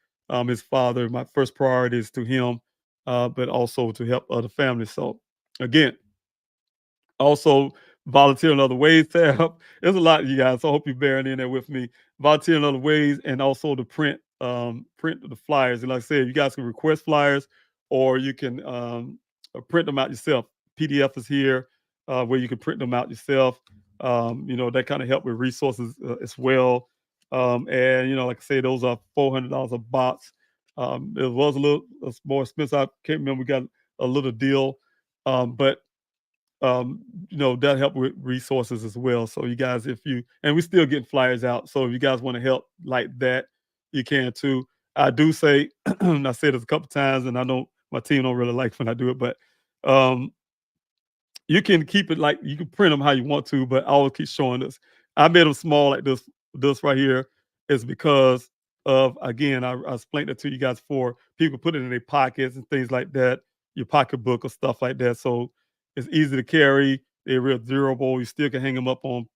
A: His father. My first priority is to him, but also to help other families. So again, also volunteer in other ways to help. There's a lot, you guys. So I hope you're bearing in there with me. Volunteer in other ways, and also to print the flyers. And like I said, you guys can request flyers, or you can print them out yourself. PDF is here where you can print them out yourself. That kind of help with resources as well. And like I say, those are $400 a box. It was a little more expensive. I can't remember. We got a little deal, but that help with resources as well. So you guys, and we still getting flyers out. So if you guys want to help like that, you can too. I do say, I said this a couple times, and I know my team don't really like when I do it, but um, you can keep it, like, you can print them how you want to, but I always keep showing this. I made them small like this. This right here is because of, again, I explained it to you guys before. People put it in their pockets and things like that, your pocketbook or stuff like that. So it's easy to carry. They're real durable. You still can hang them up on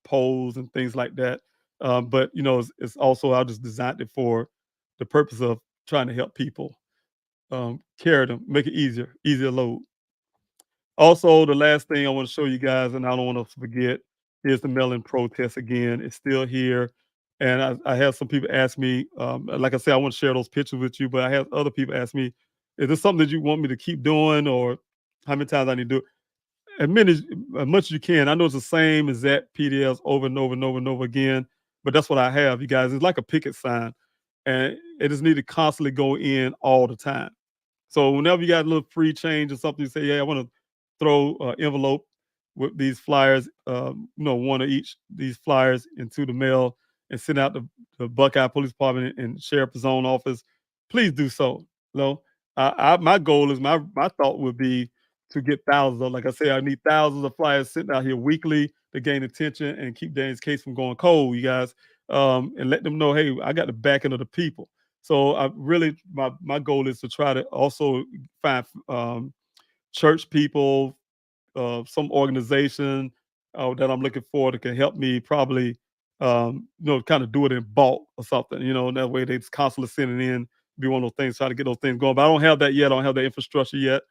A: poles and things like that. But it's also I just designed it for the purpose of trying to help people carry them, make it easier load. Also, the last thing I want to show you guys, and I don't want to forget, is the mail-in protest again. It's still here. And I had some people ask me, like I said, I want to share those pictures with you, but I had other people ask me, is this something that you want me to keep doing or how many times I need to do it? As much as you can. I know it's the same exact PDFs over and over and over and over again, but that's what I have, you guys. It's like a picket sign, and it just need to constantly go in all the time. So whenever you got a little free change or something, you say, "Yeah, I want to throw an envelope with these flyers, one of each these flyers into the mail and send out the Buckeye Police Department and Sheriff's Zone office." Please do so. My goal is my thought would be to get thousands of. Like I say, I need thousands of flyers sent out here weekly to gain attention and keep Danny's case from going cold. You guys, and let them know, hey, I got the backing of the people. So I really my goal is to try to also find church people, some organization that I'm looking for that can help me probably kind of do it in bulk or something. And that way they just constantly sending in, be one of those things, try to get those things going. But I don't have that yet. I don't have the infrastructure yet.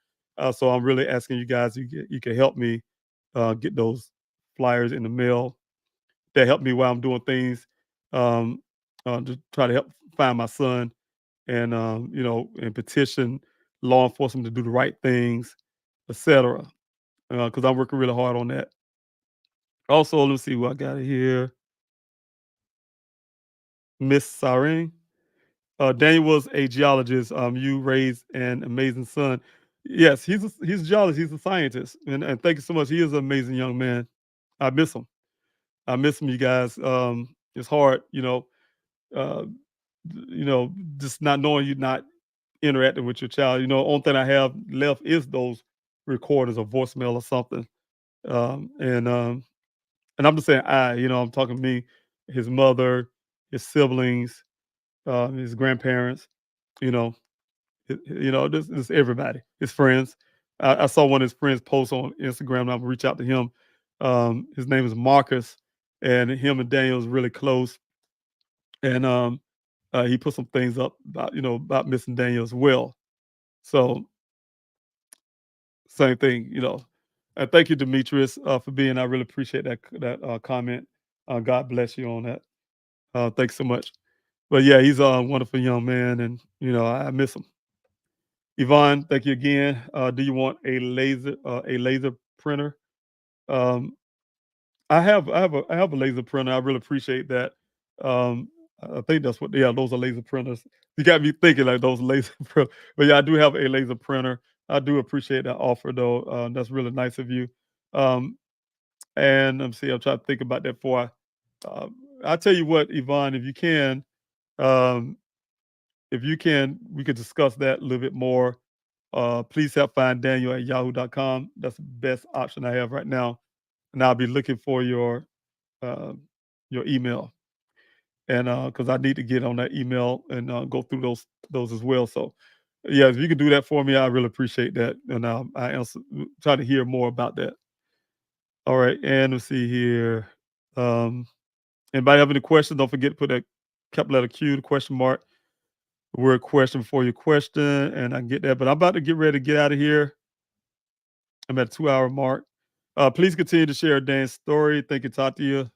A: So I'm really asking you guys, you can help me get those flyers in the mail. That help me while I'm doing things um, to try to help find my son and and petition law enforcement to do the right things, etc. Because I'm working really hard on that. Also, let's see what I got here. Miss Saring. Daniel was a geologist. You raised an amazing son. Yes, he's a geologist. He's a scientist, and thank you so much. He is an amazing young man. I miss him. I miss him, you guys. It's hard, uh, just not knowing you're not interacting with your child. Only thing I have left is those recorders or voicemail or something. Um, and um, and I'm just saying I'm talking me, his mother, his siblings, his grandparents, you know, this everybody, his friends. I saw one of his friends post on Instagram, and I'll reach out to him. His name is Marcus, and him and Daniel is really close. And he put some things up about missing Daniel as well. So same thing. Thank you, Demetrius, for being. I really appreciate that comment. God bless you on that. Thanks so much. But yeah, he's a wonderful young man, and I miss him. Yvonne, thank you again. Do you want a laser printer? Um, I have a laser printer. I really appreciate that. Um, I think that's what those are laser printers. You got me thinking like those laser printers. But yeah, I do have a laser printer. I do appreciate that offer though. That's really nice of you. Um, and let me see, I'm trying to think about that before I'll tell you what, Yvonne, um, if you can, we could discuss that a little bit more. Please help find Daniel at yahoo.com. That's the best option I have right now. And I'll be looking for uh, your email. And because I need to get on that email and go through those as well. So yeah, if you could do that for me, I really appreciate that. And try to hear more about that. All right, and let's see here. Um, Anybody have any questions? Don't forget to put that capital letter Q, the question mark, the word question before your question, and I can get that. But I'm about to get ready to get out of here. I'm at a 2 hour mark. Please continue to share Dan's story. Thank you, Tatia.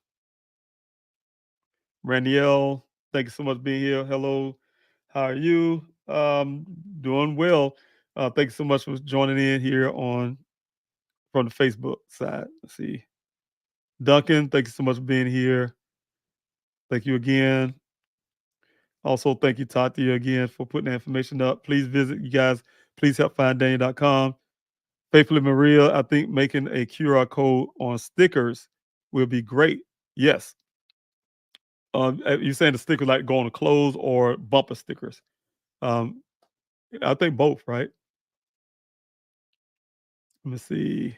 A: Raniel, thank you so much for being here. Hello, how are you? Doing well. Thank you so much for joining in here from the Facebook side. Let's see. Duncan, thank you so much for being here. Thank you again. Also, thank you, Tatia, again for putting that information up. Please visit you guys. Please help find Daniel.com. Faithfully Maria, I think making a QR code on stickers will be great. Yes. You're saying the stickers like going to clothes or bumper stickers? Um, I think both, right? Let me see.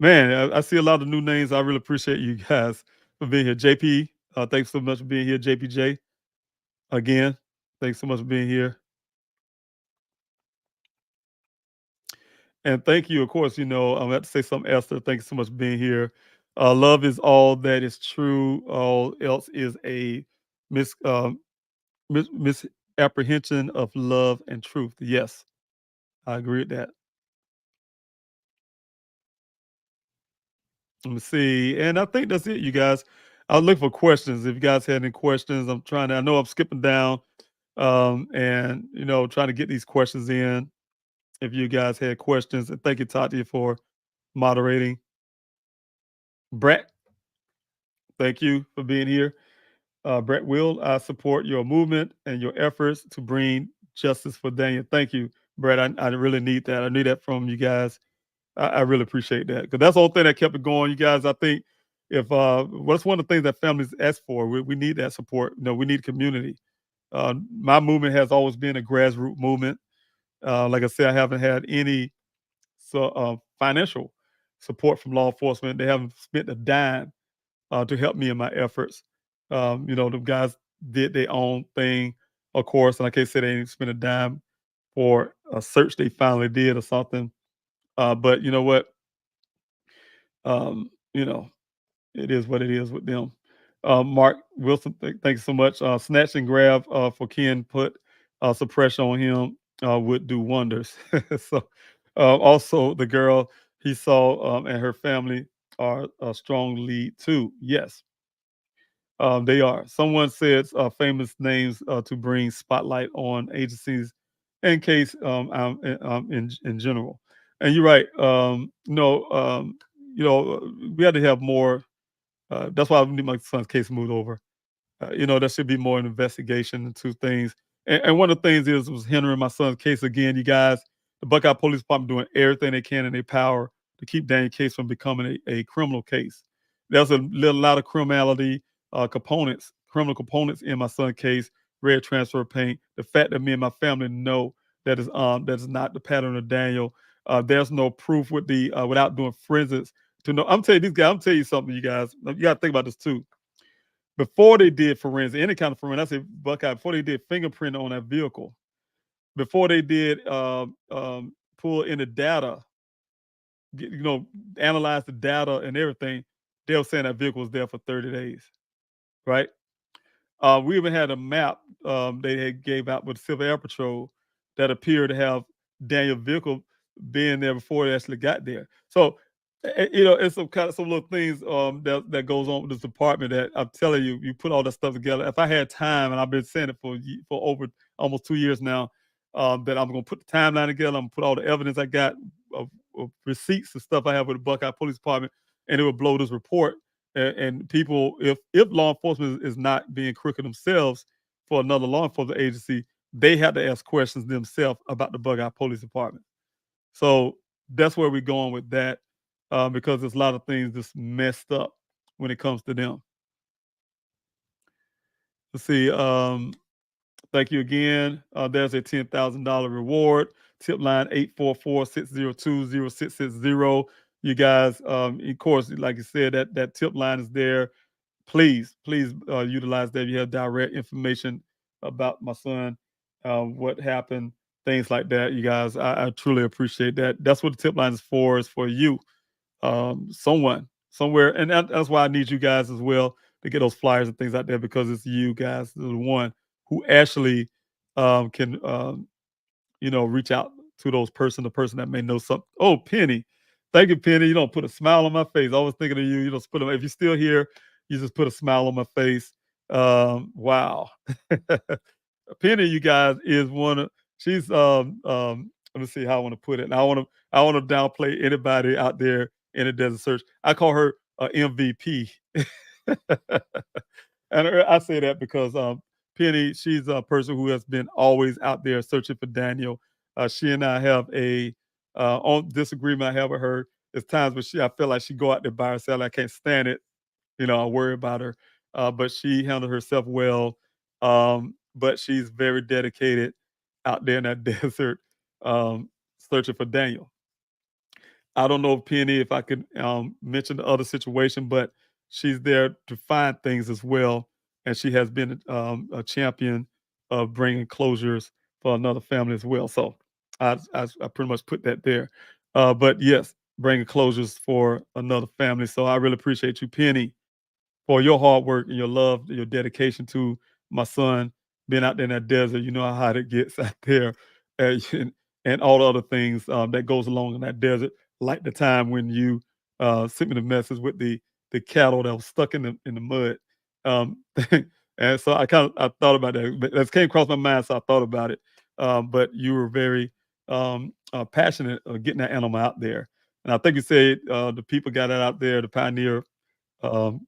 A: Man, I see a lot of new names. I really appreciate you guys for being here. JP, thanks so much for being here. JPJ, again, thanks so much for being here. And thank you, of course, I'm about to say something, Esther. Thank you so much for being here. Love is all that is true. All else is a mis, misapprehension of love and truth. Yes, I agree with that. Let me see. And I think that's it, you guys. I'll look for questions. If you guys had any questions, I know I'm skipping down, and, trying to get these questions in. If you guys had questions, and thank you, Tati, for moderating. Brett, thank you for being here. Brett Will, I support your movement and your efforts to bring justice for Daniel. Thank you, Brett. I really need that. I need that from you guys. I really appreciate that because that's the whole thing that kept it going. You guys, I think if what's one of the things that families ask for, we need that support. We need community. My movement has always been a grassroots movement. Like I said, I haven't had any financial support from law enforcement. They haven't spent a dime to help me in my efforts. The guys did their own thing, of course, and I can't say they didn't spend a dime for a search they finally did or something. But you know what? Um, you know, it is what it is with them. Mark Wilson, thanks so much. Snatch and grab for Ken put some pressure on him would do wonders. So, also the girl he saw and her family are a strong lead too. Yes, they are. Someone says famous names to bring spotlight on agencies in case in general. And you're right. No, we had to have more. That's why I need my son's case moved over. There should be more investigation into things. And one of the things is was hindering my son's case again. You guys, the Buckeye Police Department doing everything they can in their power to keep Daniel's case from becoming a criminal case. There's a lot of criminality criminal components in my son's case. Red transfer paint. The fact that me and my family know that is not the pattern of Daniel. There's no proof with the without doing forensics to know. I'm telling you, these guys. I'm telling you something, you guys. You got to think about this too before they did forensic, any kind of forensic, I say Buckeye, before they did fingerprint on that vehicle, before they did pull in the data, you know, analyze the data and everything, they were saying that vehicle was there for 30 days, right? We even had a map they had gave out with Civil Air Patrol that appeared to have Daniel vehicle being there before it actually got there. So, it's some little things that goes on with this department that I'm telling you, you put all that stuff together. If I had time, and I've been saying it for over almost 2 years now, that I'm going to put the timeline together. I'm going to put all the evidence I got of receipts and stuff I have with the Buckeye Police Department, and it would blow this report and people, if law enforcement is not being crooked themselves for another law enforcement agency, they have to ask questions themselves about the Buckeye Police Department. So that's where we're going with that, because there's a lot of things just messed up when it comes to them. Let's see. Thank you again. There's a $10,000 reward. Tip line 844-602-0660. You guys, of course, like you said, that tip line is there. Please utilize that. You have direct information about my son, what happened, things like that. You guys, I truly appreciate that. That's what the tip line is for you, someone somewhere, and that's why I need you guys as well to get those flyers and things out there because it's you guys, the one who actually can reach out to the person that may know something. Oh, Penny. Thank you, Penny. You don't put a smile on my face. I was thinking of you. You just put if you're still here, you just put a smile on my face. Wow. Penny, you guys, is one of she's let me see how I want to put it. And I want to downplay anybody out there in the desert search. I call her MVP. And I say that because Penny, she's a person who has been always out there searching for Daniel. She and I have a on disagreement I have with her. There's times when I feel like she go out there by herself. I can't stand it. I worry about her. But she handled herself well. But she's very dedicated out there in that desert, searching for Daniel. I don't know, Penny, if I could mention the other situation, but she's there to find things as well, and she has been a champion of bringing closures for another family as well. So I pretty much put that there. But yes, bringing closures for another family. So I really appreciate you, Penny, for your hard work and your love, your dedication to my son being out there in that desert. You know how hot it gets out there, and, and all the other things that goes along in that desert. Like the time when you sent me the message with the cattle that was stuck in the mud. Um, and so I thought about that. That came across my mind, so I thought about it. But you were very passionate of getting that animal out there. And I think you said the people got it out there, the Pioneer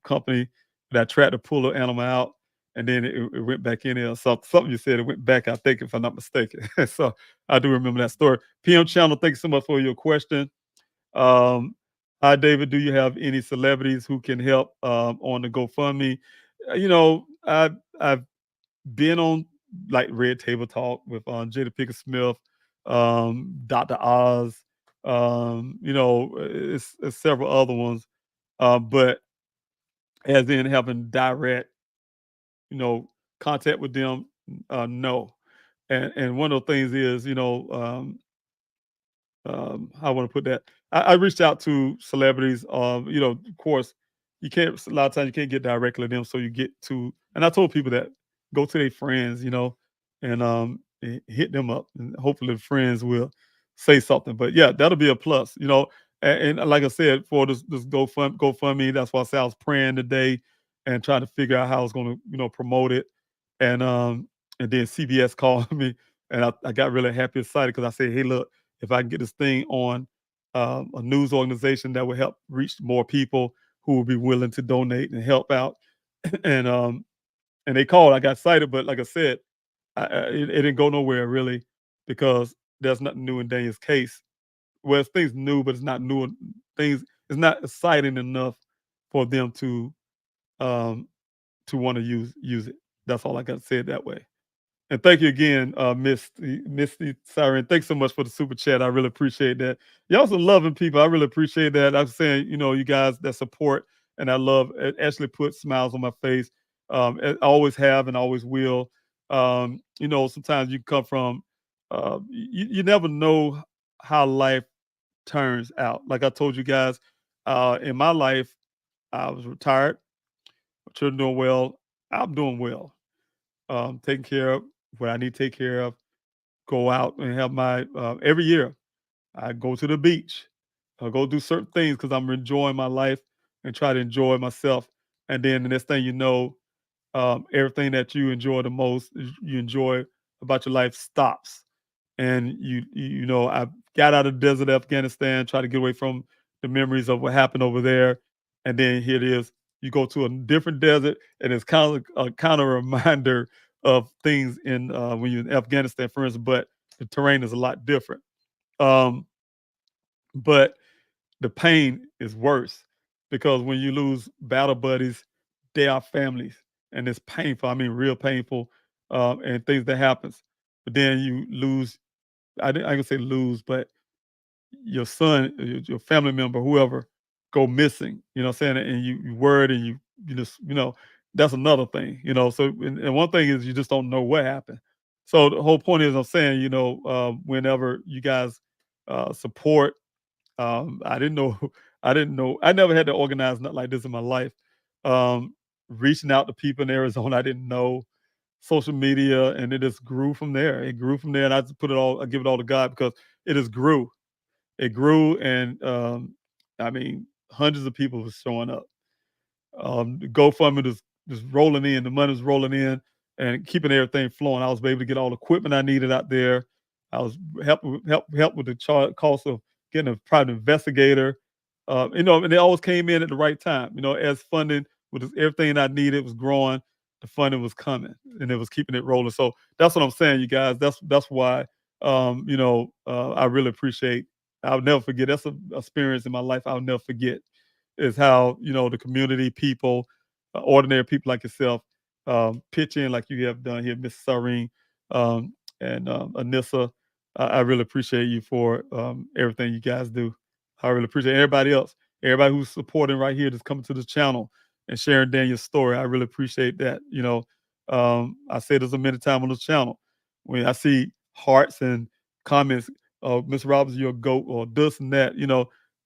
A: company that tried to pull the animal out, and then it went back in there. So something you said, it went back, I think, if I'm not mistaken. So I do remember that story. PM Channel, thank you so much for your question. Um, Hi, David. Do you have any celebrities who can help on the GoFundMe? I've been on like Red Table Talk with Jada Pinkett Smith, Dr. Oz, it's several other ones. But as in having direct, you know, contact with them, no. And one of the things is, how I want to put that. I reached out to celebrities. Of course, you can't. A lot of times you can't get directly to them, so you get to. And I told people that go to their friends, and hit them up, and hopefully the friends will say something. But yeah, that'll be a plus, And like I said, for this GoFundMe, that's why I said I was praying today and trying to figure out how I was going to, promote it, and then CBS called me, and I got really happy, excited because I said, hey, look, if I can get this thing on a news organization that will help reach more people who will be willing to donate and help out. And they called. I got excited, but like I said, it didn't go nowhere really because there's nothing new in Daniel's case. Well, it's things new, but it's not new. Things it's not exciting enough for them um, to want to use it. That's all I got to say it that way. And thank you again, Misty Siren. Thanks so much for the super chat. I really appreciate that. Y'all some loving people. I really appreciate that. I'm saying, you guys that support and I love it actually puts smiles on my face. I always have and always will. Sometimes you come from you never know how life turns out. Like I told you guys, in my life, I was retired, my children doing well. I'm doing well. Taking care of what I need to take care of, go out and have my every year. I go to the beach. I go do certain things because I'm enjoying my life and try to enjoy myself. And then the next thing you know, everything that you enjoy the most, you enjoy about your life stops. And I got out of the desert of Afghanistan, try to get away from the memories of what happened over there. And then here it is. You go to a different desert, and it's kind of a reminder of things in when you're in Afghanistan, for instance, but the terrain is a lot different. Um, but the pain is worse because when you lose battle buddies, they are families, and it's painful. I mean, real painful, and things that happens. But then you lose. I can say lose, but your son, your family member, whoever, go missing. You know what I'm saying? And you worried, and you just that's another thing. So and one thing is you just don't know what happened. So the whole point is I'm saying whenever you guys support, I didn't know I didn't know I never had to organize nothing like this in my life. Um, Reaching out to people in Arizona I didn't know, social media, and it just grew from there. It grew from there, and I just I give it all to God because it just grew. It grew, and I mean, hundreds of people were showing up. The GoFundMe just rolling in, the money was rolling in, and keeping everything flowing. I was able to get all the equipment I needed out there. I was help with the cost of getting a private investigator. And they always came in at the right time. As funding with everything I needed was growing, the funding was coming, and it was keeping it rolling. So that's what I'm saying, you guys. That's why I really appreciate. I'll never forget. That's an experience in my life I'll never forget is how the community people, ordinary people like yourself, pitch in like you have done here, Miss Sareen, and Anissa. I really appreciate you for everything you guys do. I really appreciate everybody who's supporting right here, that's coming to the channel and sharing Daniel's story. I really appreciate that. I say this a many times on the channel. When I see hearts and comments, Miss Robbins, you're a goat, or this and that,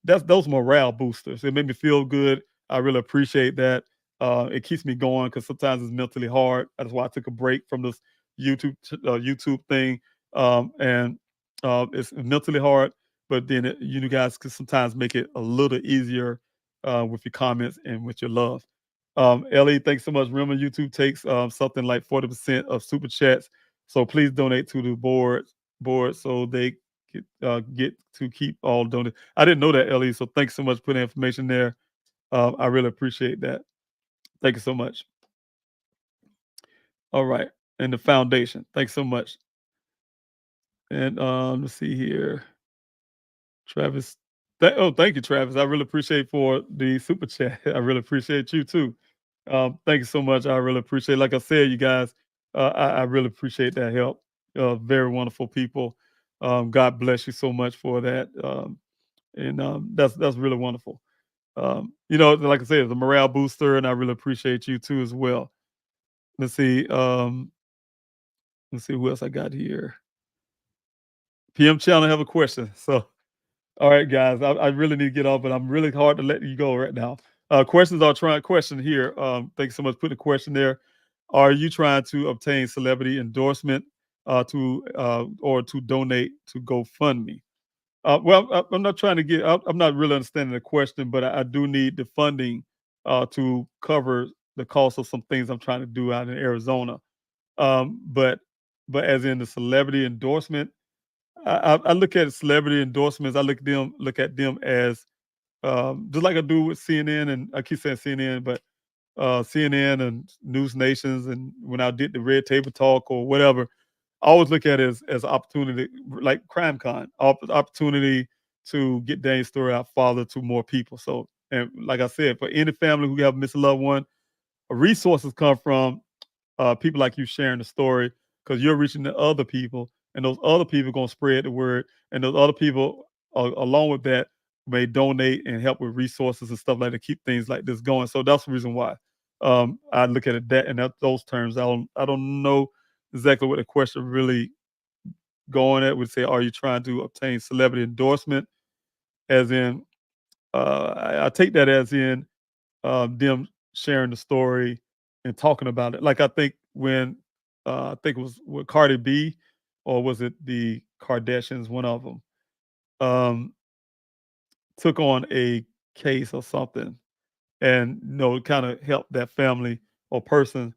A: those morale boosters. It made me feel good. I really appreciate that. It keeps me going because sometimes it's mentally hard. That's why I took a break from this YouTube thing, and it's mentally hard. But then you guys can sometimes make it a little easier with your comments and with your love. Ellie, thanks so much. Remember, YouTube takes something like 40% of super chats, so please donate to the board so they get to keep all donated. I didn't know that, Ellie. So thanks so much for putting information there. I really appreciate that. Thank you so much. All right, and the foundation. Thanks so much. And let's see here, Travis. Thank you, Travis. I really appreciate for the super chat. I really appreciate you too. Thank you so much. I really appreciate. Like I said, you guys, I really appreciate that help. Very wonderful people. God bless you so much for that. And that's really wonderful. Like I said, it's a morale booster, and I really appreciate you too as well. Let's see. Let's see who else I got here. PM Channel have a question. So, all right, guys, I really need to get off, but I'm really hard to let you go right now. Questions are trying question here. Thank you so much for putting the question there. Are you trying to obtain celebrity endorsement or to donate to GoFundMe? I'm not trying to get. I'm not really understanding the question, but I do need the funding to cover the cost of some things I'm trying to do out in Arizona. Um, but but as in the celebrity endorsement, I look at celebrity endorsements. I look at them as just like I do with CNN, and I keep saying CNN, but CNN and News Nations, and when I did the Red Table Talk or whatever, I always look at it as opportunity, like CrimeCon, opportunity to get Dane's story out farther to more people. So, and like I said, for any family who have missed a loved one, resources come from people like you sharing the story because you're reaching the other people, and those other people going to spread the word, and those other people, along with that, may donate and help with resources and stuff like that, keep things like this going. So that's the reason why I look at it that in those terms. I don't know exactly what the question really going at. Would say, are you trying to obtain celebrity endorsement? As in, I take that as in them sharing the story and talking about it. Like I think when I think it was with Cardi B, or was it the Kardashians? One of them took on a case or something, and kind of help that family or person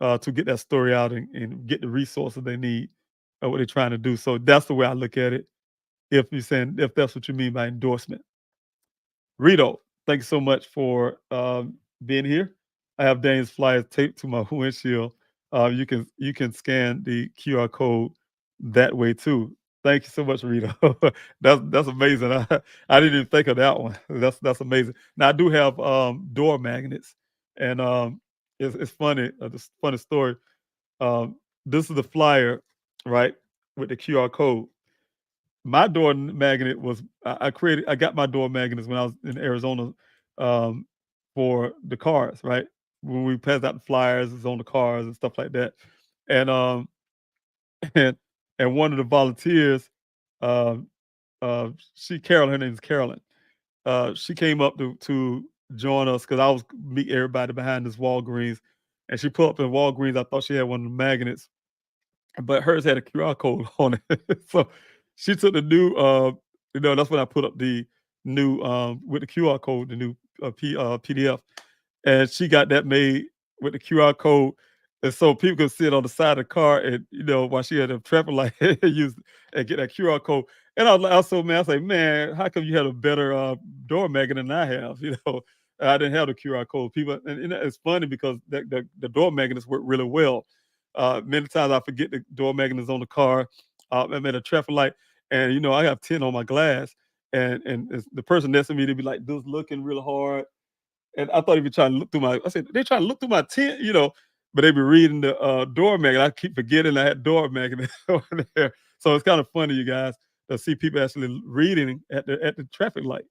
A: to get that story out and get the resources they need, what they're trying to do. So that's the way I look at it. If that's what you mean by endorsement. Rito, thank you so much for being here. I have Dane's flyers taped to my windshield. You can scan the QR code that way too. Thank you so much, Rito. That's amazing. I didn't even think of that one. That's amazing. Now I do have door magnets, and it's funny. This funny story. This is the flyer, right, with the QR code. My door magnet was I got my door magnets when I was in Arizona, um, for the cars, right? When we passed out the flyers, it's on the cars and stuff like that. And and one of the volunteers, um, her name is Carolyn. She came up to join us because I was meet everybody behind this Walgreens, and she pulled up in Walgreens. I thought she had one of the magnets, but hers had a QR code on it. So she took the new, that's when I put up the new, with the QR code, the new PDF, and she got that made with the QR code. And so people could sit on the side of the car, and while she had a traffic light, use and get that QR code. And I was like, man, how come you had a better door magnet than I have? I didn't have the QR code. People, and it's funny because the door magnets work really well. Many times I forget the door magnets on the car. I'm at a traffic light, and I have 10 on my glass, and the person next to me, they be like just looking real hard, and I thought he'd be trying to look through my. I said they trying to look through my tent, but they be reading the door magnet. I keep forgetting I had door magnet over there, so it's kind of funny, you guys, to see people actually reading at the traffic light.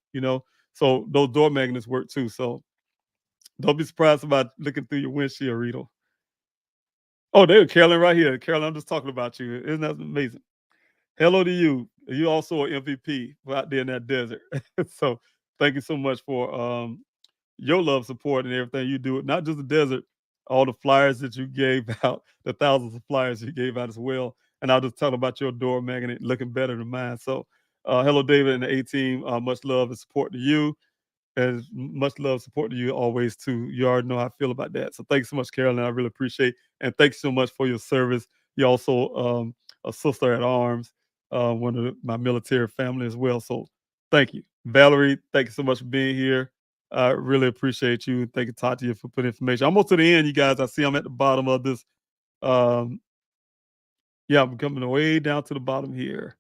A: So those door magnets work too. So don't be surprised about looking through your windshield, Rito. Oh, there's Carolyn right here. Carolyn, I'm just talking about you. Isn't that amazing? Hello to you. You also an MVP out there in that desert. So thank you so much for your love, support, and everything you do. Not just the desert, all the flyers that you gave out, the thousands of flyers you gave out as well. And I'll just talk about your door magnet looking better than mine. So, hello, David and the A team. Much love and support to you. And much love, support to you always too. You already know how I feel about that. So thanks so much, Carolyn. I really appreciate, and thanks so much for your service. You're also a sister at arms, one of my military family as well. So thank you, Valerie. Thank you so much for being here. I really appreciate you. Thank you, Tati, for putting information. Almost to the end, you guys. I see I'm at the bottom of this. Um, yeah, I'm coming way down to the bottom here.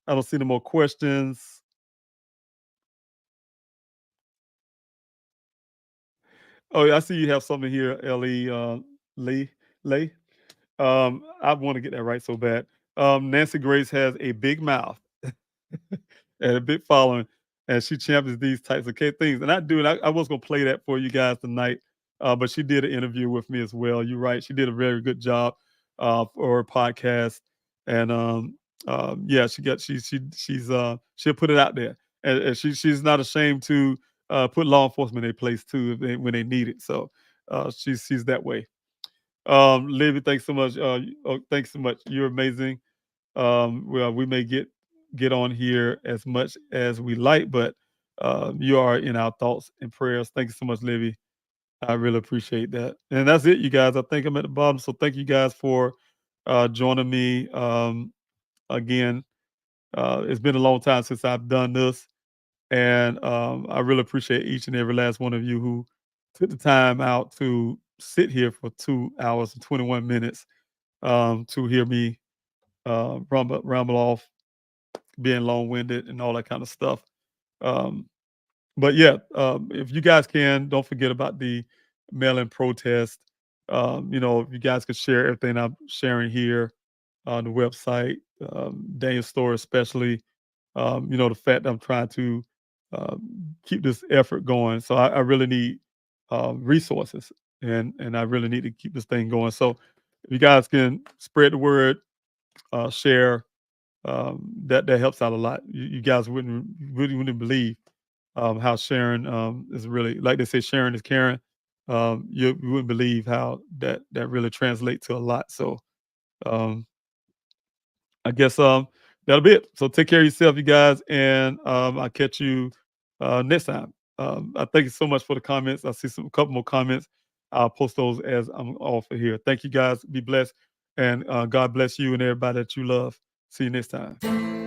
A: I don't see no more questions. Oh, yeah, I see you have something here, Ellie Lee. Lay. I want to get that right so bad. Nancy Grace has a big mouth and a big following, and she champions these types of things. And I do, and I was gonna play that for you guys tonight, but she did an interview with me as well. You're right; she did a very good job for her podcast, and yeah, she'll put it out there, and she's not ashamed to put law enforcement in place too when they need it. So she's that way. Livy, thanks so much. Thanks so much. You're amazing. Well, we may get on here as much as we like, but you are in our thoughts and prayers. Thank you so much, Livy. I really appreciate that. And that's it, you guys. I think I'm at the bottom. So thank you guys for joining me again. It's been a long time since I've done this. And I really appreciate each and every last one of you who took the time out to sit here for 2 hours and 21 minutes to hear me ramble off, being long winded, and all that kind of stuff. Um, but yeah, if you guys can, don't forget about the mail in protest. If you guys could share everything I'm sharing here on the website, Daniel's story, especially. The fact that I'm trying to keep this effort going. So I really need resources, and I really need to keep this thing going. So if you guys can spread the word, share, that helps out a lot. You guys wouldn't believe how sharing is really, like they say, sharing is caring. You wouldn't believe how that really translates to a lot. So um, I guess that'll be it. So take care of yourself, you guys, and I'll catch you next time. I thank you so much for the comments. I see a couple more comments. I'll post those as I'm off of here. Thank you guys. Be blessed, and God bless you and everybody that you love. See you next time.